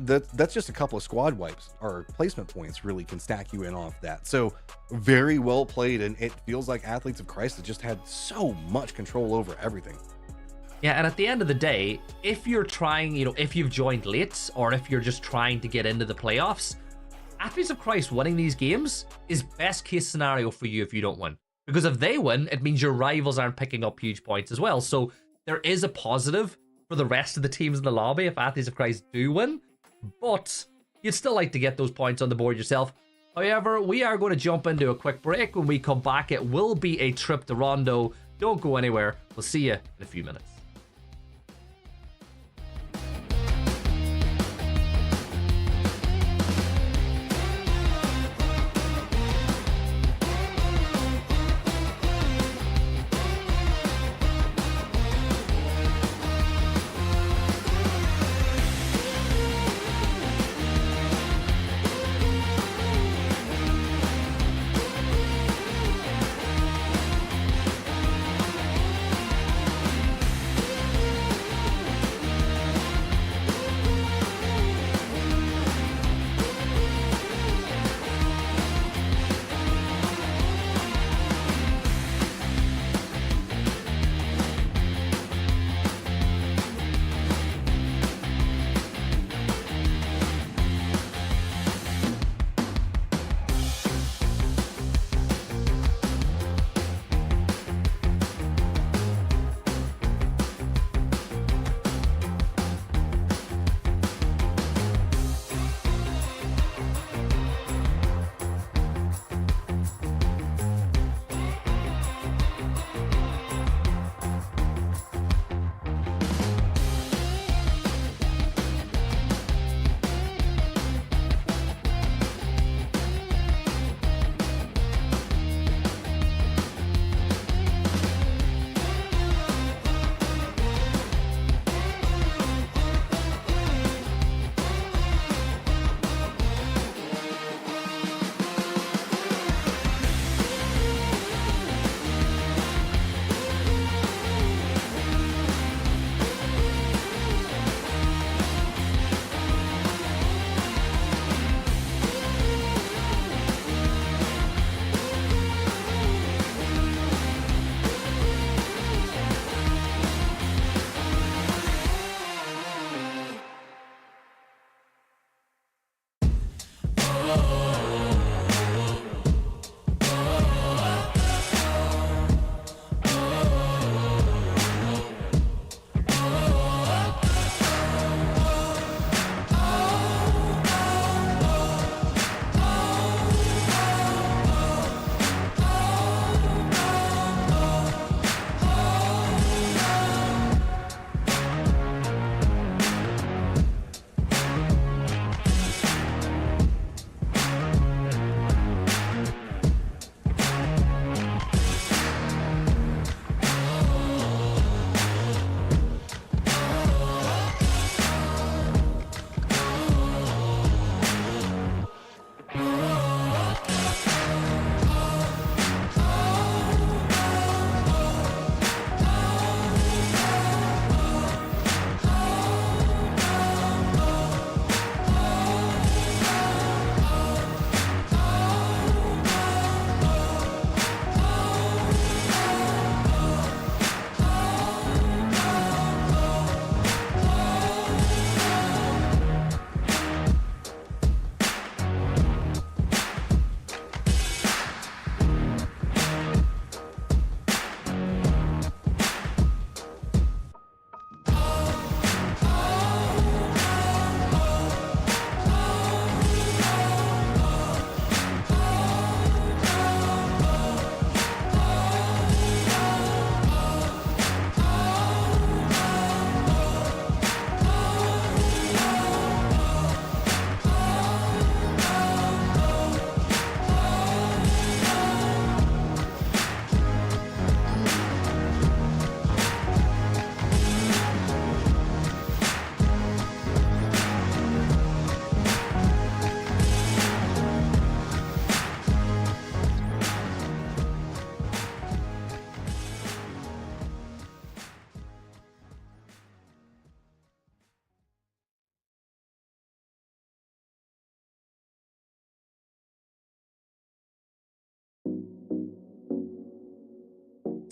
[SPEAKER 3] That's just a couple of squad wipes or placement points really can stack you in off that. So very well played, and it feels like Athletes of Christ have just had so much control over everything.
[SPEAKER 1] Yeah, and at the end of the day, if you're trying, you know, if you've joined late or if you're just trying to get into the playoffs, Athletes of Christ winning these games is best case scenario for you if you don't win. Because if they win, it means your rivals aren't picking up huge points as well. So there is a positive for the rest of the teams in the lobby if Athletes of Christ do win, but you'd still like to get those points on the board yourself. However, we are going to jump into a quick break. When we come back, it will be a trip to Rondo. Don't go anywhere. We'll see you in a few minutes.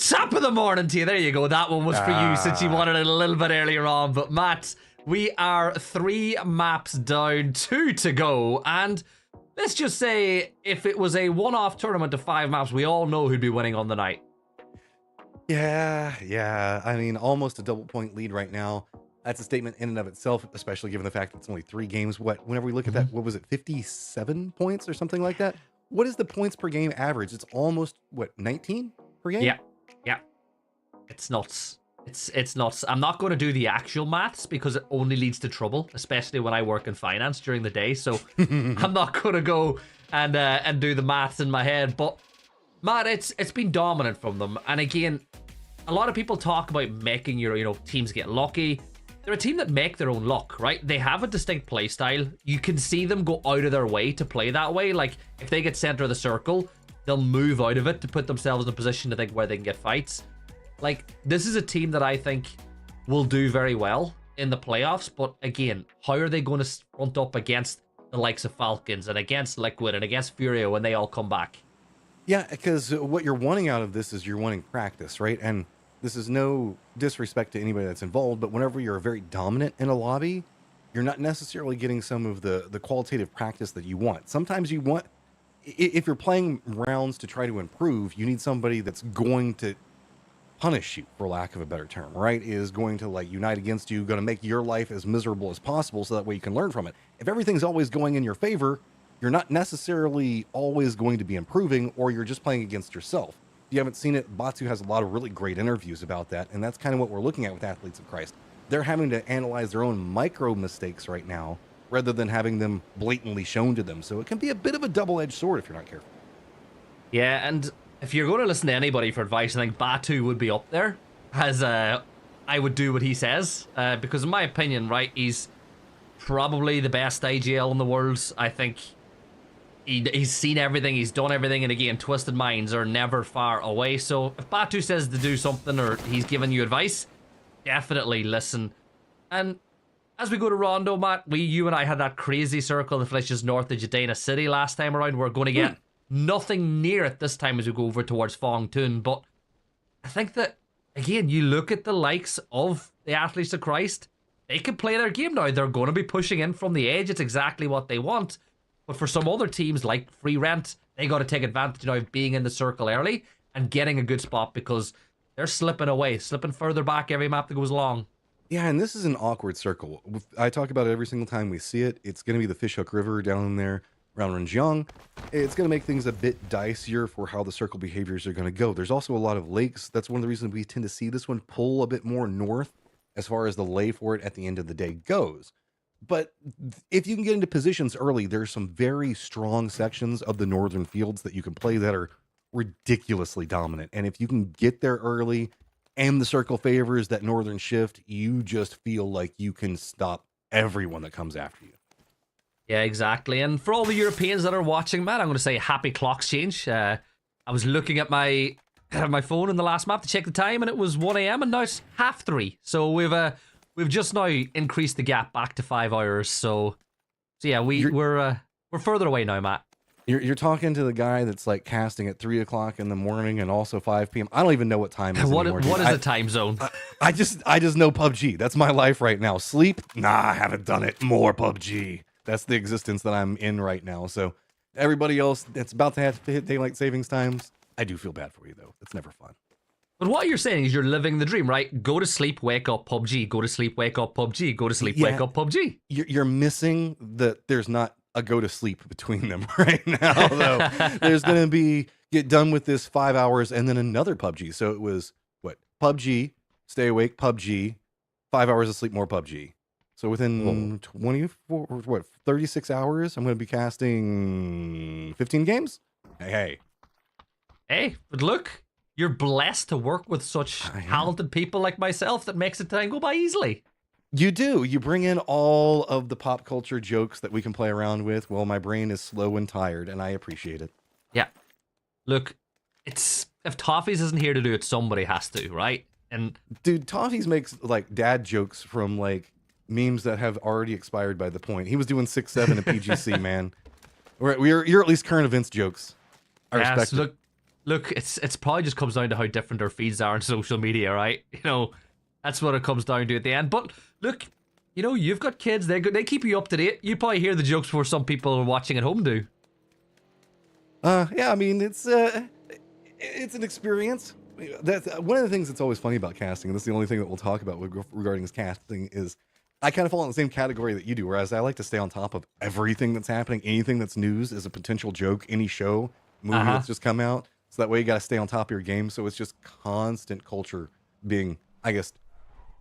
[SPEAKER 1] Top of the morning to you. There you go. That one was for you since you wanted it a little bit earlier on. But Matt, we are 3 maps down, 2 to go. And let's just say if it was a one-off tournament of 5 maps, we all know who'd be winning on the night.
[SPEAKER 3] Yeah. I mean, almost a double point lead right now. That's a statement in and of itself, especially given the fact that it's only 3 games. Whenever we look at that, what was it, 57 points or something like that? What is the points per game average? It's almost, 19 per game?
[SPEAKER 1] Yeah. It's nuts. It's nuts. I'm not going to do the actual maths because it only leads to trouble, especially when I work in finance during the day. So I'm not going to go and do the maths in my head. But Matt, it's been dominant from them. And again, a lot of people talk about making your teams get lucky. They're a team that make their own luck, right? They have a distinct play style. You can see them go out of their way to play that way. Like if they get center of the circle, they'll move out of it to put themselves in a position to think where they can get fights. Like, this is a team that I think will do very well in the playoffs. But again, how are they going to front up against the likes of Falcons and against Liquid and against Furio when they all come back?
[SPEAKER 3] Yeah, because what you're wanting out of this is you're wanting practice, right? And this is no disrespect to anybody that's involved, but whenever you're very dominant in a lobby, you're not necessarily getting some of the qualitative practice that you want. Sometimes you want, if you're playing rounds to try to improve, you need somebody that's going to punish you, for lack of a better term, right? Is going to like unite against you, going to make your life as miserable as possible so that way you can learn from it. If everything's always going in your favor, you're not necessarily always going to be improving, or you're just playing against yourself. If you haven't seen it, Batu has a lot of really great interviews about that, and that's kind of what we're looking at with Athletes of Christ. They're having to analyze their own micro mistakes right now, rather than having them blatantly shown to them. So it can be a bit of a double-edged sword if you're not careful.
[SPEAKER 1] Yeah, and if you're going to listen to anybody for advice, I think Batu would be up there, as I would do what he says, because in my opinion, right, he's probably the best AGL in the world. I think he's seen everything, he's done everything, and again, twisted minds are never far away. So if Batu says to do something or he's giving you advice, definitely listen. And as we go to Rondo, Matt, you and I had that crazy circle that finishes north of Jadena City last time around. We're going to get nothing near it this time as we go over towards Phong Tun. But I think that, again, you look at the likes of the Athletes of Christ, they can play their game now. They're going to be pushing in from the edge. It's exactly what they want. But for some other teams like Free Rent, they got to take advantage now of being in the circle early and getting a good spot because they're slipping away, slipping further back every map that goes along.
[SPEAKER 3] Yeah, and this is an awkward circle. I talk about it every single time we see it. It's going to be the Fishhook River down there around Renjiang. It's going to make things a bit dicier for how the circle behaviors are going to go. There's also a lot of lakes. That's one of the reasons we tend to see this one pull a bit more north as far as the lay for it at the end of the day goes. But if you can get into positions early, there's some very strong sections of the northern fields that you can play that are ridiculously dominant. And if you can get there early and the circle favors that northern shift, you just feel like you can stop everyone that comes after you.
[SPEAKER 1] Yeah, exactly. And for all the Europeans that are watching, man, I'm going to say happy clocks change. I was looking at my phone in the last map to check the time, and it was 1 a.m. and now it's 3:30. So we've just now increased the gap back to 5 hours. So yeah, we're further away now, Matt.
[SPEAKER 3] You're talking to the guy that's like casting at 3 o'clock in the morning and also 5 p.m. I don't even know what time it is anymore.
[SPEAKER 1] What is the time zone?
[SPEAKER 3] I just know PUBG. That's my life right now. Sleep? Nah, I haven't done it. More PUBG. That's the existence that I'm in right now. So everybody else that's about to have to hit daylight savings times, I do feel bad for you though. It's never fun.
[SPEAKER 1] But what you're saying is you're living the dream, right? Go to sleep, wake up, PUBG. Go to sleep, wake up, PUBG. Go to sleep, wake up, PUBG.
[SPEAKER 3] You're missing that there's not a go to sleep between them right now, though. There's going to be get done with this 5 hours and then another PUBG. So it was what? PUBG, stay awake, PUBG, 5 hours of sleep, more PUBG. So within 36 hours, I'm going to be casting 15 games.
[SPEAKER 1] Hey, but look, you're blessed to work with such talented people like myself that makes the time go by easily.
[SPEAKER 3] You do. You bring in all of the pop culture jokes that we can play around with. Well, my brain is slow and tired, and I appreciate it.
[SPEAKER 1] Yeah. Look, if Toffees isn't here to do it, somebody has to, right? And
[SPEAKER 3] dude, Toffees makes like dad jokes from like memes that have already expired by the point. He was doing 6-7 at PGC, man. You're at least current events jokes. I respect it.
[SPEAKER 1] Look, it's probably just comes down to how different our feeds are on social media, right? You know, that's what it comes down to at the end. But look, you know, you've got kids. They keep you up to date. You probably hear the jokes before some people are watching at home do.
[SPEAKER 3] Yeah, I mean, it's an experience. That's one of the things that's always funny about casting, and that's the only thing that we'll talk about regarding this casting is I kind of fall in the same category that you do, whereas I like to stay on top of everything that's happening. Anything that's news is a potential joke, any show, movie that's just come out. So that way you got to stay on top of your game. So it's just constant culture being, I guess,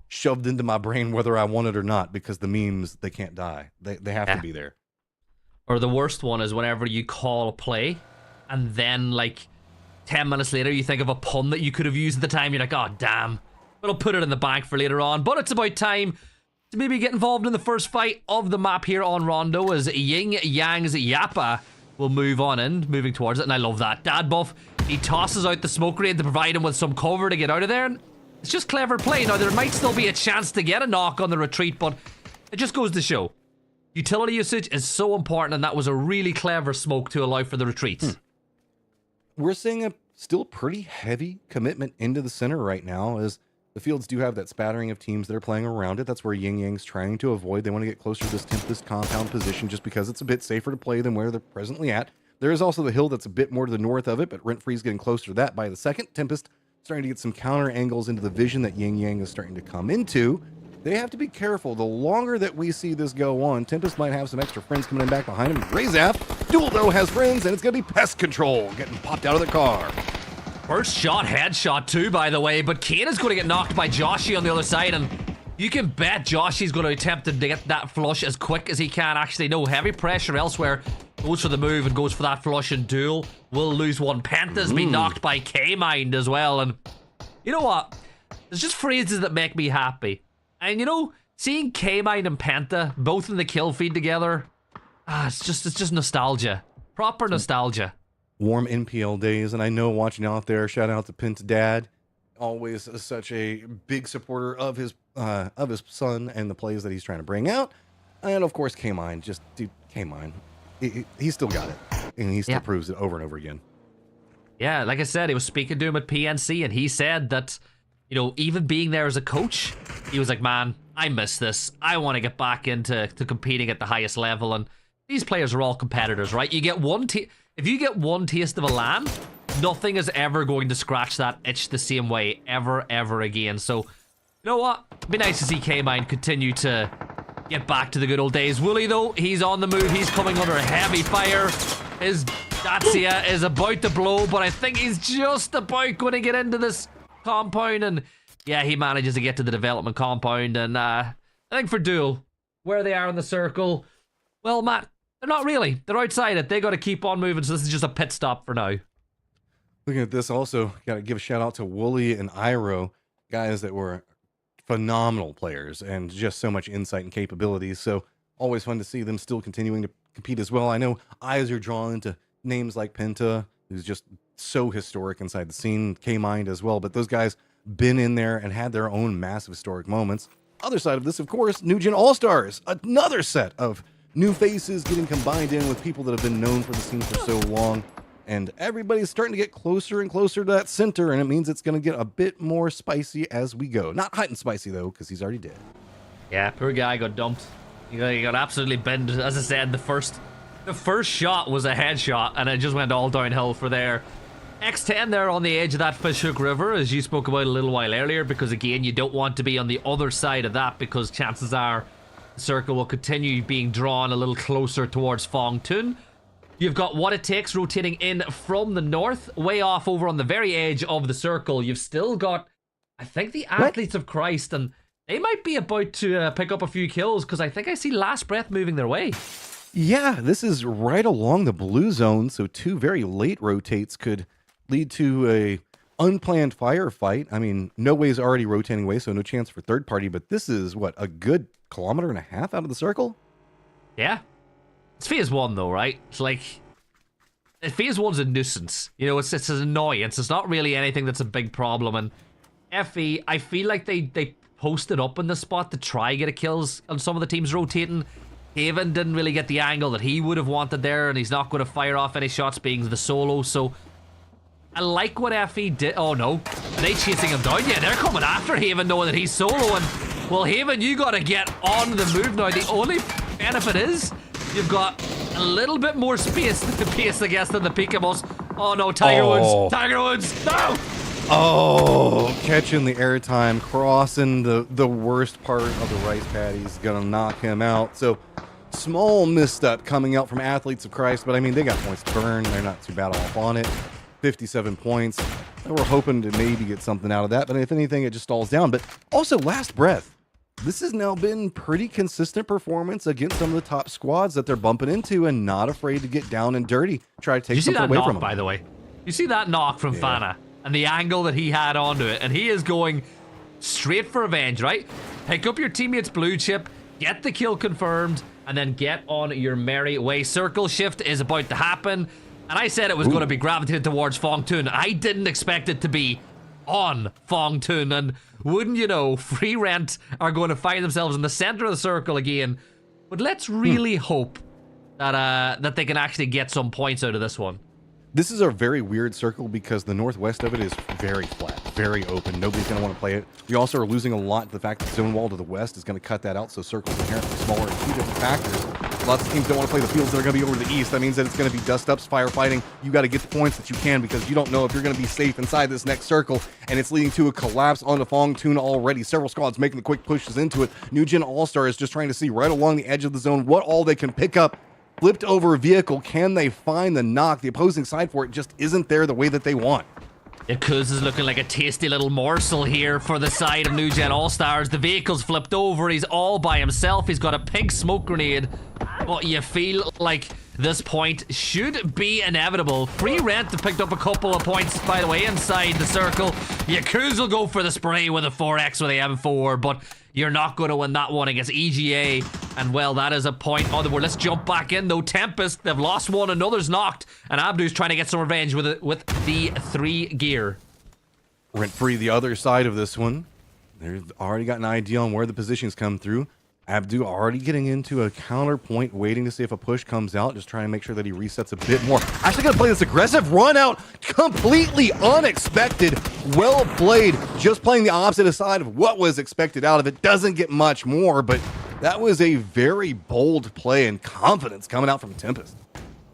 [SPEAKER 3] shoved into my brain whether I want it or not, because the memes, they can't die. They have to be there.
[SPEAKER 1] Or the worst one is whenever you call a play and then like 10 minutes later you think of a pun that you could have used at the time. You're like, oh, damn. But I'll put it in the bank for later on. But it's about time to maybe get involved in the first fight of the map here on Rondo as Yin Yang's Yappa will move on in, moving towards it. And I love that. Dad Buff, he tosses out the smoke grenade to provide him with some cover to get out of there. And it's just clever play. Now, there might still be a chance to get a knock on the retreat, but it just goes to show. Utility usage is so important, and that was a really clever smoke to allow for the retreats.
[SPEAKER 3] We're seeing a still pretty heavy commitment into the center right now, as the fields do have that spattering of teams that are playing around it. That's where Yin Yang's trying to avoid. They want to get closer to this Tempest compound position just because it's a bit safer to play than where they're presently at. There is also the hill that's a bit more to the north of it, but Rent Free's getting closer to that by the second. Tempest starting to get some counter angles into the vision that Yin Yang is starting to come into. They have to be careful. The longer that we see this go on, Tempest might have some extra friends coming in back behind him. Razaf, Dual though has friends, and it's going to be Pest Control getting popped out of the car.
[SPEAKER 1] First shot, headshot too, by the way, but Kane is going to get knocked by Joshy on the other side, and you can bet Joshy's going to attempt to get that flush as quick as he can. Actually, no, heavy pressure elsewhere. Goes for the move and goes for that flush, and Duel will lose one. Penta's been knocked by K-Mind as well, and you know what? There's just phrases that make me happy. And you know, seeing K-Mind and Penta both in the kill feed together, it's just nostalgia. Proper nostalgia.
[SPEAKER 3] Warm NPL days, and I know watching out there, shout out to Penta Dad, always such a big supporter of his son and the plays that he's trying to bring out. And of course, K-Mind, just dude, K-Mind, he still got it, and he still proves it over and over again.
[SPEAKER 1] Yeah, like I said, he was speaking to him at PNC, and he said that, you know, even being there as a coach, he was like, man, I miss this. I want to get back into competing at the highest level. And these players are all competitors, right? You get if you get one taste of a LAN, nothing is ever going to scratch that itch the same way ever again. So, you know what? It'd be nice to see K-Mind continue to get back to the good old days. Wooly, though, he's on the move. He's coming under heavy fire. His Dacia is about to blow, but I think he's just about going to get into this compound. And yeah, he manages to get to the development compound. And I think for Duel, where they are in the circle, well, Matt, they're not really. They're outside it. They got to keep on moving, so this is just a pit stop for now.
[SPEAKER 3] Looking at this also, got to give a shout out to Wooly and Iro, guys that were phenomenal players and just so much insight and capabilities. So always fun to see them still continuing to compete as well. I know eyes are drawn to names like Penta, who's just so historic inside the scene, K-Mind as well, but those guys been in there and had their own massive historic moments. Other side of this, of course, New Gen All-Stars, another set of new faces getting combined in with people that have been known for the scene for so long. And everybody's starting to get closer and closer to that center, and it means it's going to get a bit more spicy as we go. Not hot and spicy, though, because he's already dead.
[SPEAKER 1] Yeah, poor guy got dumped. He got absolutely bent. As I said, the first shot was a headshot, and it just went all downhill for there. X10 there on the edge of that Fishhook River, as you spoke about a little while earlier, because, again, you don't want to be on the other side of that, because chances are the circle will continue being drawn a little closer towards Phong Tun. You've got What It Takes rotating in from the north, way off over on the very edge of the circle. You've still got, I think, the Athletes of Christ, and they might be about to pick up a few kills, because I think I see Last Breath moving their way.
[SPEAKER 3] Yeah, this is right along the blue zone, so two very late rotates could lead to a unplanned firefight. I mean, No Way's already rotating away, so no chance for third party, but this is, what, a good kilometer and a half out of the circle?
[SPEAKER 1] Yeah. It's phase one, though, right? It's like, phase one's a nuisance. You know, it's an annoyance. It's not really anything that's a big problem. And FE, I feel like they posted up in the spot to try get a kills on some of the teams rotating. Haven didn't really get the angle that he would have wanted there, and he's not going to fire off any shots being the solo. So I like what FE did. Oh no, are they chasing him down? Yeah, they're coming after Haven knowing that he's soloing. Well, Haven, you got to get on the move now. The only benefit is you've got a little bit more space I guess, than the Peekabos. Oh no, Tiger Woods. Tiger Woods, no!
[SPEAKER 3] Oh, catching the airtime, crossing the worst part of the rice paddies, gonna knock him out. So, small misstep coming out from Athletes of Christ, but I mean, they got points to burn. They're not too bad off on it. 57 points. And we're hoping to maybe get something out of that, but if anything, it just stalls down. But also, Last Breath. This has now been pretty consistent performance against some of the top squads that they're bumping into, and not afraid to get down and dirty. Try to take something away from them.
[SPEAKER 1] By the way, you see that knock from Fana and the angle that he had onto it, and he is going straight for revenge, right? Pick up your teammate's blue chip, get the kill confirmed, and then get on your merry way. Circle shift is about to happen, and I said it was going to be gravitated towards Phong Tun. I didn't expect it to be on Phong Tun, and wouldn't you know, Free Rent are going to find themselves in the center of the circle again. But let's really hope that that they can actually get some points out of this one.
[SPEAKER 3] This is a very weird circle because the northwest of it is very flat, very open. Nobody's going to want to play it. We also are losing a lot to the fact that Zone Wall to the west is going to cut that out, so circles inherently smaller. Two different factors. Lots of teams don't want to play the fields that are going to be over to the east. That means that it's going to be dust-ups, firefighting. You got to get the points that you can because you don't know if you're going to be safe inside this next circle, and it's leading to a collapse onto Phong Tun already. Several squads making the quick pushes into it. New Gen All-Star is just trying to see right along the edge of the zone what all they can pick up. Flipped over vehicle, can they find the knock? The opposing side for it just isn't there the way that they want.
[SPEAKER 1] Yakuz is looking like a tasty little morsel here for the side of New Gen All-Stars. The vehicle's flipped over, he's all by himself, he's got a pink smoke grenade. But you feel like this point should be inevitable. Free Rent have picked up a couple of points, by the way, inside the circle. Yakuz will go for the spray with a 4x with the M4, but you're not going to win that one against EGA. And well, that is a point. Oh, let's jump back in though. Tempest, they've lost one, another's knocked. And Abdu's trying to get some revenge with the 3 gear.
[SPEAKER 3] Rent free the other side of this one. They've already got an idea on where the positions come through. Abdu already getting into a counterpoint, waiting to see if a push comes out, just trying to make sure that he resets a bit more. Actually gonna play this aggressive run out, completely unexpected, well played, just playing the opposite side of what was expected out of it. Doesn't get much more, but That was a very bold play and confidence coming out from Tempest.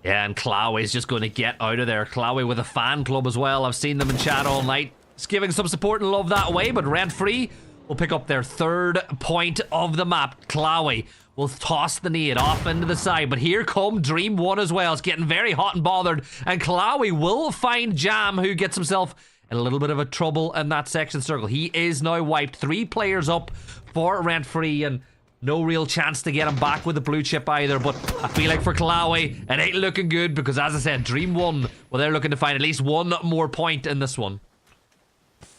[SPEAKER 1] Yeah, and Chloe's just going to get out of there. Chloe with a fan club as well. I've seen them in chat all night. Just giving some support and love that way, but Rent Free will pick up their 3rd point of the map. Chloe will toss the nade off into the side, but here come Dream 1 as well. It's getting very hot and bothered, and Chloe will find Jam, who gets himself in a little bit of a trouble in that section circle. He is now wiped. 3 players up for Rent Free, and no real chance to get him back with the blue chip either, but I feel like for Chloe, it ain't looking good because, as I said, Dream 1, well, they're looking to find at least 1 more point in this one.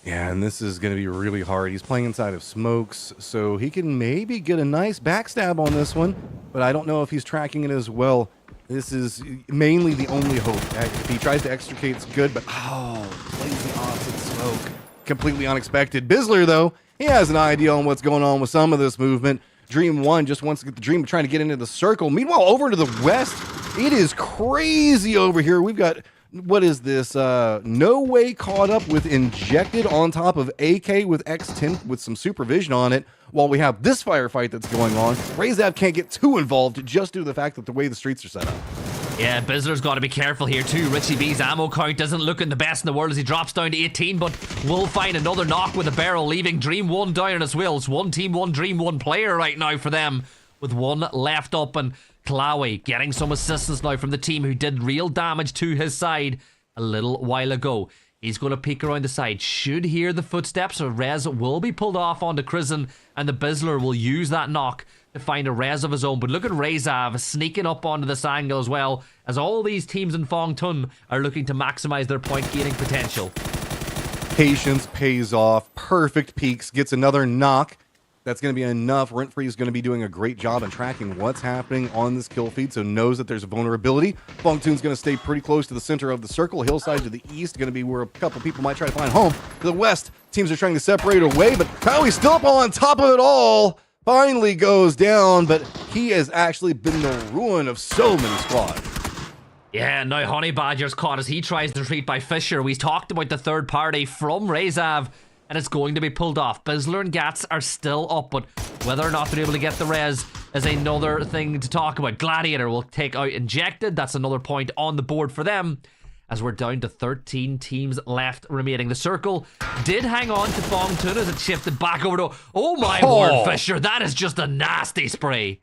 [SPEAKER 3] Yeah, and this is going to be really hard. He's playing inside of smokes, so he can maybe get a nice backstab on this one, but I don't know if he's tracking it as well. This is mainly the only hope. If he tries to extricate, it's good, but plays the opposite smoke. Completely unexpected. Bizzler, though, he has an idea on what's going on with some of this movement. Dream 1 just wants to get the Dream trying to get into the circle. Meanwhile, over to the west, it is crazy over here. We've got, what is this? No Way caught up with Injected on top of AK with X10 with some supervision on it. While we have this firefight that's going on, Razav can't get too involved just due to the fact that the way the streets are set up.
[SPEAKER 1] Yeah, Bizzler's got to be careful here too. Richie B's ammo count doesn't looking the best in the world as he drops down to 18, but will find another knock with a barrel, leaving Dream 1 down on his wheels. 1 team, 1 Dream, 1 player right now for them, with 1 left up, and Chloe getting some assistance now from the team who did real damage to his side a little while ago. He's going to peek around the side. Should hear the footsteps, or Rez will be pulled off onto Crizzen, and the Bizzler will use that knock to find a res of his own. But look at Razav sneaking up onto this angle as well, as all these teams in Phong Tun are looking to maximize their point gaining potential.
[SPEAKER 3] Patience pays off. Perfect peaks. Gets another knock. That's going to be enough. Rent Free is going to be doing a great job in tracking what's happening on this kill feed, so knows that there's a vulnerability. Phong Tun's going to stay pretty close to the center of the circle. Hillside to the east, going to be where a couple people might try to find home. To the west, teams are trying to separate away, but Kylie's still up on top of it all. Finally goes down, but he has actually been the ruin of so many squads.
[SPEAKER 1] Yeah, now Honey Badger's caught as he tries to retreat by Fisher. We talked about the third party from Razav, and it's going to be pulled off. Bizzler and Gats are still up, but whether or not they're able to get the res is another thing to talk about. Gladiator will take out Injected. That's another point on the board for them, as we're down to 13 teams left remaining. The circle did hang on to Phong Tun as it shifted back over to... Oh my word, Fisher, that is just a nasty spray.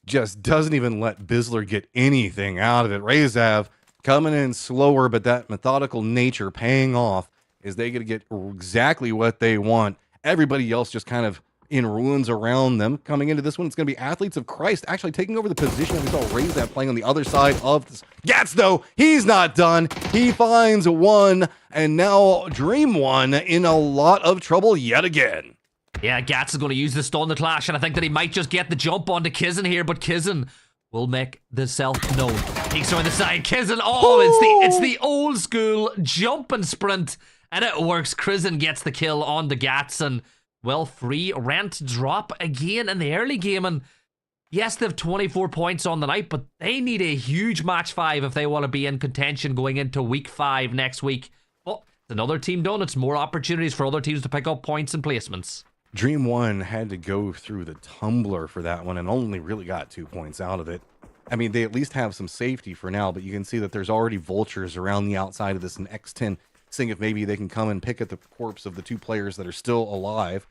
[SPEAKER 3] Just doesn't even let Bizzler get anything out of it. Razav coming in slower, but that methodical nature paying off is they going to get exactly what they want. Everybody else just kind of in ruins around them. Coming into this one, it's going to be Athletes of Christ actually taking over the position that we saw Razav playing on the other side of this. Gats, though, he's not done. He finds 1, and now Dream 1 in a lot of trouble yet again.
[SPEAKER 1] Yeah, Gats is going to use the stun to clash, and I think that he might just get the jump onto Kizzen here, but Kizzen will make the self known. Peeks around the side. Kizzen, it's the old school jump and sprint, and it works. Krizzen gets the kill on the Gats, and well, free Rent drop again in the early game, and yes, they have 24 points on the night, but they need a huge match 5 if they want to be in contention going into week 5 next week. Well, it's another team done. It's more opportunities for other teams to pick up points and placements.
[SPEAKER 3] Dream 1 had to go through the tumbler for that one and only really got 2 points out of it. I mean, they at least have some safety for now, but you can see that there's already vultures around the outside of this in X10, seeing if maybe they can come and pick at the corpse of the 2 players that are still alive.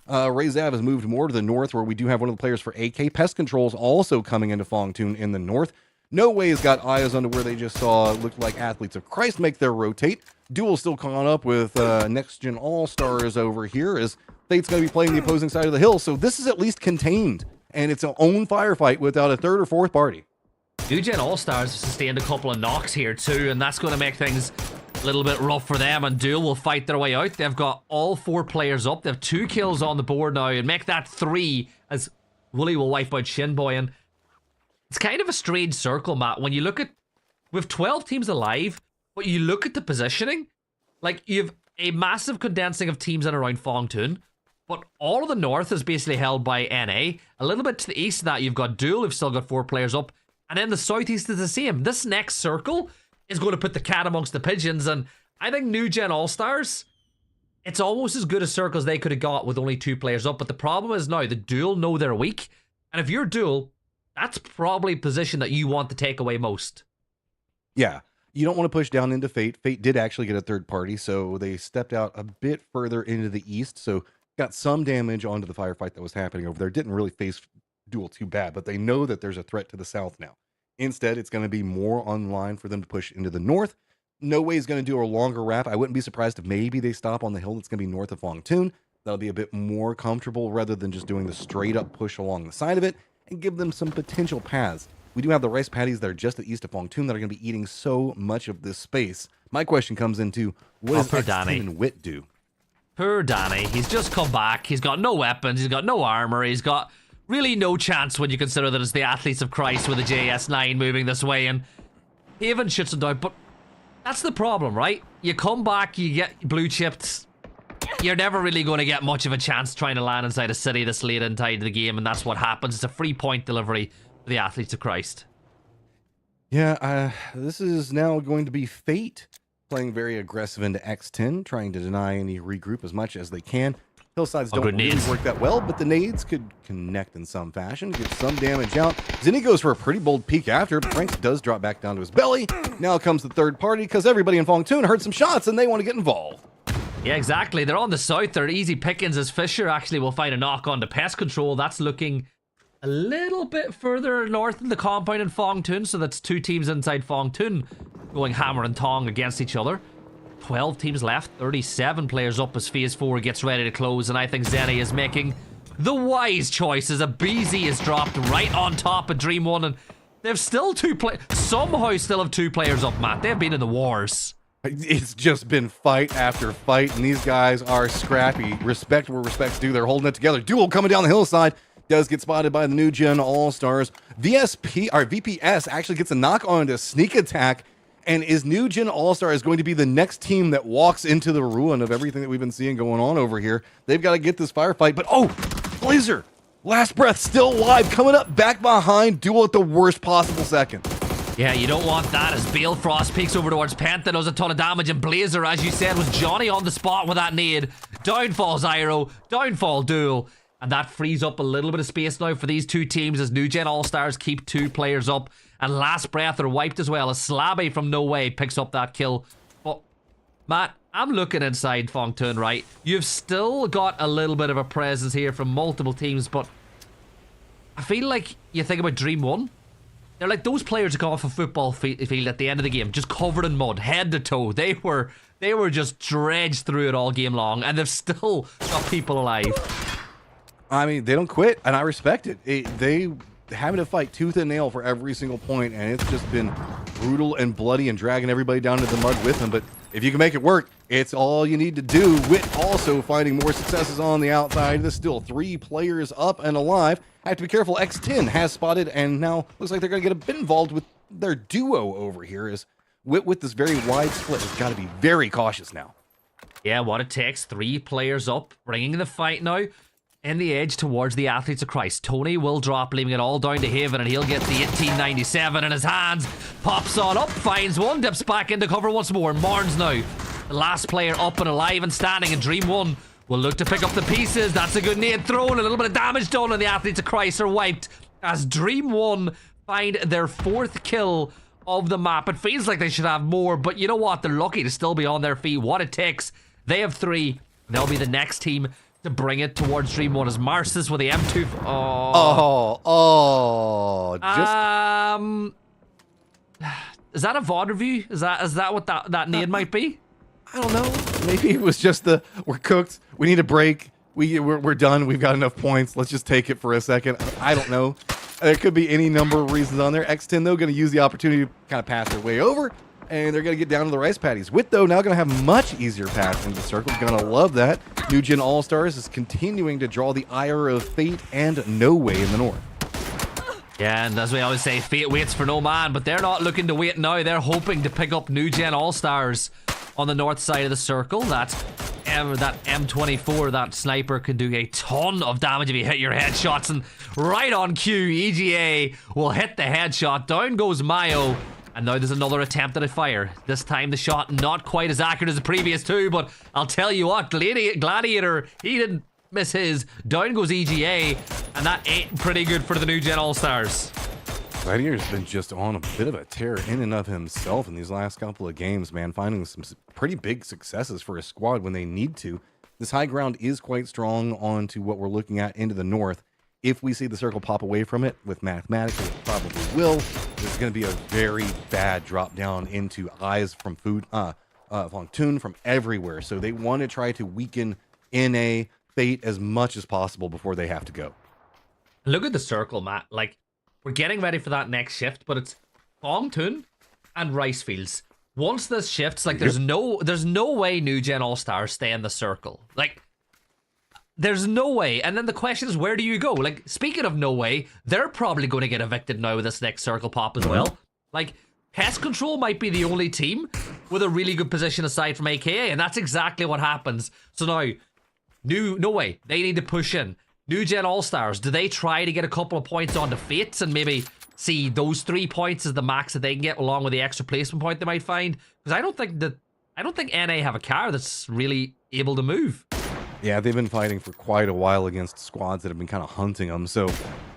[SPEAKER 3] Razav has moved more to the north, where we do have one of the players for AK. Pest Control's also coming into Phong Tun in the north. No Way's got eyes onto where they just saw it looked like Athletes of Christ make their rotate. Duel still caught up with Next Gen All-Stars over here, as Fate's going to be playing the opposing side of the hill, so this is at least contained, and it's an own firefight without a third or fourth party.
[SPEAKER 1] New Gen All-Stars have sustained a couple of knocks here too, and that's going to make things a little bit rough for them, and Duel will fight their way out. They've got all 4 players up. They have 2 kills on the board now, and make that 3 as Wooly will wipe out Shinboy. And it's kind of a strange circle, Matt, when you look at, with 12 teams alive, but you look at the positioning, like you have a massive condensing of teams in and around Phong Tun, but all of the north is basically held by NA. A little bit to the east of that, you've got Duel, who've still got 4 players up, and then the southeast is the same. This next circle is going to put the cat amongst the pigeons, and I think New Gen All-Stars, it's almost as good a circle as they could have got with only 2 players up. But the problem is now the duel know they're weak. And if you're duel, that's probably a position that you want to take away most.
[SPEAKER 3] Yeah. You don't want to push down into Fate. Fate did actually get a third party, so they stepped out a bit further into the east. So got some damage onto the firefight that was happening over there. Didn't really face duel too bad, but they know that there's a threat to the south now. Instead, it's going to be more online for them to push into the north. No way is going to do a longer wrap. I wouldn't be surprised if maybe they stop on the hill that's going to be north of Phong Tun. That'll be a bit more comfortable rather than just doing the straight up push along the side of it and give them some potential paths. We do have the rice paddies that are just to the east of Phong Tun that are going to be eating so much of this space. My question comes into, what does X10 and Wit do?
[SPEAKER 1] Poor Danny. He's just come back. He's got no weapons. He's got no armor. He's got really no chance when you consider that it's the athletes of Christ with the JS9 moving this way. And he even shuts him down. But that's the problem, right? You come back, you get blue chipped. You're never really going to get much of a chance trying to land inside a city this late into the game. And that's what happens. It's a free point delivery for the athletes of Christ.
[SPEAKER 3] Yeah, this is now going to be Fate playing very aggressive into X10, trying to deny any regroup as much as they can. Hillsides don't really work that well, but the nades could connect in some fashion, get some damage out. Zinni goes for a pretty bold peek after, but Franks does drop back down to his belly. Now comes the third party because everybody in Phong Tun heard some shots and they want to get involved.
[SPEAKER 1] Yeah, exactly. They're on the south. They're easy pickings as Fisher actually will find a knock on to pest control. That's looking a little bit further north in the compound in Phong Tun, so that's 2 teams inside Phong Tun going hammer and tong against each other. 12 teams left, 37 players up as Phase 4 gets ready to close, and I think Zenny is making the wise choice as a BZ is dropped right on top of Dream 1, and they've still somehow still have 2 players up, Matt. They've been in the wars.
[SPEAKER 3] It's just been fight after fight, and these guys are scrappy. Respect where respect's due. They're holding it together. Duel coming down the hillside. Does get spotted by the New Gen All-Stars. VPS actually gets a knock on to sneak attack, and is New Gen All-Star is going to be the next team that walks into the ruin of everything that we've been seeing going on over here. They've got to get this firefight, but oh, Blazer, last breath, still alive, coming up back behind Duel at the worst possible second.
[SPEAKER 1] Yeah, you don't want that as Bale Frost peeks over towards Penta, does a ton of damage, and Blazer, as you said, was Johnny on the spot with that nade. Down falls Iro, down fall Duel. And that frees up a little bit of space now for these 2 teams as New Gen All-Stars keep 2 players up. And last breath are wiped as well as Slabby from No Way picks up that kill. But, Matt, I'm looking inside Phong Tun, right? You've still got a little bit of a presence here from multiple teams, but I feel like you think about Dream 1. They're like those players who come off a football field at the end of the game, just covered in mud, head to toe. They were just dredged through it all game long, and they've still got people alive.
[SPEAKER 3] I mean, they don't quit, and I respect it. They having to fight tooth and nail for every single point, and it's just been brutal and bloody and dragging everybody down to the mud with them. But if you can make it work, it's all you need to do. Wit also finding more successes on the outside. There's still 3 players up and alive. I have to be careful. X10 has spotted, and now looks like they're going to get a bit involved with their duo over here. As Wit with this very wide split has got to be very cautious now.
[SPEAKER 1] Yeah, what it takes. 3 players up, bringing the fight now. In the edge towards the athletes of Christ. Tony will drop, leaving it all down to Haven, and he'll get the 1897 in his hands. Pops on up, finds one, dips back into cover once more. Marnes now, the last player up and alive and standing, and Dream 1 will look to pick up the pieces. That's a good nade thrown, a little bit of damage done, and the athletes of Christ are wiped as Dream 1 find their 4th kill of the map. It feels like they should have more, but you know what? They're lucky to still be on their feet. What it takes. They have 3. They'll be the next team to bring it towards Dream 1 as Marcis with the M2. Is that a VOD review? Is that what that nade might be?
[SPEAKER 3] I don't know. Maybe it was just we're cooked. We need a break. We're done. We've got enough points. Let's just take it for a second. I don't know. There could be any number of reasons on there. X10 though going to use the opportunity to kind of pass their way over. And they're going to get down to the rice paddies. Wit, though, now going to have much easier path into the circle. Going to love that. New Gen All-Stars is continuing to draw the ire of Fate and No Way in the north.
[SPEAKER 1] Yeah, and as we always say, Fate waits for no man, but they're not looking to wait now. They're hoping to pick up New Gen All-Stars on the north side of the circle. That M24, that sniper, can do a ton of damage if you hit your headshots. And right on cue, EGA will hit the headshot. Down goes Mayo. And now there's another attempt at a fire. This time the shot not quite as accurate as the previous two, but I'll tell you what, Gladiator, he didn't miss his. Down goes EGA, and that ain't pretty good for the new Gen All-Stars.
[SPEAKER 3] Gladiator's been just on a bit of a tear in and of himself in these last couple of games, man, finding some pretty big successes for his squad when they need to. This high ground is quite strong onto what we're looking at into the north. If we see the circle pop away from it, with mathematics, it probably will. There's going to be a very bad drop down into eyes from Fongtun from everywhere. So they want to try to weaken NA Fate as much as possible before they have to go.
[SPEAKER 1] Look at the circle, Matt. Like, we're getting ready for that next shift, but it's Fongtun and Ricefields. Once this shifts, like, there's no way New Gen All-Stars stay in the circle. Like, there's no way. And then the question is, where do you go? Like, speaking of no way, they're probably going to get evicted now with this next circle pop as well. Like, Pest Control might be the only team with a really good position aside from AKA, and that's exactly what happens. So now, no way. They need to push in. New Gen All-Stars, do they try to get a couple of points on the Fates and maybe see those 3 points as the max that they can get along with the extra placement point they might find? Because I don't think NA have a car that's really able to move.
[SPEAKER 3] Yeah, they've been fighting for quite a while against squads that have been kind of hunting them, so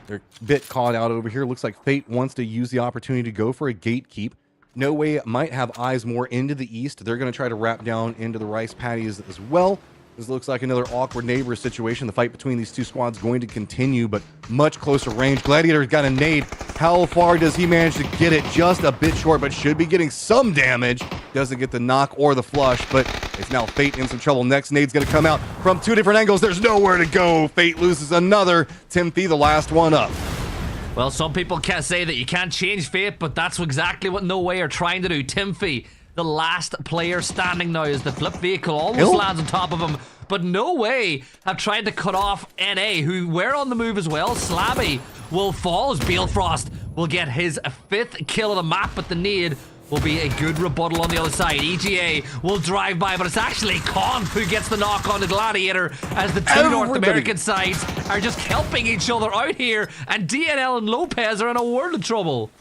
[SPEAKER 3] they're a bit caught out over here. Looks like Fate wants to use the opportunity to go for a gatekeep. No Way might have eyes more into the east. They're going to try to wrap down into the rice paddies as well. This looks like another awkward neighbor situation. The fight between these two squads going to continue, but much closer range. Gladiator's got a nade. How far does he manage to get it? Just a bit short, but should be getting some damage. Doesn't get the knock or the flush, but it's now Fate in some trouble. Next nade's going to come out from two different angles. There's nowhere to go. Fate loses another. Timothy, the last one up.
[SPEAKER 1] Well, some people can't say that you can't change fate, but that's exactly what No Way are trying to do. Timothy, the last player standing now, as the flip vehicle almost lands on top of him. But No Way have tried to cut off NA, who were on the move as well. Slabby will fall as Balefrost will get his 5th kill of the map, but the nade will be a good rebuttal on the other side. EGA will drive by, but it's actually Conf who gets the knock on the Gladiator, as the two North American sides are just helping each other out here, and DNL and Lopez are in a world of trouble.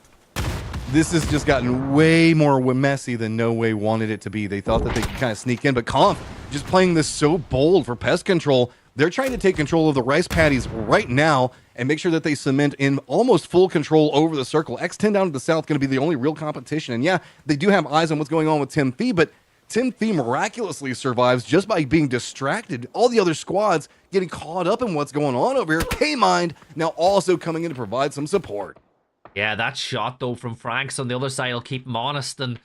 [SPEAKER 3] This has just gotten way more messy than No Way wanted it to be. They thought that they could kind of sneak in, but Conf just playing this so bold for Pest Control. They're trying to take control of the rice paddies right now and make sure that they cement in almost full control over the circle. X10 down to the south going to be the only real competition. And yeah, they do have eyes on what's going on with Tim Fee, but Tim Fee miraculously survives just by being distracted. All the other squads getting caught up in what's going on over here. K-Mind now also coming in to provide some support.
[SPEAKER 1] Yeah, that shot, though, from Franks on the other side will keep him honest, and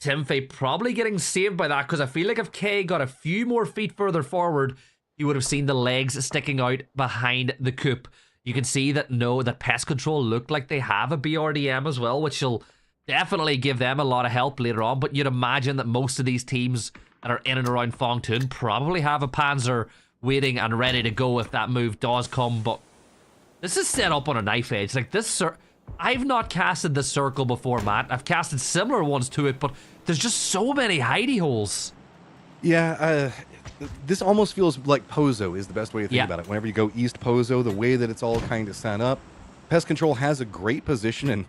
[SPEAKER 1] Timfey probably getting saved by that, because I feel like if K got a few more feet further forward, you would have seen the legs sticking out behind the coop. You can see that that Pest Control looked like they have a BRDM as well, which will definitely give them a lot of help later on, but you'd imagine that most of these teams that are in and around Fongtun probably have a Panzer waiting and ready to go if that move does come, but this is set up on a knife edge. Like, this... I've not casted this circle before, Matt. I've casted similar ones to it, but there's just so many hidey holes.
[SPEAKER 3] Yeah, this almost feels like Pozo is the best way to think about it. Whenever you go East Pozo, the way that it's all kind of set up, Pest Control has a great position and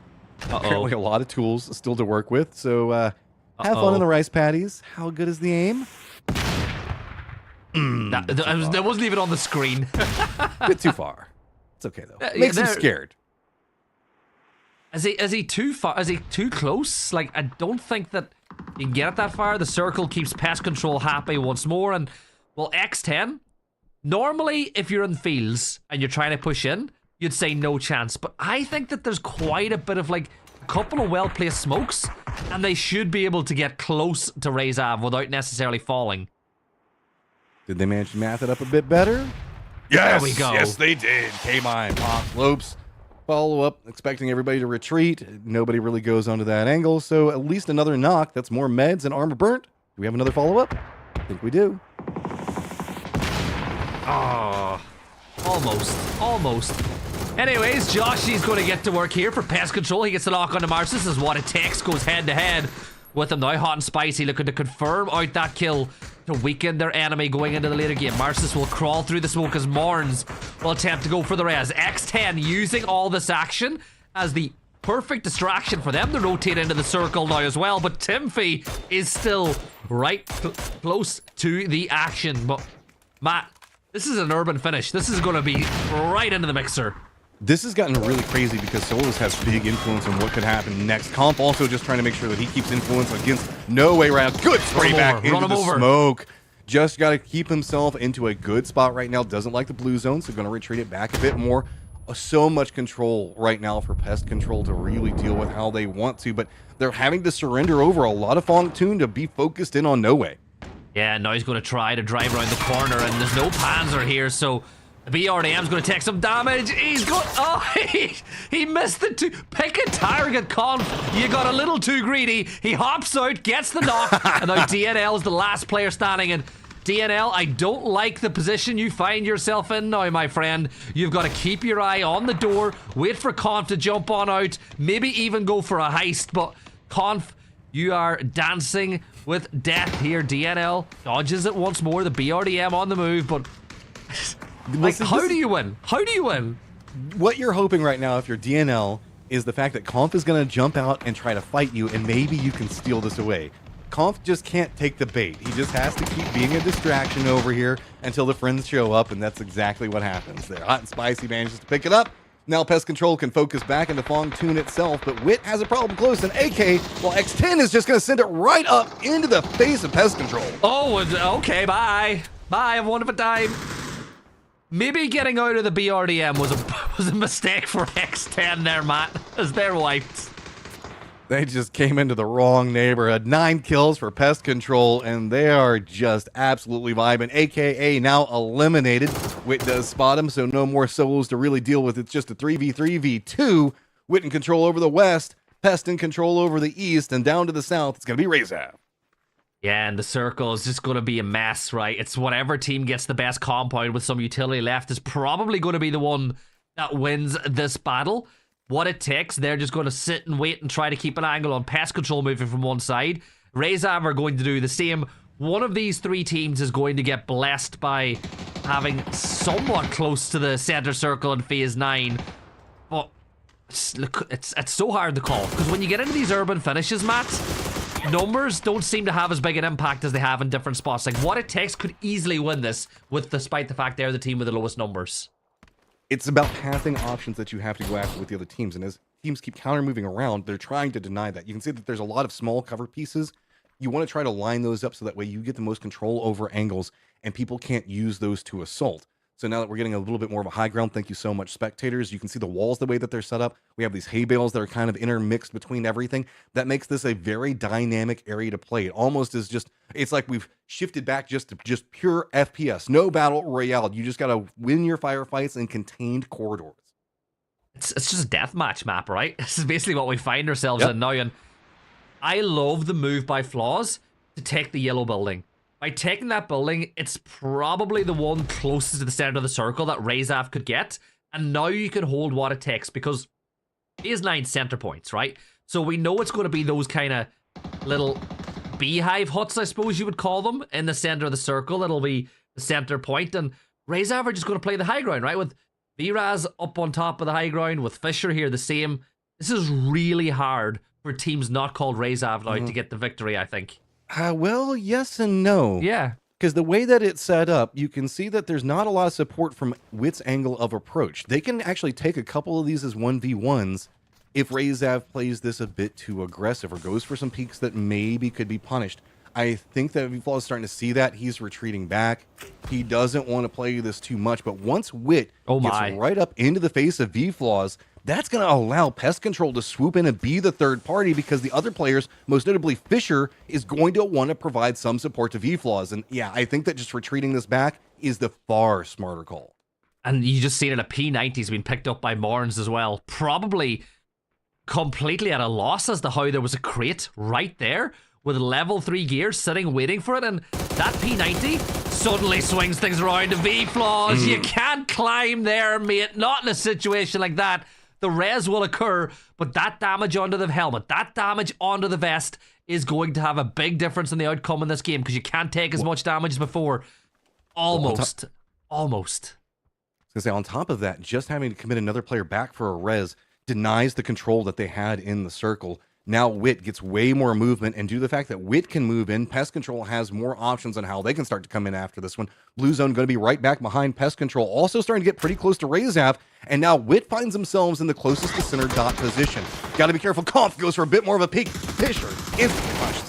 [SPEAKER 3] apparently a lot of tools still to work with. So have fun in the rice paddies. How good is the aim?
[SPEAKER 1] That wasn't even on the screen.
[SPEAKER 3] Bit too far. It's okay though. Makes him scared.
[SPEAKER 1] Is he too far? Is he too close? Like, I don't think that you can get it that far. The circle keeps Pest Control happy once more. And, well, X10, normally if you're in fields and you're trying to push in, you'd say no chance. But I think that there's quite a bit of, like, a couple of well-placed smokes, and they should be able to get close to Raise Ave without necessarily falling.
[SPEAKER 3] Did they manage to math it up a bit better? Yes,
[SPEAKER 1] there we go.
[SPEAKER 3] Yes, they did. K-Mine, pop, slopes. Follow up, expecting everybody to retreat. Nobody really goes onto that angle, so at least another knock. That's more meds and armor burnt. Do we have another follow-up? I think we do.
[SPEAKER 1] Oh, almost. Anyways, Joshy's going to get to work here for Pest Control. He gets the lock on the Mars. This is what it takes. Goes head-to-head with him now. Hot and spicy, looking to confirm out that kill to weaken their enemy going into the later game. Marcis will crawl through the smoke as Morns will attempt to go for the res. X10 using all this action as the perfect distraction for them to rotate into the circle now as well. But Timothy is still right close to the action. But Matt, this is an urban finish. This is going to be right into the mixer.
[SPEAKER 3] This has gotten really crazy because Solos has big influence on what could happen next. Comp also just trying to make sure that he keeps influence against No Way Round. Good spray back into the smoke. Just got to keep himself into a good spot right now. Doesn't like the blue zone, so going to retreat it back a bit more. So much control right now for Pest Control to really deal with how they want to, but they're having to surrender over a lot of Fong Toon to be focused in on No Way.
[SPEAKER 1] Yeah, now he's going to try to drive around the corner, and there's no Panzer here, so the BRDM's going to take some damage. He's got... Oh, he missed the two. Pick a target, Conf. You got a little too greedy. He hops out, gets the knock, and now DNL is the last player standing, and DNL, I don't like the position you find yourself in now, my friend. You've got to keep your eye on the door, wait for Conf to jump on out, maybe even go for a heist, but Conf, you are dancing with death here. DNL dodges it once more, the BRDM on the move, but like, how do you win? How do you win?
[SPEAKER 3] What you're hoping right now, if you're DNL, is the fact that Conf is going to jump out and try to fight you, and maybe you can steal this away. Conf just can't take the bait. He just has to keep being a distraction over here until the friends show up, and that's exactly what happens there. Hot and Spicy manages to pick it up. Now Pest Control can focus back into Fong Toon itself, but Wit has a problem close, and AK, well, X10 is just going to send it right up into the face of Pest Control.
[SPEAKER 1] Oh, okay, bye. Bye, have a wonderful time. Maybe getting out of the BRDM was a mistake for X10 there, Matt, as they're wiped.
[SPEAKER 3] They just came into the wrong neighborhood. 9 kills for Pest Control, and they are just absolutely vibing. AKA now eliminated. Wit does spot him, so no more solos to really deal with. It's just a 3v3v2. Wit in control over the west, Pest in control over the east, and down to the south, it's going to be Razav.
[SPEAKER 1] Yeah, and the circle is just going to be a mess, right? It's whatever team gets the best compound with some utility left is probably going to be the one that wins this battle. What it takes, they're just going to sit and wait and try to keep an angle on Pest Control moving from one side. Razav are going to do the same. One of these three teams is going to get blessed by having somewhat close to the center circle in phase 9. But look, it's so hard to call, because when you get into these urban finishes, Matt, numbers don't seem to have as big an impact as they have in different spots. Like, what it takes could easily win this, despite the fact they're the team with the lowest numbers.
[SPEAKER 3] It's about passing options that you have to go after with the other teams, and as teams keep counter-moving around, they're trying to deny that. You can see that there's a lot of small cover pieces. You want to try to line those up so that way you get the most control over angles, and people can't use those to assault. So now that we're getting a little bit more of a high ground, thank you so much, spectators. You can see the walls the way that they're set up. We have these hay bales that are kind of intermixed between everything. That makes this a very dynamic area to play. It almost is just, it's like we've shifted back just to just pure FPS. No battle royale. You just got to win your firefights in contained corridors.
[SPEAKER 1] It's just a deathmatch map, right? This is basically what we find ourselves in now. And I love the move by Flaws to take the yellow building. By taking that building, it's probably the one closest to the center of the circle that Razav could get. And now you can hold what it takes, because phase 9 center points, right? So we know it's going to be those kind of little beehive huts, I suppose you would call them, in the center of the circle. That'll be the center point. And Razav are just going to play the high ground, right? With Viraz up on top of the high ground, with Fisher here the same. This is really hard for teams not called Razav now to get the victory, I think.
[SPEAKER 3] Well, yes and no.
[SPEAKER 1] Yeah.
[SPEAKER 3] Because the way that it's set up, you can see that there's not a lot of support from Wit's angle of approach. They can actually take a couple of these as 1v1s if Razav plays this a bit too aggressive or goes for some peaks that maybe could be punished. I think that V-Flaw is starting to see that. He's retreating back. He doesn't want to play this too much, but once Wit gets right up into the face of V-Flaws, that's going to allow Pest Control to swoop in and be the third party, because the other players, most notably Fisher, is going to want to provide some support to V-Flaws. And yeah, I think that just retreating this back is the far smarter call.
[SPEAKER 1] And you just see it, a P90's been picked up by Morns as well. Probably completely at a loss as to how there was a crate right there with level 3 gear sitting waiting for it. And that P90 suddenly swings things around to V-Flaws. You can't climb there, mate. Not in a situation like that. The res will occur, but that damage onto the helmet, that damage onto the vest is going to have a big difference in the outcome in this game, because you can't take as much damage as before. Almost.
[SPEAKER 3] I was going to say, on top of that, just having to commit another player back for a res denies the control that they had in the circle. Now Wit gets way more movement, and due to the fact that Wit can move in, Pest Control has more options on how they can start to come in after this one. Blue Zone going to be right back behind Pest Control, also starting to get pretty close to Razav, and now Wit finds themselves in the closest to center dot position. Got to be careful. Conf goes for a bit more of a peek. Fisher instantly pushed.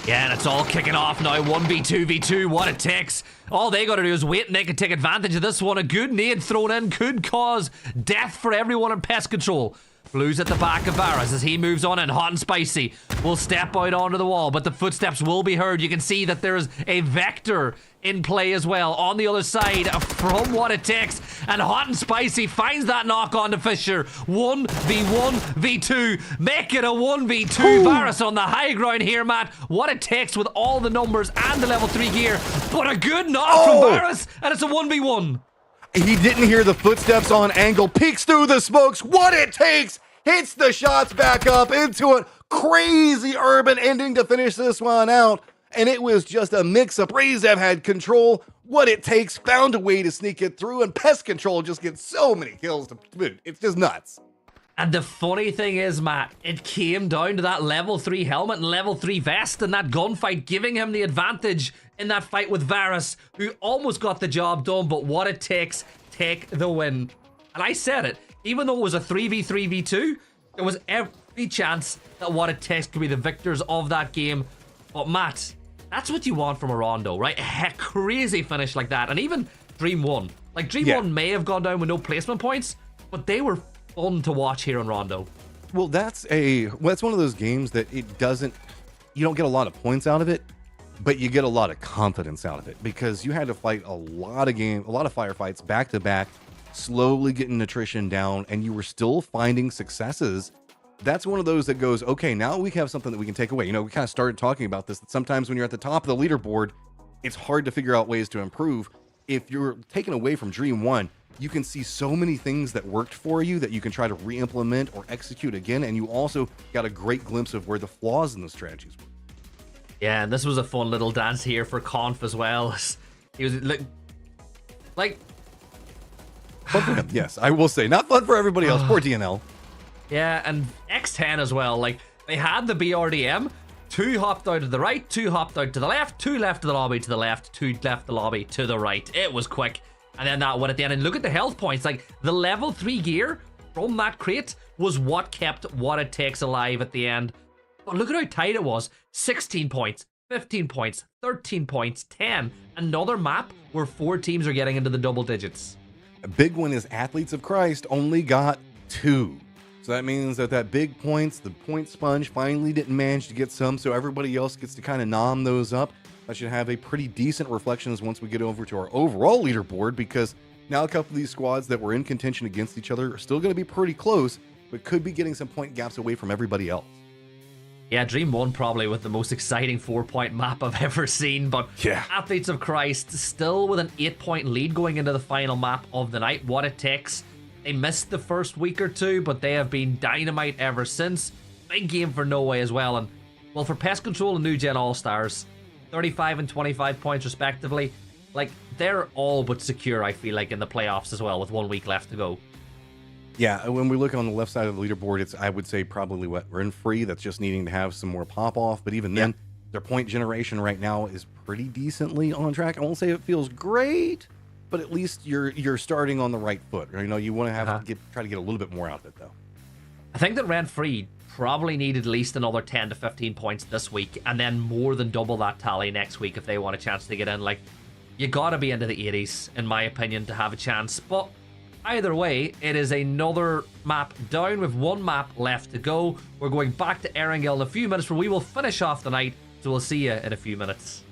[SPEAKER 1] Yeah, and it's all kicking off now. 1v2v2, what it takes. All they got to do is wait, and they can take advantage of this one. A good nade thrown in could cause death for everyone in Pest Control. Blue's at the back of Varus as he moves on, and Hot and Spicy will step out onto the wall, but the footsteps will be heard. You can see that there's a Vector in play as well on the other side from what it takes, and Hot and Spicy finds that knock on to Fisher. 1v1 v2, make it a 1v2. Varus on the high ground here, Matt. What it takes with all the numbers and the level 3 gear, but a good knock from Varus, and it's a 1v1.
[SPEAKER 3] He didn't hear the footsteps on angle, peeks through the smokes. What it takes, hits the shots back up into it. Crazy urban ending to finish this one out. And it was just a mix-up. Razev had control. What it takes, found a way to sneak it through, and Pest Control just gets so many kills. It's just nuts.
[SPEAKER 1] And the funny thing is, Matt, it came down to that level 3 helmet and level 3 vest and that gunfight giving him the advantage in that fight with Varus, who almost got the job done, but what it takes, take the win. And I said it, even though it was a 3v3v2, there was every chance that what it takes could be the victors of that game. But Matt, that's what you want from a Rondo, right? A crazy finish like that. And even Dream 1. Like, Dream 1 may have gone down with no placement points, but they were fun to watch here on Rondo.
[SPEAKER 3] Well, that's one of those games that you don't get a lot of points out of it, but you get a lot of confidence out of it, because you had to fight a lot of firefights back to back, slowly getting attrition down, and you were still finding successes. That's one of those that goes, okay, now we have something that we can take away. You know, we kind of started talking about this, that sometimes when you're at the top of the leaderboard, it's hard to figure out ways to improve. If you're taken away from Dream 1, you can see so many things that worked for you that you can try to re-implement or execute again, and you also got a great glimpse of where the flaws in the strategies were.
[SPEAKER 1] Yeah, and this was a fun little dance here for Conf as well. He was like
[SPEAKER 3] fun for him, yes, I will say. Not fun for everybody else. Poor DNL.
[SPEAKER 1] Yeah, and X10 as well. Like, they had the BRDM. 2 hopped out to the right, 2 hopped out to the left, 2 left of the lobby to the left, 2 left the lobby to the right. It was quick. And then that one at the end. And look at the health points. Like, the level 3 gear from that crate was what kept what it takes alive at the end. But look at how tight it was. 16 points, 15 points, 13 points, 10. Another map where 4 teams are getting into the double digits.
[SPEAKER 3] A big one is Athletes of Christ only got 2. So that means that big points, the point sponge finally didn't manage to get some, so everybody else gets to kind of nom those up. That should have a pretty decent reflections once we get over to our overall leaderboard, because now a couple of these squads that were in contention against each other are still going to be pretty close, but could be getting some point gaps away from everybody else.
[SPEAKER 1] Yeah, Dream 1 probably with the most exciting 4-point map I've ever seen, but
[SPEAKER 3] yeah.
[SPEAKER 1] Athletes of Christ still with an 8-point lead going into the final map of the night. What it takes. They missed the first week or 2, but they have been dynamite ever since. Big game for No Way as well, and well, for Pest Control and New Gen All-Stars, 35 and 25 points respectively. Like, they're all but secure, I feel like, in the playoffs as well, with 1 week left to go.
[SPEAKER 3] Yeah, when we look on the left side of the leaderboard, it's, I would say, probably what we're in free. That's just needing to have some more pop off. But even then, their point generation right now is pretty decently on track. I won't say it feels great, but at least you're starting on the right foot. You know, you want to have to try to get a little bit more out of it, though.
[SPEAKER 1] I think that Rent Free probably need at least another 10 to 15 points this week, and then more than double that tally next week if they want a chance to get in. Like, you gotta be into the 80s, in my opinion, to have a chance. But either way, it is another map down with 1 map left to go. We're going back to Erangel in a few minutes where we will finish off the night, so we'll see you in a few minutes.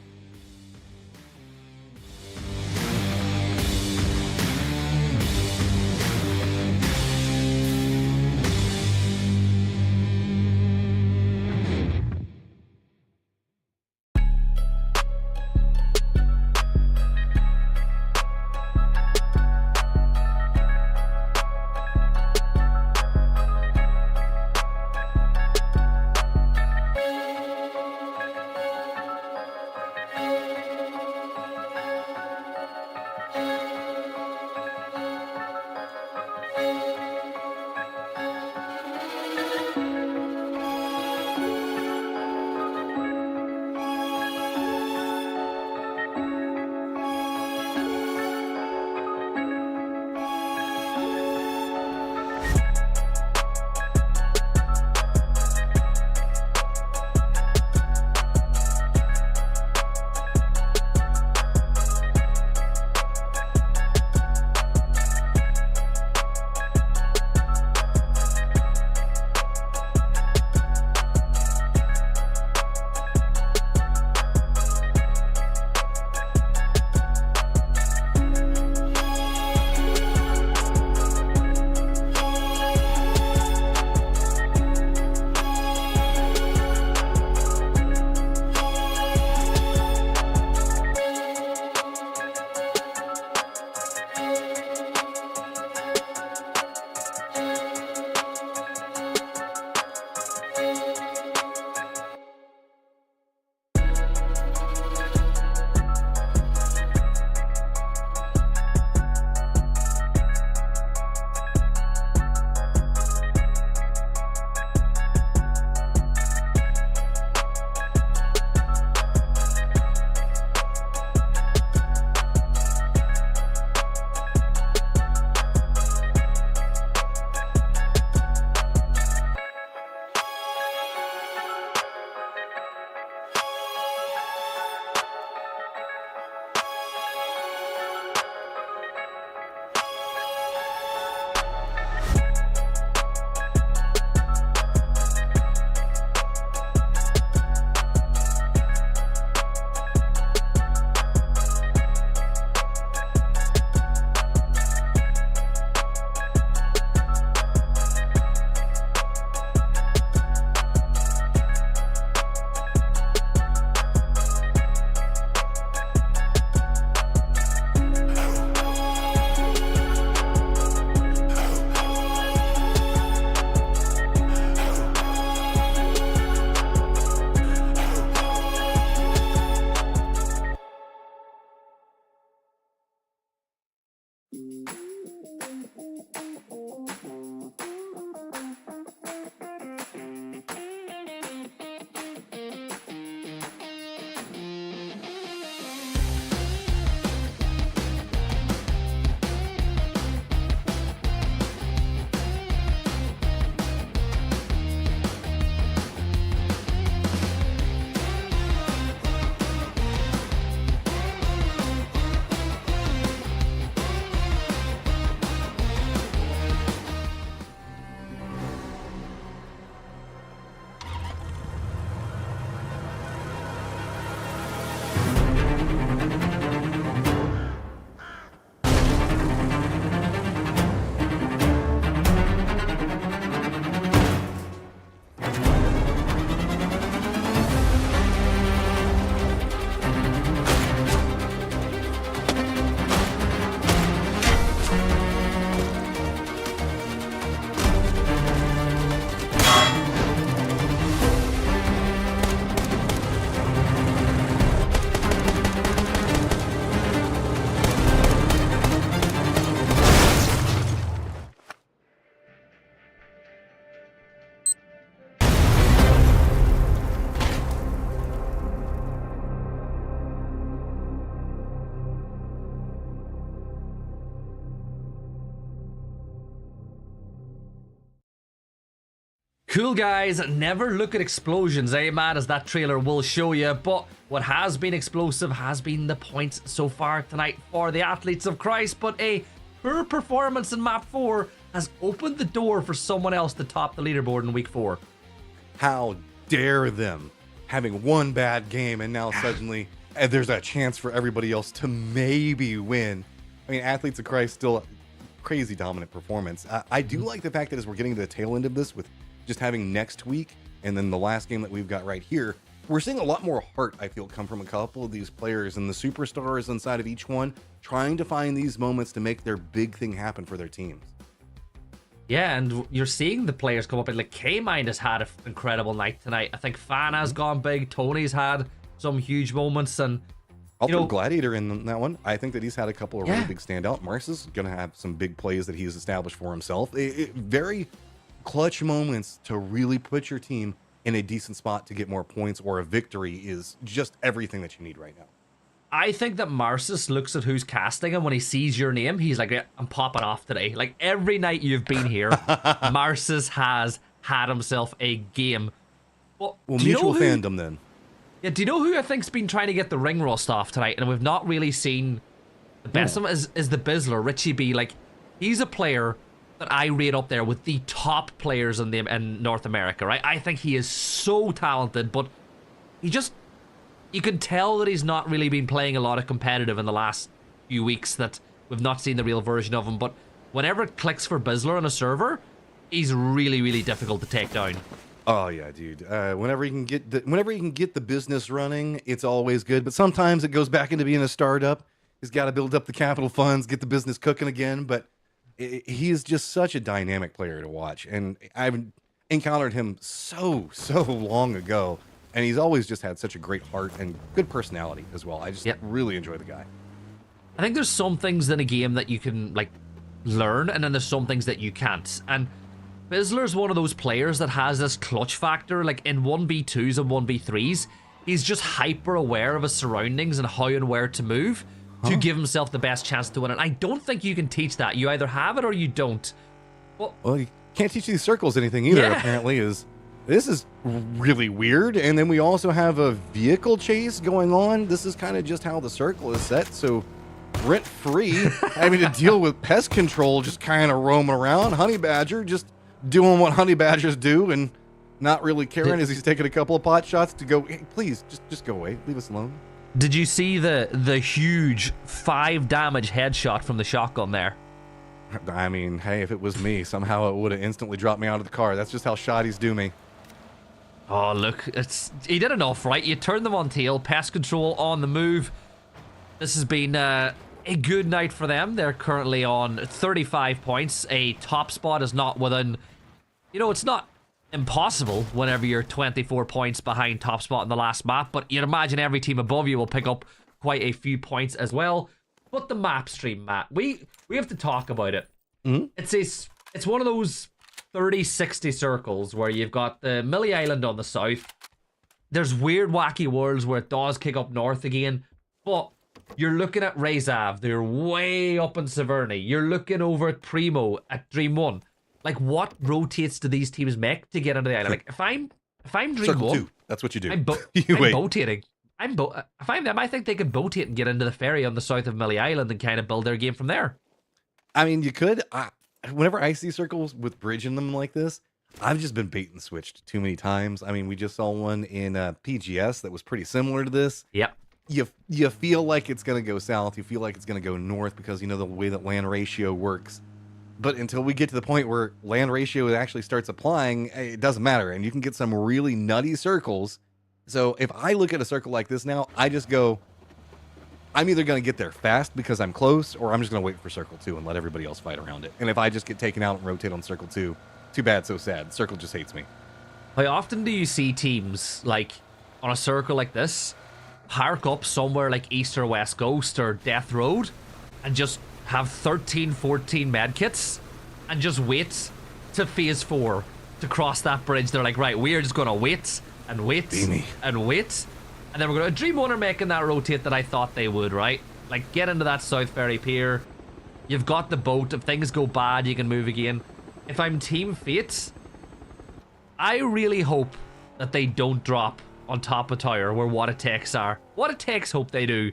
[SPEAKER 1] Cool guys, never look at explosions, eh man, as that trailer will show you, but what has been explosive has been the points so far tonight for the athletes of Christ, but a poor performance in map 4 has opened the door for someone else to top the leaderboard in week 4.
[SPEAKER 3] How dare them, having one bad game and now suddenly there's a chance for everybody else to maybe win. I mean, athletes of Christ still crazy dominant performance. I do like the fact that as we're getting to the tail end of this with just having next week and then the last game that we've got right here, we're seeing a lot more heart, I feel, come from a couple of these players and the superstars inside of each one trying to find these moments to make their big thing happen for their teams.
[SPEAKER 1] Yeah, and you're seeing the players come up, and like K-Mind has had an incredible night tonight. I think Fan has gone big, Tony's had some huge moments, and
[SPEAKER 3] I'll throw Gladiator in that one. I think that he's had a couple of really big standout. Mars is going to have some big plays that he's established for himself. Very clutch moments to really put your team in a decent spot to get more points or a victory is just everything that you need right now.
[SPEAKER 1] I think that Marcis looks at who's casting him when he sees your name. He's like, I'm popping off today. Like every night you've been here, Marcis has had himself a game. Well,
[SPEAKER 3] mutual fandom then.
[SPEAKER 1] Yeah, do you know who I think's been trying to get the ring rust off tonight and we've not really seen the best of him is the Bizzler, Richie B. Like, he's a player that I rate up there with the top players in North America, right? I think he is so talented, but you can tell that he's not really been playing a lot of competitive in the last few weeks, that we've not seen the real version of him. But whenever it clicks for Bizzler on a server, he's really, really difficult to take down.
[SPEAKER 3] Oh yeah, dude. Whenever you can get the business running, it's always good. But sometimes it goes back into being a startup. He's got to build up the capital funds, get the business cooking again. But he is just such a dynamic player to watch, and I've encountered him so long ago, and he's always just had such a great heart and good personality as well. I just really enjoy the guy.
[SPEAKER 1] I think there's some things in a game that you can like learn, and then there's some things that you can't. And Bizzler's one of those players that has this clutch factor. Like in 1v2s and 1v3s, he's just hyper aware of his surroundings and how and where to move to give himself the best chance to win. And I don't think you can teach that. You either have it or you don't.
[SPEAKER 3] Well, you can't teach these circles anything either, apparently. This is really weird. And then we also have a vehicle chase going on. This is kind of just how the circle is set. So rent-free, having to deal with pest control, just kind of roaming around. Honey Badger just doing what honey badgers do and not really caring as he's taking a couple of pot shots to go, hey, please, just go away. Leave us alone.
[SPEAKER 1] Did you see the huge 5 damage headshot from the shotgun there?
[SPEAKER 3] I mean, hey, if it was me, somehow it would have instantly dropped me out of the car. That's just how shotties do me.
[SPEAKER 1] Oh, look, he did enough, right? You turn them on tail, pest control on the move. This has been a good night for them. They're currently on 35 points. A top spot is not within... it's not impossible whenever you're 24 points behind top spot in the last map, but you'd imagine every team above you will pick up quite a few points as well. But the map stream, Matt, we have to talk about it. It's one of those 30-60 circles where you've got the Millie Island on the south. There's weird, wacky worlds where it does kick up north again, but you're looking at Rezav. They're way up in Severny. You're looking over at Primo at Dream 1. Like, what rotates do these teams make to get into the island? Like, if I'm Dream
[SPEAKER 3] Circle
[SPEAKER 1] 1,
[SPEAKER 3] 2. That's what you do.
[SPEAKER 1] I'm boating. If I'm them, I think they could boatate and get into the ferry on the south of Millie Island and kind of build their game from there.
[SPEAKER 3] I mean, you could. Whenever I see circles with bridge in them like this, I've just been bait and switched too many times. I mean, we just saw one in PGS that was pretty similar to this.
[SPEAKER 1] Yep.
[SPEAKER 3] You feel like it's going to go south. You feel like it's going to go north because you know the way that land ratio works. But until we get to the point where land ratio actually starts applying, it doesn't matter. And you can get some really nutty circles. So if I look at a circle like this now, I just go, I'm either going to get there fast because I'm close, or I'm just going to wait for circle 2 and let everybody else fight around it. And if I just get taken out and rotate on circle 2, too bad, so sad. Circle just hates me.
[SPEAKER 1] How often do you see teams, like, on a circle like this, park up somewhere like East or West Coast or Death Road and just have 13, 14 medkits and just wait to phase 4 to cross that bridge? They're like, right, we're just going to wait and wait and wait. And then we're going to... Dream 1 are making that rotate that I thought they would, right? Like, get into that South Ferry Pier. You've got the boat. If things go bad, you can move again. If I'm Team Fate, I really hope that they don't drop on top of tower where What It Takes are. What It Takes hope they do,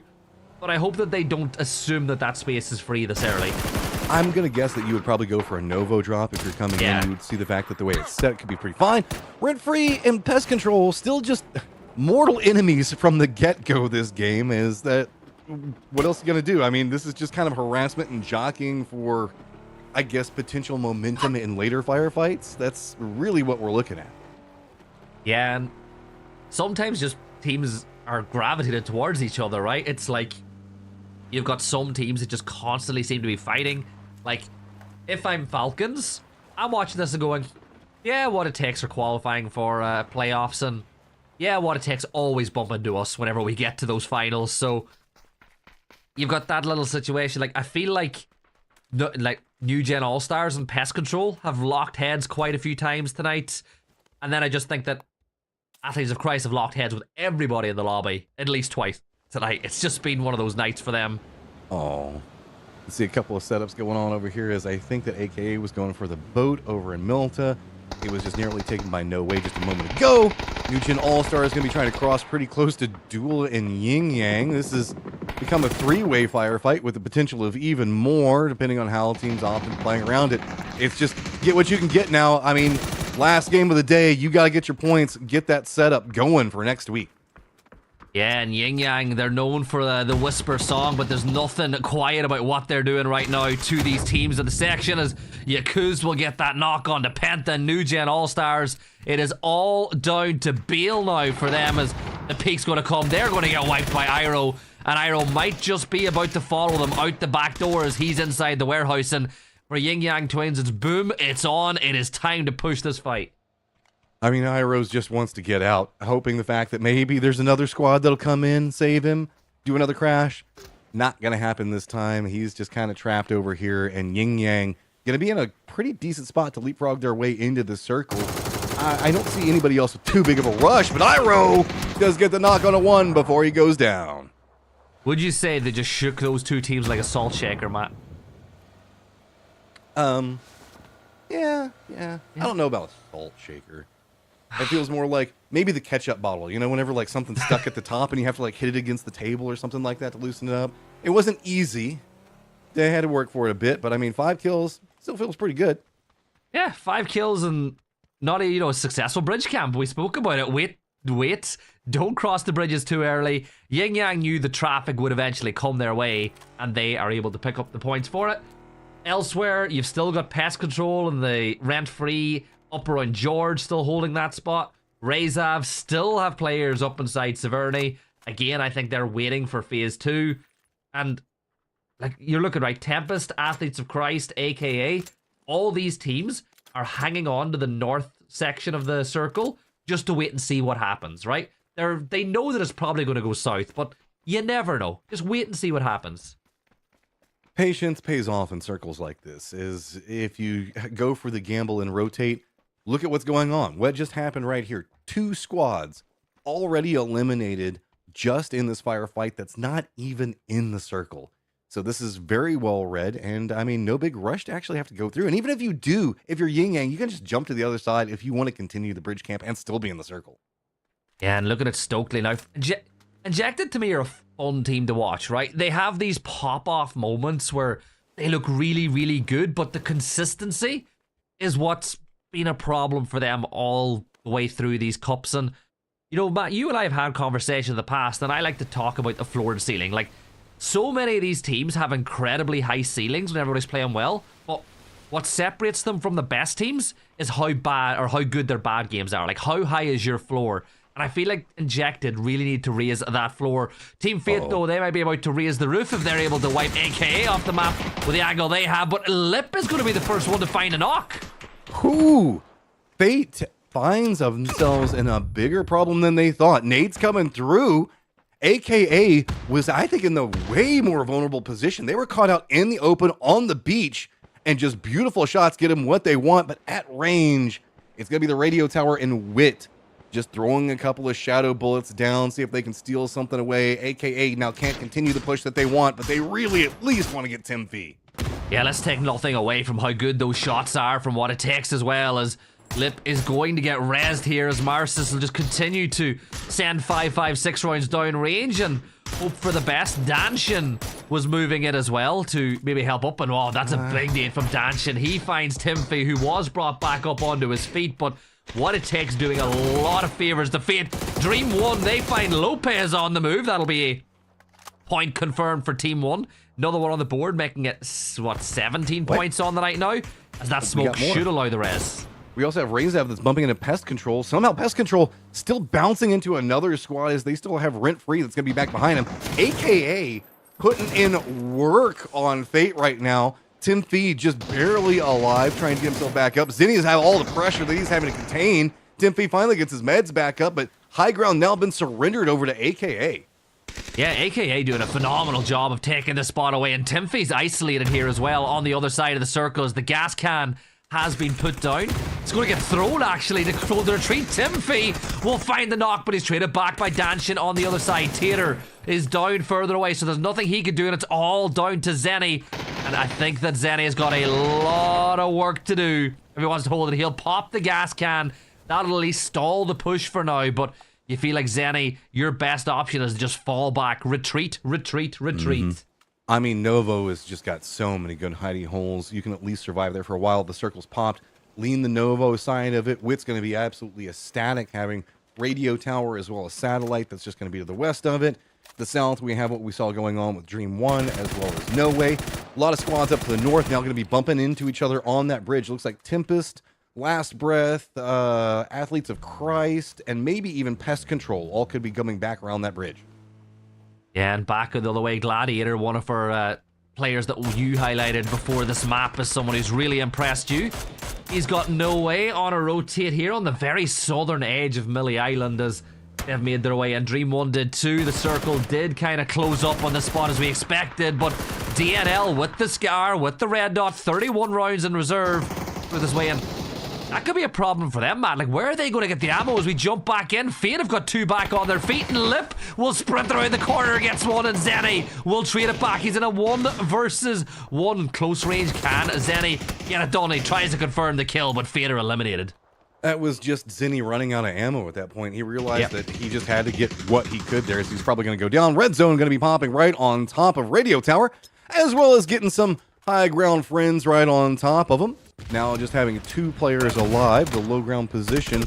[SPEAKER 1] but I hope that they don't assume that that space is free this early.
[SPEAKER 3] I'm going to guess that you would probably go for a Novo drop if you're coming in. You would see the fact that the way it's set could be pretty fine. Rent-free and pest control, still just mortal enemies from the get-go this game. Is that, what else are you going to do? I mean, this is just kind of harassment and jockeying for, I guess, potential momentum in later firefights. That's really what we're looking at.
[SPEAKER 1] Yeah, and sometimes just teams are gravitated towards each other, right? It's like you've got some teams that just constantly seem to be fighting. Like, if I'm Falcons, I'm watching this and going, yeah, What It Takes are qualifying for playoffs, and yeah, What It Takes always bump into us whenever we get to those finals. So you've got that little situation. Like, I feel like New Gen All-Stars and Pest Control have locked heads quite a few times tonight. And then I just think that Athletes of Christ have locked heads with everybody in the lobby at least twice tonight. It's just been one of those nights for them.
[SPEAKER 3] Oh, let's see a couple of setups going on over here as I think that AKA was going for the boat over in Milta. It was just nearly taken by No Way just a moment ago. New Gen All-Star is going to be trying to cross pretty close to Duel and Yin Yang. This has become a three-way firefight with the potential of even more, depending on how teams often playing around it. It's just get what you can get now. I mean, last game of the day, you got to get your points, get that setup going for next week.
[SPEAKER 1] Yeah, and Yin Yang, they're known for the Whisper song, but there's nothing quiet about what they're doing right now to these teams in the section, as Yakuz will get that knock on to Penta and New Gen All-Stars. It is all down to Bale now for them, as the peak's going to come. They're going to get wiped by Iroh, and Iroh might just be about to follow them out the back door as he's inside the warehouse. And for Yin Yang Twins, it's boom, it's on, it is time to push this fight.
[SPEAKER 3] I mean, Iroh just wants to get out, hoping the fact that maybe there's another squad that'll come in, save him, do another crash. Not going to happen this time. He's just kind of trapped over here, and Yin Yang going to be in a pretty decent spot to leapfrog their way into the circle. I don't see anybody else with too big of a rush, but Iroh does get the knock on a one before he goes down.
[SPEAKER 1] Would you say they just shook those two teams like a salt shaker, Matt?
[SPEAKER 3] Yeah. I don't know about a salt shaker. It feels more like maybe the ketchup bottle, you know, whenever like something's stuck at the top and you have to like hit it against the table or something like that to loosen it up. It wasn't easy. They had to work for it a bit, but I mean, 5 kills still feels pretty good.
[SPEAKER 1] Yeah, 5 kills and not a successful bridge camp. We spoke about it. Wait, don't cross the bridges too early. Yin Yang knew the traffic would eventually come their way, and they are able to pick up the points for it. Elsewhere, you've still got Pest Control and the rent-free up around George still holding that spot. Rezav still have players up inside Severny. Again, I think they're waiting for phase 2. And like you're looking right, Tempest, Athletes of Christ, AKA, all these teams are hanging on to the north section of the circle just to wait and see what happens, right? They know that it's probably going to go south, but you never know. Just wait and see what happens.
[SPEAKER 3] Patience pays off in circles like this. Is if you go for the gamble and rotate, look at what's going on. What just happened right here? 2 squads already eliminated just in this firefight that's not even in the circle. So this is very well read, and I mean, no big rush to actually have to go through. And even if you do, if you're Yin Yang, you can just jump to the other side if you want to continue the bridge camp and still be in the circle.
[SPEAKER 1] Yeah, and looking at Stokely now, Injected to me are a fun team to watch, right? They have these pop-off moments where they look really, really good, but the consistency is what's been a problem for them all the way through these cups. And, you know, Matt, you and I have had conversations in the past, and I like to talk about the floor and ceiling. Like, so many of these teams have incredibly high ceilings when everybody's playing well, but what separates them from the best teams is how bad or how good their bad games are. Like, how high is your floor? And I feel like Injected really need to raise that floor. Team Fate, though, they might be about to raise the roof if they're able to wipe AKA off the map with the angle they have. But Lip is going to be the first one to find a knock.
[SPEAKER 3] Ooh, Fate finds themselves in a bigger problem than they thought. Nade's coming through. AKA was, I think, in the way more vulnerable position. They were caught out in the open on the beach, and just beautiful shots get them what they want. But at range, it's going to be the radio tower and Wit just throwing a couple of shadow bullets down, see if they can steal something away. AKA now can't continue the push that they want, but they really at least want to get Tim Fee.
[SPEAKER 1] Yeah, let's take nothing away from how good those shots are from What It Takes as well, as Lip is going to get rezzed here as Marcis will just continue to send 5.56 rounds down range and hope for the best. Danshin was moving it as well to maybe help up, and oh, that's a big nade from Danshin. He finds Timothy, who was brought back up onto his feet, but what it takes doing a lot of favors to Fate. Dream 1, they find Lopez on the move. That'll be a point confirmed for Team 1. Another one on the board, making it, what, 17 points on the night now? As that smoke should allow the res.
[SPEAKER 3] We also have Razev that's bumping into Pest Control. Somehow Pest Control still bouncing into another squad as they still have Rent Free that's going to be back behind him. AKA putting in work on Fate right now. Timothy just barely alive, trying to get himself back up. Zinni's have all the pressure that he's having to contain. Timothy finally gets his meds back up, but high ground now been surrendered over to AKA.
[SPEAKER 1] Yeah, AKA doing a phenomenal job of taking the spot away, and Timothy's isolated here as well on the other side of the circle as the gas can has been put down. It's going to get thrown actually to control the retreat. Timothy will find the knock, but he's traded back by Danshin on the other side. Tater is down further away, so there's nothing he can do, and it's all down to Zenny. And I think that Zenny has got a lot of work to do if he wants to hold it. He'll pop the gas can. That'll at least stall the push for now, but you feel like Zenny, your best option is to just fall back. Retreat, retreat, retreat.
[SPEAKER 3] I mean, Novo has just got so many good hidey holes. You can at least survive there for a while. The circle's popped. Lean the Novo side of it. Wit's going to be absolutely ecstatic having radio tower as well as satellite. That's just going to be to the west of it. The south, we have what we saw going on with Dream 1 as well as No Way. A lot of squads up to the north now going to be bumping into each other on that bridge. Looks like Tempest, Last Breath, Athletes of Christ, and maybe even Pest Control all could be coming back around that bridge.
[SPEAKER 1] Yeah, and back the other way, Gladiator, one of our players that you highlighted before this map as someone who's really impressed you. He's got No Way on a rotate here on the very southern edge of Millie Island as they've made their way, and Dream 1 did too. The circle did kind of close up on the spot as we expected, but DNL with the scar, with the red dot, 31 rounds in reserve with his way in. That could be a problem for them, man. Like, where are they going to get the ammo as we jump back in? Fate have got 2 back on their feet, and Lip will sprint around the corner against 1, and Zenny will trade it back. He's in a 1 versus 1 close range. Can Zenny get it done? He tries to confirm the kill, but Fate are eliminated.
[SPEAKER 3] That was just Zinni running out of ammo at that point. He realized that he just had to get what he could there, so he's probably going to go down. Red zone going to be popping right on top of Radio Tower, as well as getting some high ground friends right on top of him. Now just having 2 players alive, the low ground position,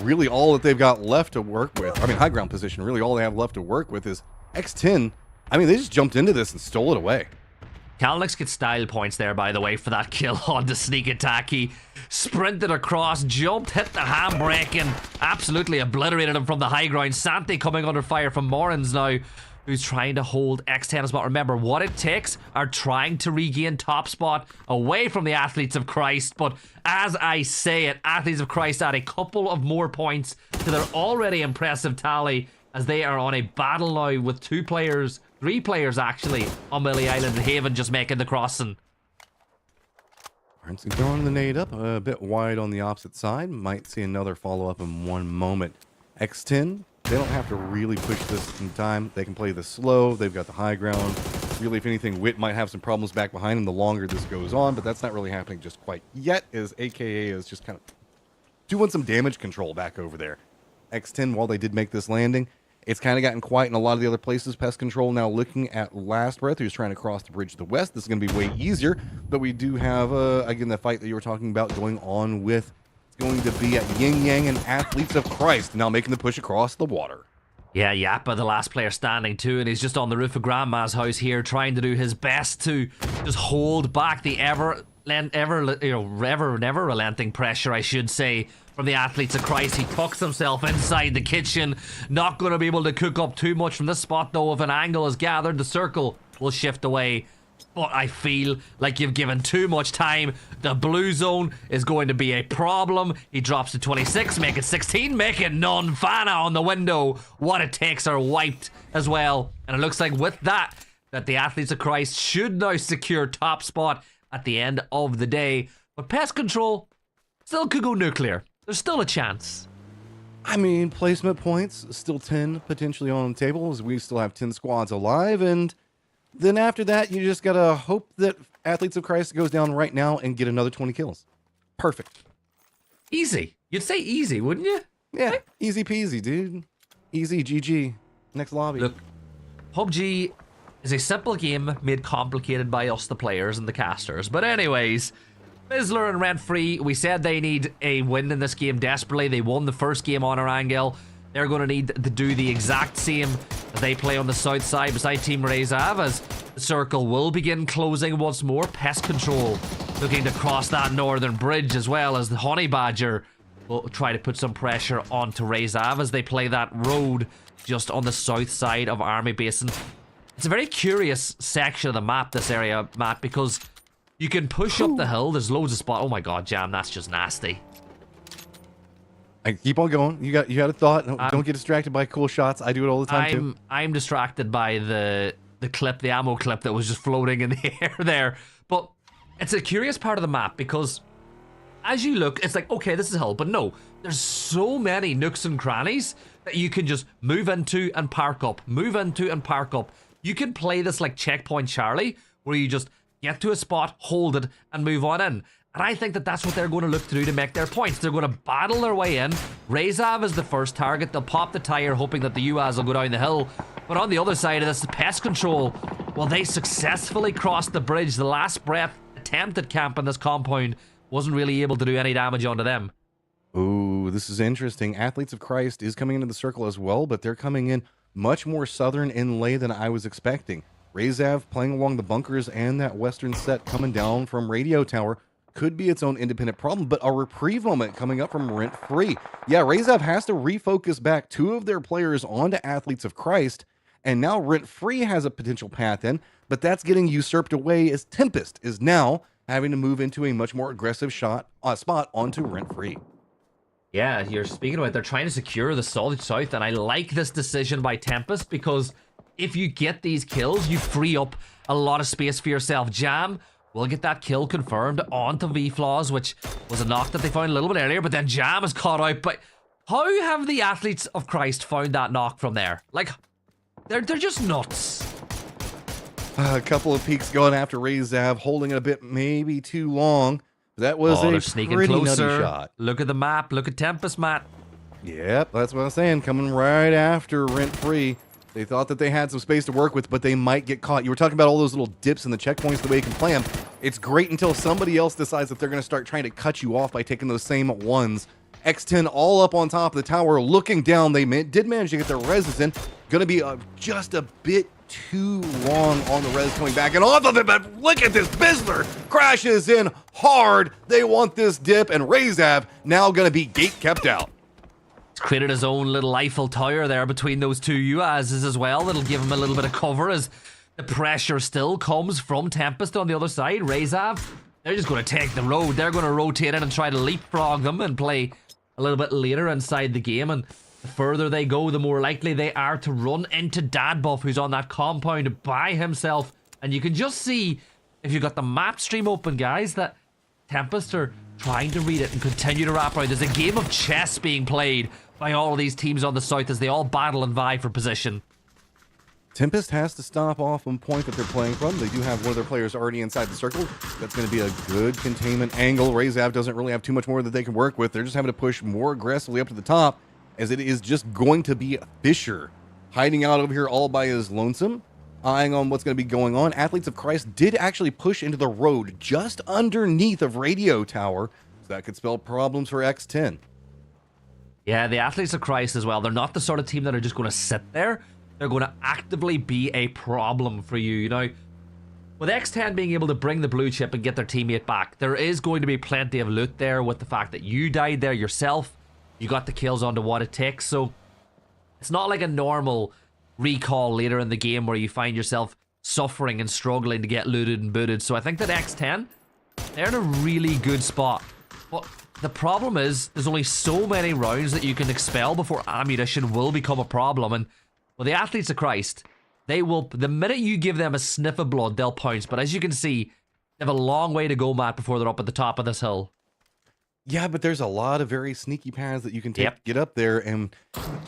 [SPEAKER 3] really all that they've got left to work with. I mean, high ground position, really all they have left to work with is X10. I mean, they just jumped into this and stole it away.
[SPEAKER 1] Kalnix gets style points there, by the way, for that kill on the sneak attack. He sprinted across, jumped, hit the handbrake, and absolutely obliterated him from the high ground. Santi coming under fire from Morans now, who's trying to hold X10 spot. Remember, what it takes are trying to regain top spot away from the Athletes of Christ. But as I say it, Athletes of Christ add a couple of more points to their already impressive tally as they are on a battle now with 2 players, 3 players actually, on Millie Island. Haven just making the crossing.
[SPEAKER 3] Arnson throwing the nade up a bit wide on the opposite side. Might see another follow-up in one moment. X10, they don't have to really push this in time. They can play this slow. They've got the high ground. Really, if anything, Wit might have some problems back behind him the longer this goes on, but that's not really happening just quite yet, as AKA is just kind of doing some damage control back over there. X10, while they did make this landing, it's kind of gotten quiet in a lot of the other places. Pest Control now looking at Last Breath, who's trying to cross the bridge to the west. This is going to be way easier, but we do have, again, the fight that you were talking about going on with. It's going to be at Yin Yang and Athletes of Christ, now making the push across the water.
[SPEAKER 1] Yeah, Yappa, the last player standing too, and he's just on the roof of Grandma's house here, trying to do his best to just hold back the never relenting pressure, I should say, from the Athletes of Christ. He tucks himself inside the kitchen, not going to be able to cook up too much from this spot though. If an angle is gathered, the circle will shift away. But I feel like you've given too much time. The blue zone is going to be a problem. He drops to 26, make it 16, make it none. Fana on the window. What it takes are wiped as well. And it looks like with that the Athletes of Christ should now secure top spot at the end of the day. But Pest Control still could go nuclear. There's still a chance.
[SPEAKER 3] I mean, placement points, still 10 potentially on the table, as we still have 10 squads alive, and then after that, you just gotta hope that Athletes of Christ goes down right now and get another 20 kills. Perfect.
[SPEAKER 1] Easy. You'd say easy, wouldn't you?
[SPEAKER 3] Yeah, easy peasy, dude. Easy, GG. Next lobby.
[SPEAKER 1] Look, PUBG is a simple game made complicated by us, the players and the casters. But anyways, Bizzler and Rent Free, we said they need a win in this game desperately. They won the first game on our angle. They're going to need to do the exact same as they play on the south side beside Team Rezav, as the circle will begin closing once more. Pest Control looking to cross that northern bridge, as well as the Honey Badger will try to put some pressure onto Rezav as they play that road just on the south side of Army Basin. It's a very curious section of the map, this area, Matt, because you can push up the hill. There's loads of spots. Oh my god, Jam, that's just nasty.
[SPEAKER 3] I keep on going. You got a thought. Don't get distracted by cool shots. I do it all the time too.
[SPEAKER 1] I'm distracted by the clip, the ammo clip that was just floating in the air there. But it's a curious part of the map because as you look, it's like, okay, this is a hill, but no, there's so many nooks and crannies that you can just move into and park up, move into and park up. You can play this like Checkpoint Charlie, where you just get to a spot, hold it, and move on in. And I think that that's what they're going to look to do to make their points. They're going to battle their way in. Rezav is the first target. They'll pop the tire, hoping that the UAZ will go down the hill. But on the other side of this, the Pest Control, well, they successfully crossed the bridge. The last breath attempt at camp in this compound wasn't really able to do any damage onto them.
[SPEAKER 3] Ooh, this is interesting. Athletes of Christ is coming into the circle as well, but they're coming in much more southern inlay than I was expecting. Rezav playing along the bunkers and that western set coming down from Radio Tower could be its own independent problem, but a reprieve moment coming up from Rent Free. Yeah, Rezav has to refocus back 2 of their players onto Athletes of Christ, and now Rent Free has a potential path in, but that's getting usurped away as Tempest is now having to move into a much more aggressive spot onto Rent Free.
[SPEAKER 1] Yeah, you're speaking about they're trying to secure the solid south, and I like this decision by Tempest because if you get these kills, you free up a lot of space for yourself. Jam will get that kill confirmed onto V-Flaws, which was a knock that they found a little bit earlier, but then Jam is caught out. But how have the Athletes of Christ found that knock from there? Like, they're just nuts.
[SPEAKER 3] A couple of peeks going after Rezav, holding it a bit maybe too long. That was a
[SPEAKER 1] sneaking
[SPEAKER 3] pretty
[SPEAKER 1] closer.
[SPEAKER 3] nutty shot.
[SPEAKER 1] Look at the map. Look at Tempest, Matt.
[SPEAKER 3] Yep, that's what I'm saying. Coming right after Rent Free. They thought that they had some space to work with, but they might get caught. You were talking about all those little dips in the checkpoints, the way you can play them. It's great until somebody else decides that they're going to start trying to cut you off by taking those same ones. X10 all up on top of the tower, looking down. They did manage to get their reses in. Going to be just a bit too long on the res coming back and off of it, but look at this. Bizzler crashes in hard. They want this dip, and Rezav now going to be gate kept out.
[SPEAKER 1] He's created his own little Eiffel Tower there between those two UAZs as well. That'll give him a little bit of cover as the pressure still comes from Tempest on the other side. Rezav, they're just going to take the road. They're going to rotate in and try to leapfrog them and play a little bit later inside the game. And the further they go, the more likely they are to run into Dadbuff, who's on that compound by himself. And you can just see, if you've got the map stream open, guys, that Tempest are trying to read it and continue to wrap around. There's a game of chess being played by all of these teams on the south as they all battle and vie for position.
[SPEAKER 3] Tempest has to stop off on point that they're playing from. They do have one of their players already inside the circle. That's going to be a good containment angle. Rezav doesn't really have too much more that they can work with. They're just having to push more aggressively up to the top, as it is just going to be Fisher hiding out over here all by his lonesome, eyeing on what's going to be going on. Athletes of Christ did actually push into the road just underneath of Radio Tower, so that could spell problems for X10.
[SPEAKER 1] Yeah, the Athletes of Christ as well. They're not the sort of team that are just going to sit there. They're going to actively be a problem for you. You know, with X10 being able to bring the blue chip and get their teammate back, there is going to be plenty of loot there with the fact that you died there yourself. You got the kills onto what it takes, so it's not like a normal recall later in the game where you find yourself suffering and struggling to get looted and booted. So I think that X10, they're in a really good spot. But the problem is there's only so many rounds that you can expel before ammunition will become a problem. And well, the Athletes of Christ, they will, the minute you give them a sniff of blood, they'll pounce. But as you can see, they have a long way to go, Matt, before they're up at the top of this hill.
[SPEAKER 3] Yeah, but there's a lot of very sneaky paths that you can take to get up there. And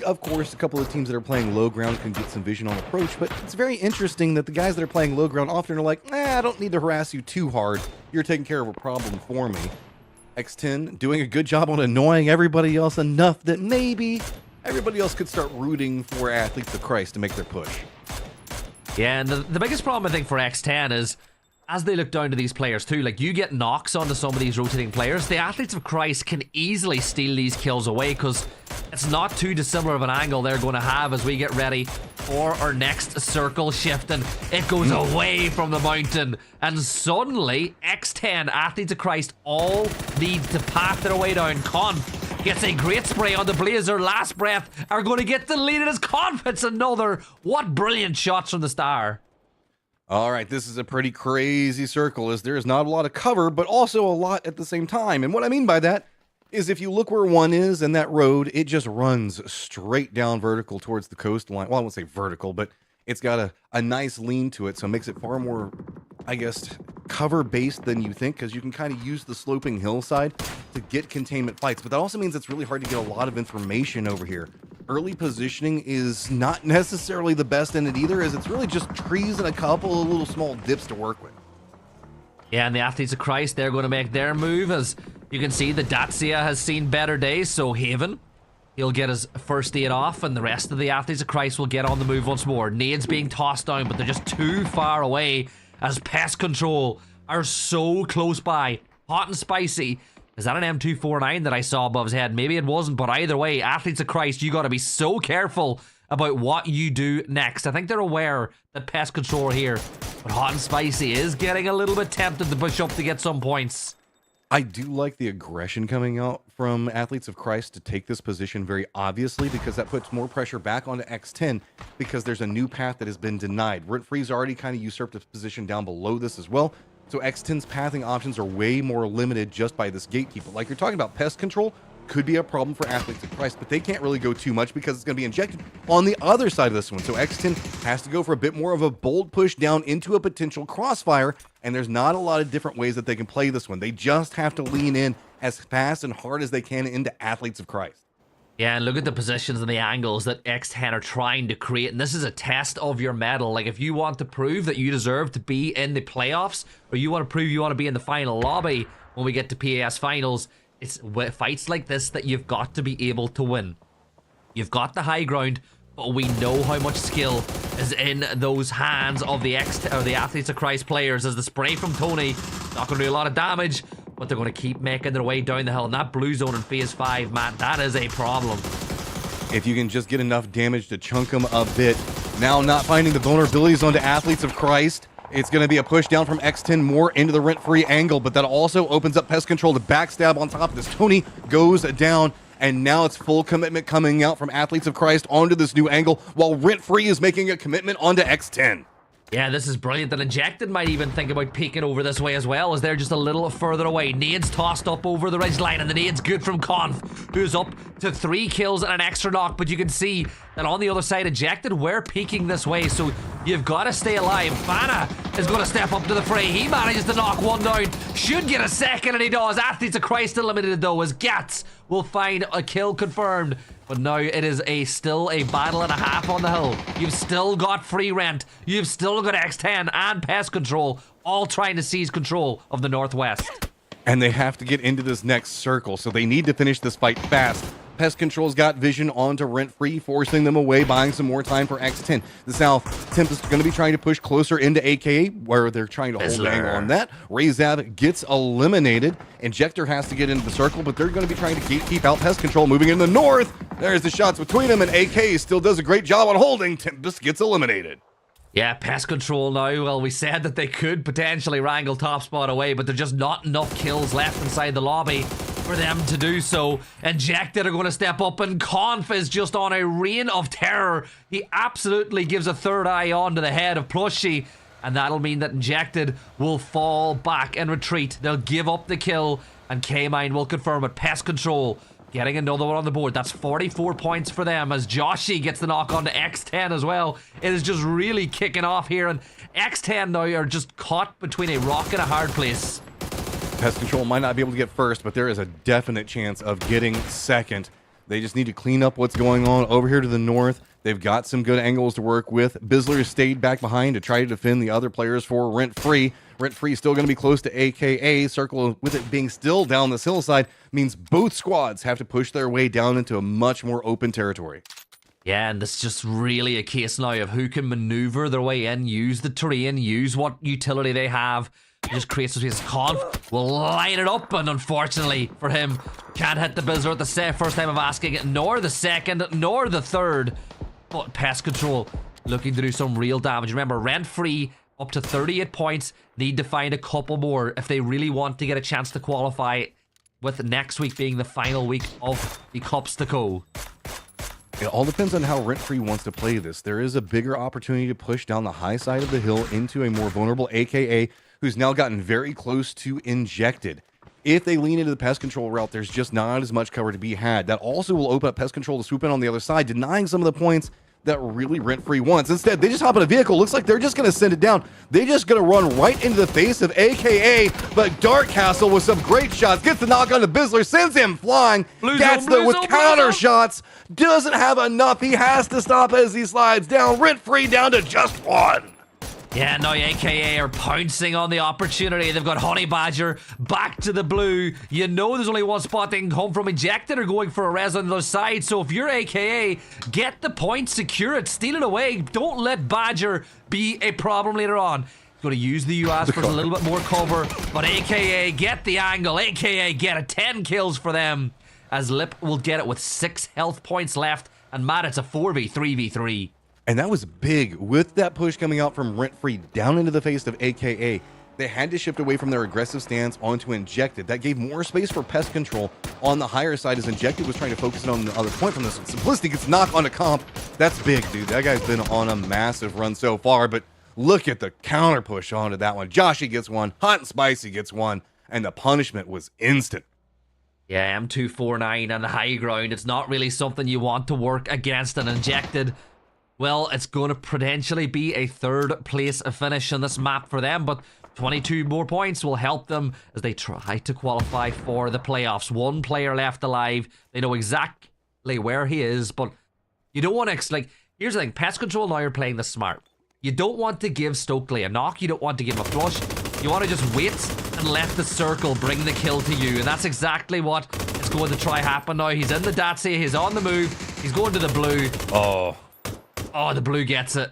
[SPEAKER 3] of course, a couple of teams that are playing low ground can get some vision on approach. But it's very interesting that the guys that are playing low ground often are like, I don't need to harass you too hard. You're taking care of a problem for me. X10 doing a good job on annoying everybody else enough that maybe everybody else could start rooting for Athletes of Christ to make their push.
[SPEAKER 1] Yeah, and the biggest problem, I think, for X10 is, as they look down to these players too, like, you get knocks onto some of these rotating players, the Athletes of Christ can easily steal these kills away, because it's not too dissimilar of an angle they're going to have as we get ready for our next circle shift, and it goes away from the mountain, and suddenly X10, Athletes of Christ, all need to path their way down. Conf gets a great spray on the Blazer. Last breath are going to get deleted as Conf hits another. What brilliant shots from the Star.
[SPEAKER 3] All right, this is a pretty crazy circle, as there is not a lot of cover, but also a lot at the same time. And what I mean by that is, if you look where one is in that road, it just runs straight down vertical towards the coastline. Well, I won't say vertical, but it's got a nice lean to it, so it makes it far more, I guess, cover-based than you think, because you can kind of use the sloping hillside to get containment fights. But that also means it's really hard to get a lot of information over here. Early positioning is not necessarily the best in it either, as it's really just trees and a couple of little small dips to work with.
[SPEAKER 1] Yeah, and the Athletes of Christ, they're going to make their move. As you can see, the Dacia has seen better days, so Haven, he'll get his first aid off, and the rest of the Athletes of Christ will get on the move once more. Nades being tossed down, but they're just too far away, as Pest Control are so close by. Hot and spicy. Is that an M249 that I saw above his head? Maybe it wasn't, but either way, Athletes of Christ, you got to be so careful about what you do next. I think they're aware that Pest Control are here, but Hot and Spicy is getting a little bit tempted to push up to get some points.
[SPEAKER 3] I do like the aggression coming out from Athletes of Christ to take this position very obviously, because that puts more pressure back onto X10, because there's a new path that has been denied. Rent Free's already kind of usurped its position down below this as well. So X10's pathing options are way more limited just by this gatekeeper. Like you're talking about, Pest Control could be a problem for Athletes of Christ, but they can't really go too much because it's going to be injected on the other side of this one. So X10 has to go for a bit more of a bold push down into a potential crossfire, and there's not a lot of different ways that they can play this one. They just have to lean in as fast and hard as they can into Athletes of Christ.
[SPEAKER 1] Yeah, and look at the positions and the angles that X10 are trying to create, and this is a test of your mettle. Like, if you want to prove that you deserve to be in the playoffs, or you want to prove you want to be in the final lobby when we get to PAS finals, it's fights like this that you've got to be able to win. You've got the high ground, but we know how much skill is in those hands of the Athletes of Christ players, as the spray from Tony, not going to do a lot of damage, but they're going to keep making their way down the hill. And that blue zone in phase 5, man, that is a problem.
[SPEAKER 3] If you can just get enough damage to chunk them a bit. Now not finding the vulnerabilities onto Athletes of Christ. It's going to be a push down from X10 more into the rent-free angle, but that also opens up Pest Control to backstab on top of this. Tony goes down, and now it's full commitment coming out from Athletes of Christ onto this new angle, while rent-free is making a commitment onto X10.
[SPEAKER 1] Yeah, this is brilliant. And Injected might even think about peeking over this way as well, as they're just a little further away. Nades tossed up over the ridgeline, and the nade's good from Conf, who's up to 3 kills and an extra knock. But you can see that on the other side, Injected, we're peeking this way, so you've got to stay alive. Fana is going to step up to the fray. He manages to knock one down. Should get a second, and he does. Athletes of Christ eliminated, though, as Gats will find a kill confirmed. But now it is still a battle and a half on the hill. You've still got free rent. You've still got X10 and Pest Control, all trying to seize control of the Northwest.
[SPEAKER 3] And they have to get into this next circle, so they need to finish this fight fast. Pest Control's got vision onto rent-free, forcing them away, buying some more time for X10. The South, Temp is going to be trying to push closer into AKA, where they're trying to hold bang on that. Razab gets eliminated. Injector has to get into the circle, but they're going to be trying to gatekeep out Pest Control. Moving in the north, there's the shots between them, and AK still does a great job on holding. Tempest gets eliminated.
[SPEAKER 1] Yeah, Pest Control now, well, we said that they could potentially wrangle top spot away, but there's just not enough kills left inside the lobby for them to do so. Injected are going to step up, and Conf is just on a reign of terror. He absolutely gives a third eye on to the head of Plushy, and that'll mean that Injected will fall back and retreat. They'll give up the kill, and K-Mine will confirm it. Pest Control getting another one on the board. That's 44 points for them, as Joshy gets the knock on to X10 as well. It is just really kicking off here, and X10 now are just caught between a rock and a hard place.
[SPEAKER 3] Pest Control might not be able to get first, but there is a definite chance of getting second. They just need to clean up what's going on over here to the north. They've got some good angles to work with. Bizzler stayed back behind to try to defend the other players for Rent Free. Rent Free still going to be close to AKA. Circle, with it being still down this hillside, means both squads have to push their way down into a much more open territory.
[SPEAKER 1] Yeah, and it's just really a case now of who can maneuver their way in, use the terrain, use what utility they have. Just creates space. Conf will line it up, and unfortunately for him, can't hit the Bizzler at the first time of asking it, nor the second, nor the third. But Pest Control looking to do some real damage. Remember, Rent Free up to 38 points. Need to find a couple more if they really want to get a chance to qualify, with next week being the final week of the Cups to go.
[SPEAKER 3] It all depends on how Rent Free wants to play this. There is a bigger opportunity to push down the high side of the hill into a more vulnerable AKA, who's now gotten very close to Injected. If they lean into the Pest Control route, there's just not as much cover to be had. That also will open up Pest Control to swoop in on the other side, denying some of the points that really Rent Free wants. Instead, they just hop in a vehicle. Looks like they're just going to send it down. They're just going to run right into the face of AKA, but Dark Castle with some great shots gets the knock on the Bizzler, sends him flying. Gatsler with counter shots doesn't have enough. He has to stop as he slides down. Rent Free down to just one.
[SPEAKER 1] Yeah, now AKA are pouncing on the opportunity. They've got Honey Badger back to the blue. You know there's only one spot they can come from. Injected or going for a res on the other side. So if you're AKA, get the point, secure it, steal it away. Don't let Badger be a problem later on. He's going to use the US for a little bit more cover. But AKA, get the angle. AKA, get it. 10 kills for them. As Lip will get it with 6 health points left. And Matt, it's a 4v3v3.
[SPEAKER 3] And that was big. With that push coming out from Rent Free down into the face of AKA, they had to shift away from their aggressive stance onto Injected. That gave more space for Pest Control on the higher side as Injected was trying to focus it on the other point from this one. Simplicity gets knocked onto Comp. That's big, dude. That guy's been on a massive run so far, but look at the counter push onto that one. Joshy gets one, Hot and Spicy gets one, and the punishment was instant.
[SPEAKER 1] Yeah, M249 on the high ground. It's not really something you want to work against an Injected. Well, it's going to potentially be a third place finish on this map for them, but 22 more points will help them as they try to qualify for the playoffs. One player left alive. They know exactly where he is, but you don't want to, like, here's the thing. Pest Control now are playing this smart. You don't want to give Stokely a knock. You don't want to give him a flush. You want to just wait and let the circle bring the kill to you, and that's exactly what is going to try happen now. He's in the Datsy. He's on the move. He's going to the blue. Oh, the blue gets it.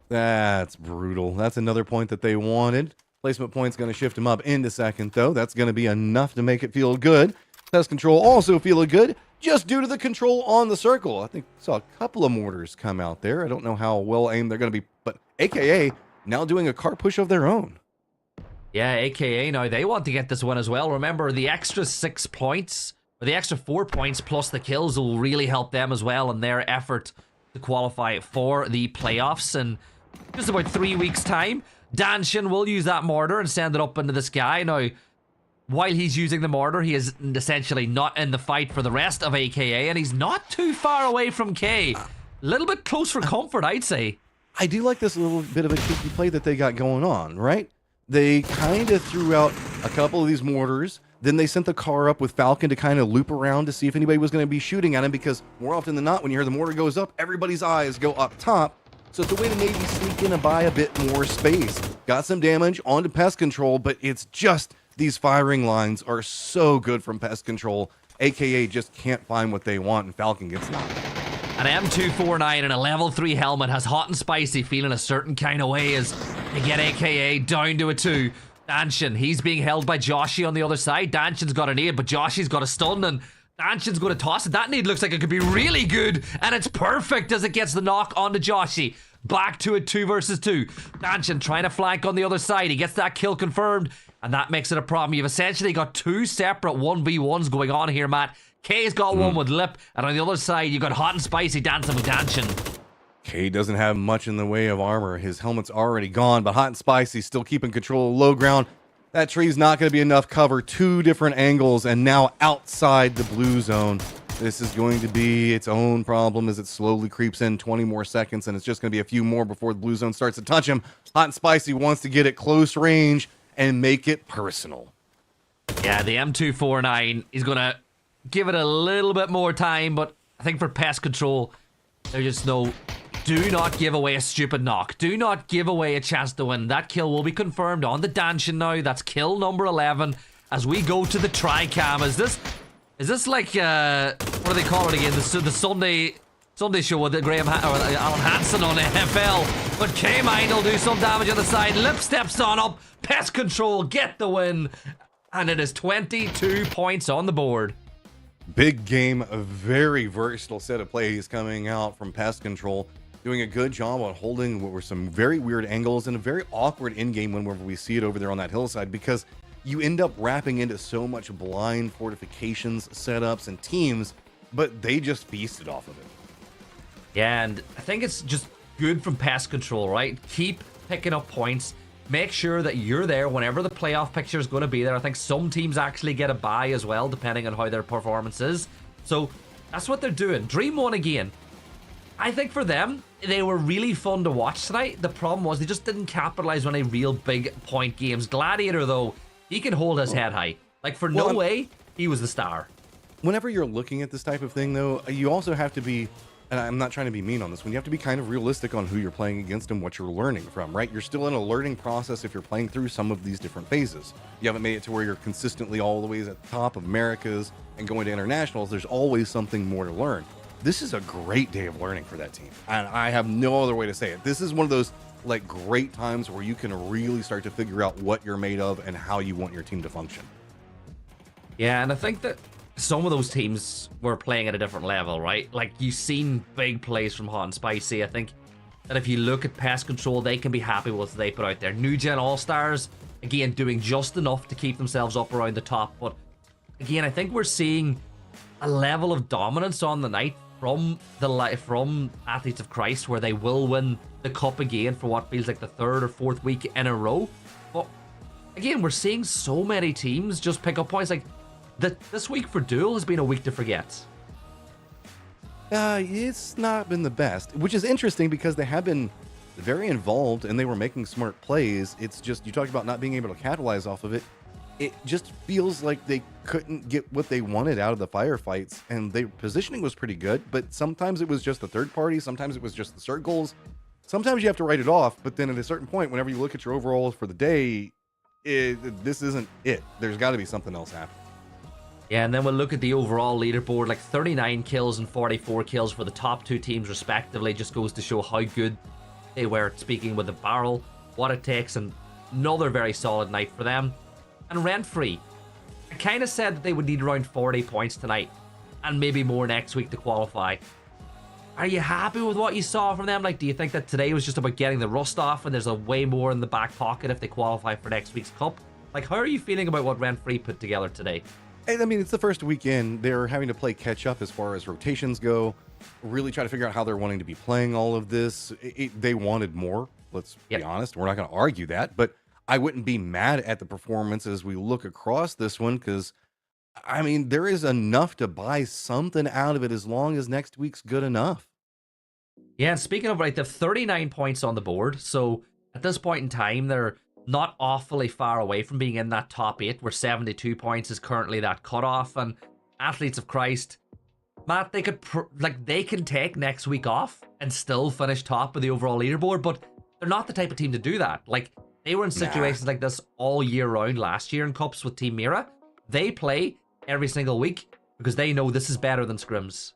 [SPEAKER 3] That's brutal. That's another point that they wanted. Placement point's going to shift him up into second, though. That's going to be enough to make it feel good. Pest Control also feeling good just due to the control on the circle. I think saw a couple of mortars come out there. I don't know how well aimed they're going to be, but AKA now doing a car push of their own.
[SPEAKER 1] Yeah, AKA now they want to get this one as well. Remember, the extra 6 points, or the extra 4 points plus the kills will really help them as well in their effort to qualify for the playoffs in just about 3 weeks' time. Danshin will use that mortar and send it up into the sky. Now, while he's using the mortar, he is essentially not in the fight for the rest of AKA, and he's not too far away from K. A little bit close for comfort, I'd say.
[SPEAKER 3] I do like this little bit of a cheeky play that they got going on, right? They kind of threw out a couple of these mortars. Then they sent the car up with Falcon to kind of loop around to see if anybody was going to be shooting at him, because more often than not, when you hear the mortar goes up, everybody's eyes go up top. So it's a way to maybe sneak in and buy a bit more space. Got some damage onto Pest Control, but it's just these firing lines are so good from Pest Control. AKA just can't find what they want, and Falcon gets knocked.
[SPEAKER 1] An M249 and a level 3 helmet has Hot and Spicy feeling a certain kind of way as they get AKA down to a 2. Danshin, he's being held by Joshy on the other side. Danshin's got a nade, but Joshy's got a stun, and Danshin's going to toss it. That nade looks like it could be really good, and it's perfect as it gets the knock onto Joshy. Back to a 2 versus 2. Danshin trying to flank on the other side. He gets that kill confirmed, and that makes it a problem. You've essentially got 2 separate 1v1s going on here, Matt. K's got one with Lip, and on the other side, you've got Hot and Spicy dancing with Danshin.
[SPEAKER 3] K doesn't have much in the way of armor. His helmet's already gone, but Hot and Spicy still keeping control of low ground. That tree's not going to be enough cover. 2 different angles, and now outside the blue zone. This is going to be its own problem as it slowly creeps in. 20 more seconds, and it's just going to be a few more before the blue zone starts to touch him. Hot and Spicy wants to get it close range and make it personal.
[SPEAKER 1] Yeah, the M249 is going to give it a little bit more time, but I think for Pest Control, There's just no... Do not give away a stupid knock. Do not give away a chance to win. That kill will be confirmed on the Danchin now. That's kill number 11 as we go to the tri-cam. Is this like, what do they call it again? The Sunday show with Alan Hansen on NFL. But K-Mind will do some damage on the side. Lip steps on up. Pest Control get the win. And it is 22 points on the board.
[SPEAKER 3] Big game, a very versatile set of plays coming out from Pest Control. Doing a good job on holding what were some very weird angles and a very awkward in-game whenever we see it over there on that hillside, because you end up wrapping into so much blind fortifications, setups, and teams, but they just feasted off of it.
[SPEAKER 1] Yeah, and I think it's just good from Pest Control, right? Keep picking up points. Make sure that you're there whenever the playoff picture is going to be there. I think some teams actually get a bye as well, depending on how their performance is. So that's what they're doing. Dream One again. I think for them, they were really fun to watch tonight. The problem was they just didn't capitalize on any real big point games. Gladiator, though, he can hold his head high. Like, for no way, he was the star. Whenever
[SPEAKER 3] you're looking at this type of thing, though, you also have to be, and I'm not trying to be mean on this one, you have to be kind of realistic on who you're playing against and what you're learning from, right? You're still in a learning process if you're playing through some of these different phases. You haven't made it to where you're consistently all the way at the top of Americas and going to internationals. There's always something more to learn. This is a great day of learning for that team, and I have no other way to say it. This is one of those like great times where you can really start to figure out what you're made of and how you want your team to function.
[SPEAKER 1] Yeah, and I think that some of those teams were playing at a different level, right? Like, you've seen big plays from Hot and Spicy. I think that if you look at Pest Control, they can be happy with what they put out there. New Gen All-Stars, again, doing just enough to keep themselves up around the top. But again, I think we're seeing a level of dominance on the night from Athletes of Christ, where they will win the cup again for what feels like the third or fourth week in a row. But again, we're seeing so many teams just pick up points. Like, this week for Duel has been a week to forget.
[SPEAKER 3] It's not been the best, which is interesting because they have been very involved and they were making smart plays. It's just, you talked about not being able to capitalize off of it. It just feels like they couldn't get what they wanted out of the firefights, and their positioning was pretty good, but sometimes it was just the third party, sometimes it was just the circles. Sometimes you have to write it off, but then at a certain point, whenever you look at your overalls for the day, this isn't it. There's got to be something else happening.
[SPEAKER 1] Yeah, and then we'll look at the overall leaderboard, like 39 kills and 44 kills for the top two teams respectively. Just goes to show how good they were at speaking with the barrel, what it takes, and another very solid night for them. And Rent Free, I kind of said that they would need around 40 points tonight and maybe more next week to qualify. Are you happy with what you saw from them? Like, do you think that today was just about getting the rust off and there's a way more in the back pocket if they qualify for next week's cup? Like, how are you feeling about what Rent Free put together today?
[SPEAKER 3] I mean, it's the first weekend. They're having to play catch up as far as rotations go, really try to figure out how they're wanting to be playing all of this. They wanted more, let's be honest. We're not going to argue that, but I wouldn't be mad at the performance as we look across this one, because, I mean, there is enough to buy something out of it as long as next week's good enough.
[SPEAKER 1] Yeah, and speaking of, right, they have 39 points on the board, so at this point in time, they're not awfully far away from being in that top 8, where 72 points is currently that cutoff. And Athletes of Christ, Matt, they could they can take next week off and still finish top of the overall leaderboard, but they're not the type of team to do that. Like, they were in situations like this all year round last year in cups with Team Mira. They play every single week because they know this is better than scrims.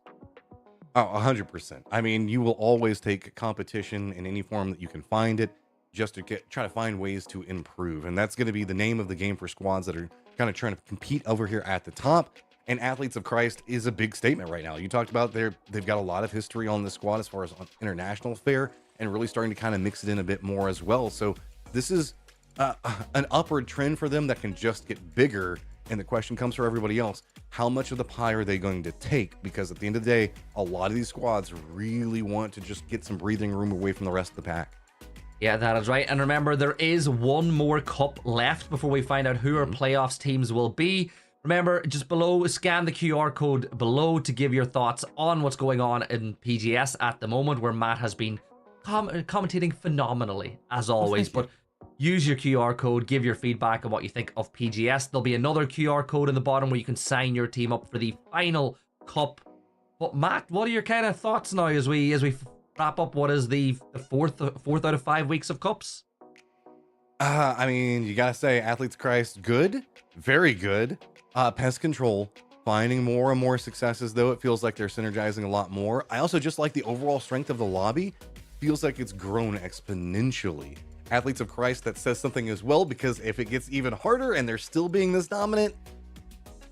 [SPEAKER 3] Oh, 100%. I mean, you will always take competition in any form that you can find it, just to try to find ways to improve. And that's going to be the name of the game for squads that are kind of trying to compete over here at the top. And Athletes of Christ is a big statement right now. You talked about they've got a lot of history on this squad as far as on international fare, and really starting to kind of mix it in a bit more as well. So this is an upward trend for them that can just get bigger. And the question comes for everybody else: how much of the pie are they going to take? Because at the end of the day, a lot of these squads really want to just get some breathing room away from the rest of the pack.
[SPEAKER 1] Yeah, that is right. And remember, there is one more cup left before we find out who our playoffs teams will be. Remember, just below, scan the QR code below to give your thoughts on what's going on in PGS at the moment, where Matt has been commentating phenomenally, as always. But use your QR code, give your feedback on what you think of PGS. There'll be another QR code in the bottom where you can sign your team up for the final cup
[SPEAKER 4] But Matt, what are your kind of thoughts now as we wrap up what is the fourth out of 5 weeks of cups?
[SPEAKER 3] I mean, you gotta say, Athletes Christ, good, very good. Pest Control, finding more and more successes, though. It feels like they're synergizing a lot more. I also just like the overall strength of the lobby. Feels like it's grown exponentially. Athletes of Christ, that says something as well, because if it gets even harder and they're still being this dominant,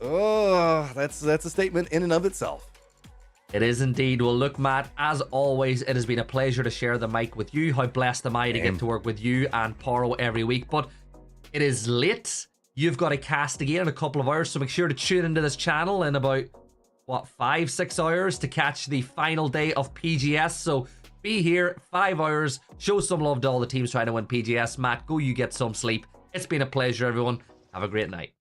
[SPEAKER 3] oh, that's a statement in and of itself.
[SPEAKER 4] It is indeed. Well, look, Matt, as always, it has been a pleasure to share the mic with you. How blessed am I to get to work with you and Paro every week. But it is late. You've got to cast again in a couple of hours, so make sure to tune into this channel in about, 5-6 hours to catch the final day of PGS. So be here, 5 hours, show some love to all the teams trying to win PGS. Matt, go you get some sleep. It's been a pleasure, everyone. Have a great night.